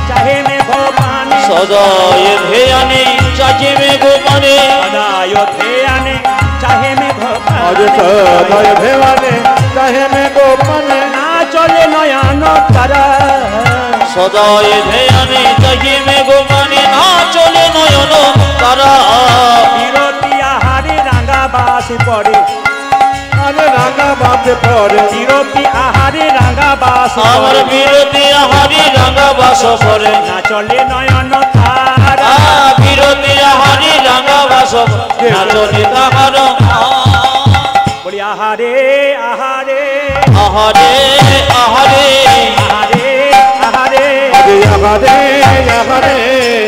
চাহে মেঘ পানে, সদায় ধ্যানে চাচিবে গোপানে, সদায় ধ্যানে চাহে মেঘ আজ পানে, সদয় ভেবানে চাহে মে গোপনে, না চলে নয়ন তারা, সদায় ধ্যানে চাচিবে গোপানে, না চলে নয়ন তারা। বিরতি আহারে রাঙা বাস বাসে পড়ে আরে রাঙা বাসে পড়ে বিরতি আহারে রাঙা বাস আমার বিরতি আহারি রাঙা বাস পরে না চলে নয়ন তারা বিরতি আহারি রাঙা বাস নাচলে তাহার বলি আহারে আহারে আহারে আহারে আহারে আহারে আহারে আহারে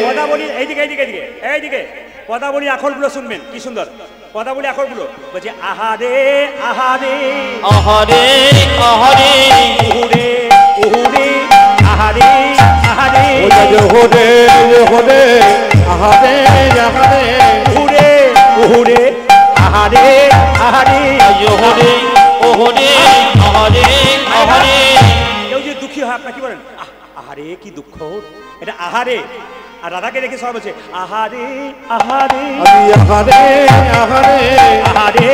কথা বলি এইদিকে এইদিকে এইদিকে এইদিকে কথা বলি আখরগুলো শুনবেন কি সুন্দর কথা বলি আখরগুলো বলছে আহারে আহারে আহারে আহারে উহুরে উহুরে আহারে আহারে হোরে হোরে আহারে আহারে উহুরে উহুরে আহারে আহারে ওহরে ওহরে আহারে আহারে কেউ যদি দুঃখী হয় আপনার কি বলেন আহারে কি দুঃখ এটা আহারে আর রাধাকে দেখে সবাই বলছে আহারে আহারে আহারে আহারে আহারে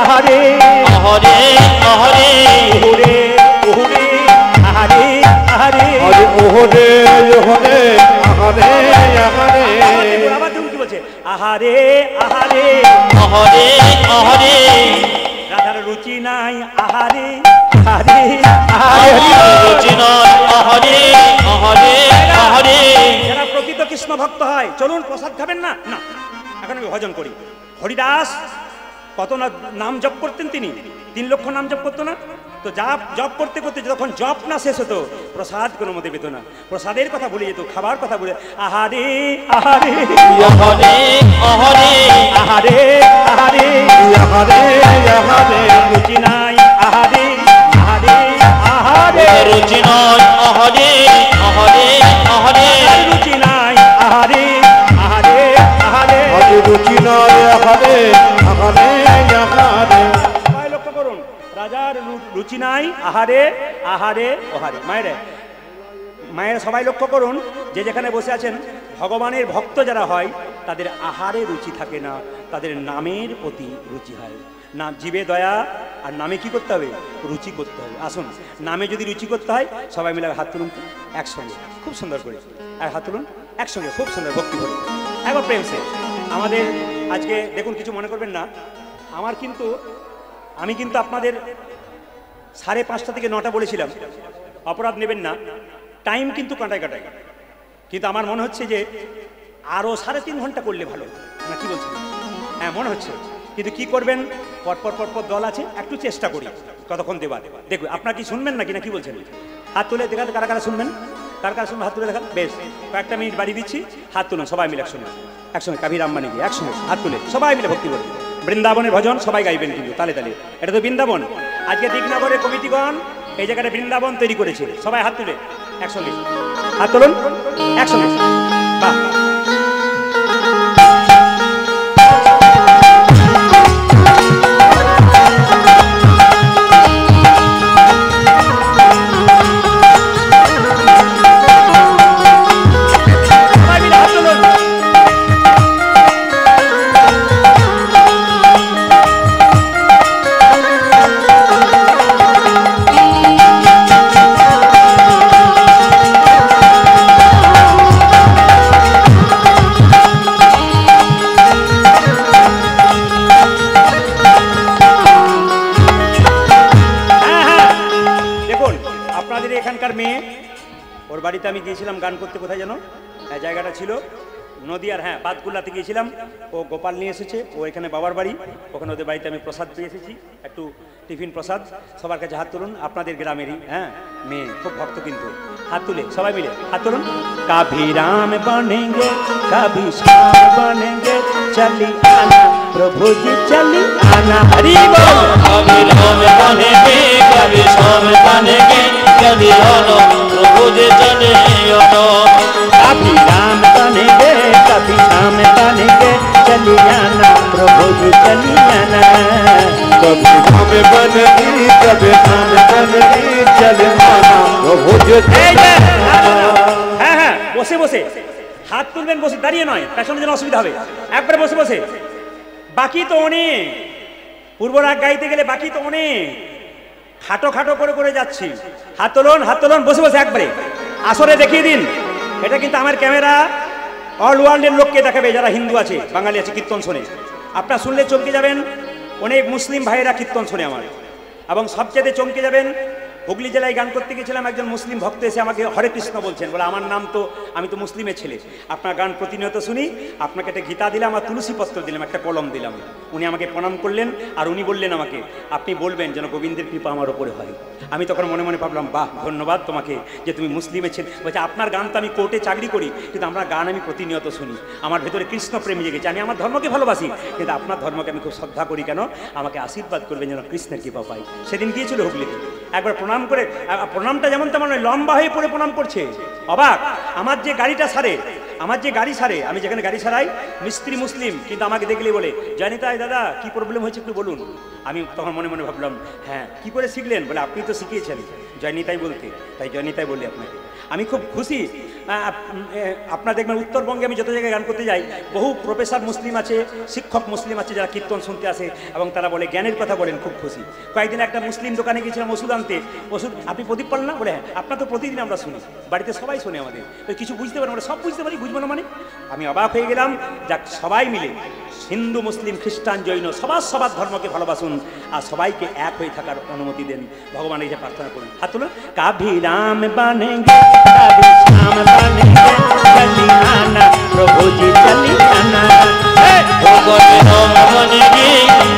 আহারে আহারে আহারে উহুরে উহুরে আহারে আহারে আরে ওহরে ওহরে আহারে আহারে আবার তুমি কি বলছে আহারে আহারে আহারে আহারে রাধার রুচি নাই আহারে আহারে আহারে রুচি নয় আহারে আহারে আহারে যারা প্রকৃত কৃষ্ণ ভক্ত হয় চলুন প্রসাদ খাবেন না না এখন আমি ভজন করি হরিদাস কত না নাম জপ করতেন তিনি 3 লক্ষ নাম জপ করতো না তো জপ করতে করতে যখন জপ না শেষ হতো প্রসাদ কোনো মতে পেত না প্রসাদের কথা ভুলে যেত খাবার কথা বলে আহারে আহারে আহারে আহারে আহারে আহারে আহারে আহারে রুচি নাই আহারে আহারে আহারে রুচি নয় আহারে আহারে আহারে রুচি নাই আহারে আহারে আহারে আরে রুচি নয় আহারে আহারে আহারে সবাই লক্ষ্য করুন রাজার রুচি নাই আহারে আহারে ওহারে মায়েরা সবাই লক্ষ্য করুন যে যেখানে বসে আছেন ভগবানের ভক্ত যারা হয় তাদের আহারে রুচি থাকে না তাদের নামের প্রতি রুচি হয় না জীবে দয়া আর নামে কি করতে হবে রুচি করতে হবে আসুন নামে যদি রুচি করতে হয় সবাই মিলে হাত তুলুন তো একসঙ্গে খুব সুন্দর করে আর হাত তুলুন একসঙ্গে খুব সুন্দর ভক্তি করে একবার প্রেম সে আমাদের আজকে দেখুন কিছু মনে করবেন না আমি কিন্তু আপনাদের 5:30 থেকে 9টা বলেছিলাম অপরাধ নেবেন না টাইম কিন্তু কাটায় কিন্তু আমার মনে হচ্ছে যে আরও 3.5 ঘন্টা করলে ভালো হতো না কি বলছেন হ্যাঁ মনে হচ্ছে কিন্তু কি করবেন পরপর দল আছে একটু চেষ্টা করি কতক্ষণ দেখুন আপনারা কি শুনবেন নাকি না কি বলছেন হাত তুলে দেখাতে কারা কারা শুনবেন হাত তুলে দেখান বেশ কয়েকটা মিনিট বাড়ি দিচ্ছি হাত তুলুন সবাই মিলে একসঙ্গে কাবির আম্বানি গিয়ে একসঙ্গে হাত তুলে সবাই মিলে ভক্তি করবে বৃন্দাবনের ভজন সবাই গাইবেন কিন্তু তালে এটা তো বৃন্দাবন আজকে দিকনগরের কমিটিগণ এই জায়গাটা বৃন্দাবন তৈরি করেছে সবাই হাত তুলে একসঙ্গে হাত তুলুন একসঙ্গে বাহ ওর বাড়িতে আমি গিয়েছিলাম গান করতে কোথায় যেন জায়গাটা ছিল নদিয়ার বাদকুল্লাতে গিয়েছিলাম ও গোপাল নিয়ে এসেছে ও এখানে বাবার বাড়ি ওখানে ওদের বাড়িতে আমি প্রসাদ পেয়ে এসেছি একটু টিফিন প্রসাদ সবার কাছে হাত তুলুন আপনাদের গ্রামেরই মেয়ে খুব ভক্ত কিন্তু হাত তুলে সবাই মিলে হাত তুলুন কভি রাম বনেঙ্গে কভি শ্যাম বনেঙ্গে চলি আনা প্রভু জি চলি আনা হরি বল কভি রাম বনেঙ্গে কভি শ্যাম বনেঙ্গে চলি আনা প্রভু জি চলি আনা कभी राम बनेंगे कभी श्याम बनेंगे चली आना प्रभु जी चली आना कभी हम बनेंगे कभी हम बनेंगे चले आना प्रभु जी হ্যাঁ বসে বসে হাত তুলবেন বসে দাঁড়িয়ে নয় তার সঙ্গে যেন অসুবিধা হবে একবারে বসে বসে বাকি তো অনেক পূর্বরাগ গাইতে গেলে বাকি তো অনেক খাটো খাটো করে করে যাচ্ছি হাত তোলন বসে বসে একবারে আসরে দেখিয়ে দিন এটা কিন্তু আমার ক্যামেরা অল ওয়ার্ল্ডের লোককে দেখাবে যারা হিন্দু আছে বাঙালি আছে কীর্তন শোনে আপনারা শুনলে চমকে যাবেন অনেক মুসলিম ভাইয়েরা কীর্তন শোনে আমার, এবং সবচেয়ে চমকে যাবেন, হুগলি জেলায় গান করতে গেছিলাম, একজন মুসলিম ভক্ত এসে আমাকে হরে কৃষ্ণ বলছেন, বলে আমার নাম তো, আমি তো মুসলিমের ছেলে, আপনার গান প্রতিনিয়ত শুনি, আপনাকে একটা গীতা দিলাম আর তুলসী পত্র দিলাম, একটা কলম দিলাম। উনি আমাকে প্রণাম করলেন আর উনি বললেন আমাকে, আপনি বলবেন যেন গোবিন্দের কৃপা আমার ওপরে হয়। আমি তখন মনে মনে ভাবলাম, বাহ, ধন্যবাদ তোমাকে যে তুমি মুসলিমের ছেলে। বলছে আপনার গান তো আমি কোর্টে চাকরি করি, কিন্তু আপনার গান আমি প্রতিনিয়ত শুনি, আমার ভেতরে কৃষ্ণ প্রেম জেগেছে, আমি আমার ধর্মকে ভালোবাসি, কিন্তু আপনার ধর্মকে আমি খুব শ্রদ্ধা করি, কেন আমাকে আশীর্বাদ করবেন যেন কৃষ্ণের কৃপা পাই। সেদিন গিয়েছিল হুগলিতে, একবার প্রণাম করে, প্রণামটা যেমন তেমন নয়, লম্বা হয়ে পড়ে প্রণাম করছে। অবাক, আমার যে গাড়িটা সারে, আমার যে গাড়ি সারে, আমি যেখানে গাড়ি সারাই, মিস্ত্রি মুসলিম, কিন্তু আমাকে দেখলে বলে, জয়নিতাই দাদা কি প্রবলেম হয়েছে একটু বলুন। আমি তখন মনে মনে ভাবলাম, হ্যাঁ কি করে শিখলেন? বলে আপনি তো শিখিয়েছেন জয়নিতাই বলতে, তাই জয়নিতাই বললি আপনাকে। আমি খুব খুশি। আপনারা দেখবেন উত্তরবঙ্গে আমি যত জায়গায় গান করতে যাই, বহু প্রফেসর মুসলিম আছে, শিক্ষক মুসলিম আছে যারা কীর্তন শুনতে আসে, এবং তারা বলে জ্ঞানের কথা বলেন, খুব খুশি। কয়েকদিন একটা মুসলিম দোকানে গিয়েছিলাম ওষুধ আনতে, ওষুধ আপনি প্রদীপ পান না? বলে হ্যাঁ। আপনার তো প্রতিদিন আমরা শুনি, বাড়িতে সবাই শোনে আমাদের, কিছু বুঝতে পারি, আমরা সব বুঝতে পারি, বুঝবো না মানে? আমি অবাক হয়ে গেলাম, যাক সবাই মিলে হিন্দু মুসলিম খ্রিস্টান জৈন সবার ধর্মকে ভালোবাসুন আর সবাইকে এক হয়ে থাকার অনুমতি দেন, ভগবানের কাছে প্রার্থনা করুন। হাত তুলুন। কাভি রাম বানেঙ্গে কাভি শ্যাম বানেঙ্গে, চলি আনা প্রভু জি চলি আনা, ও কবি রাম বানেঙ্গে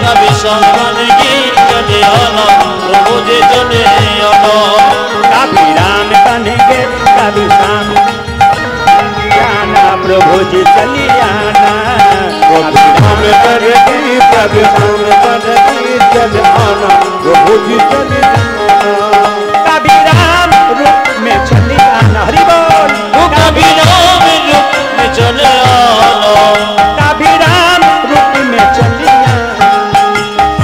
কবি শ্যাম বানেঙ্গে, চলি আনা প্রভু জি চলি আনা। কাভি রাম বানেঙ্গে কবি শ্যাম आना प्रभु जी चली आना, कभी हम बनेगी कभी हम बनेगी, चल आना प्रभु जी चली आना। कभी राम रूप में चली आना, हरि बोल। वो कभी राम रूप में चले आना, कभी राम रूप में चली आना,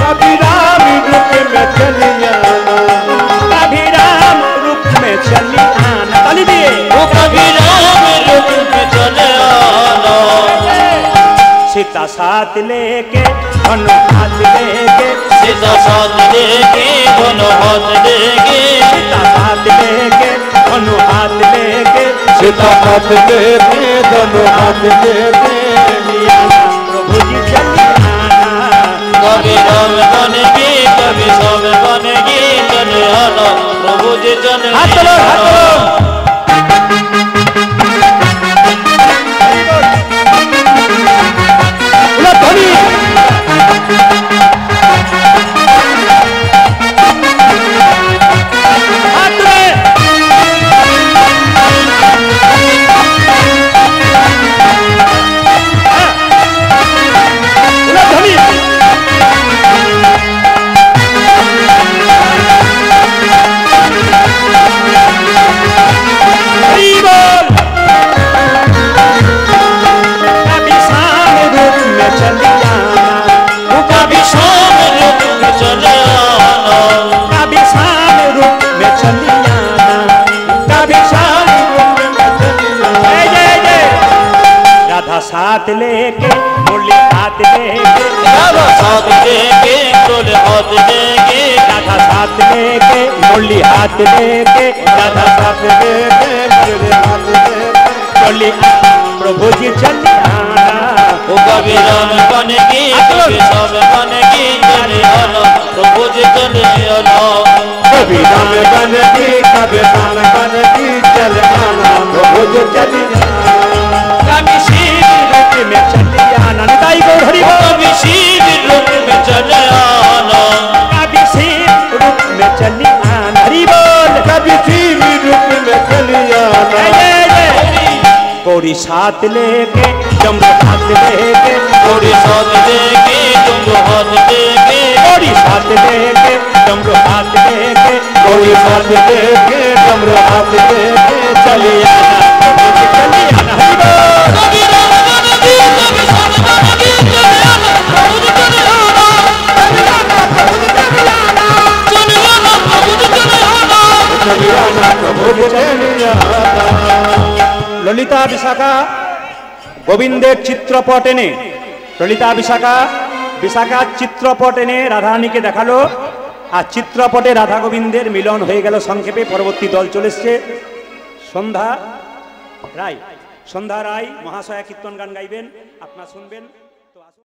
कभी राम रूप में चली आना, कभी राम रूप में चली आना। ताली दिए। वो कभी राम रूप में चले आना। सीता साथ लेके हनु हाथ लेके, सीता साथ लेके दोनों हाथ लेके, सीता साथ लेके हनु हाथ लेके, सीता हाथ लेके दोनों हाथ लेके, आना प्रभु जी चली आना। कभी राम बनेगी कभी श्याम बनेगी, चले आना प्रभु जी चले हाथ चलो, हाथ चलो। साथ लेके मुरली हाथ लेके, राधा साथ लेके डोले हाथ लेके, राधा साथ लेके मुरली हाथ लेके, राधा साथ लेके मुरली हाथ लेके, चली प्रभु जी चली आना। वो कभी राम बनेगी कभी श्याम बनेगी, चले आना प्रभु जी चले आना। कभी राम बनेगी कभी श्याम बनेगी, चल आना प्रभु जी चली आना। कभी शिव रूप में चली आना, निताई गौर हरि बोल। कभी शिव रूप में चले आना, कभी शिव रूप में चली आना, हरि बोल। कभी शिव रूप में चली आना। गौरी साथ लेके जम्बू हाथ लेके, गौरी साथ लेके डमरू हाथ लेके, गौरी साथ लेके जम्बू हाथ लेके, गौरी साथ लेके डमरू हाथ लेके, चली आना चली आना, हरि बोल। कभी राम बनेगी कभी श्याम बनेगी, चले आना प्रभु जी चले आना, चले आना प्रभु जी चले आना, चले आना प्रभु जी चले आना, चली आना प्रभु जी चली आना। ललिता विशाखा गोविंदेर चित्रपट एने, ललिता विशाखा विशाखा चित्रपट एने राधारानीके देखालो আর চিত্রপটে রাধা গোবিন্দের মিলন হয়ে গেল সংক্ষেপে। পরবর্তী দল চলে এসছে সন্ধ্যা রায়। সন্ধ্যা রায় মহাশয়া কীর্তন গান গাইবেন, আপনারা শুনবেন।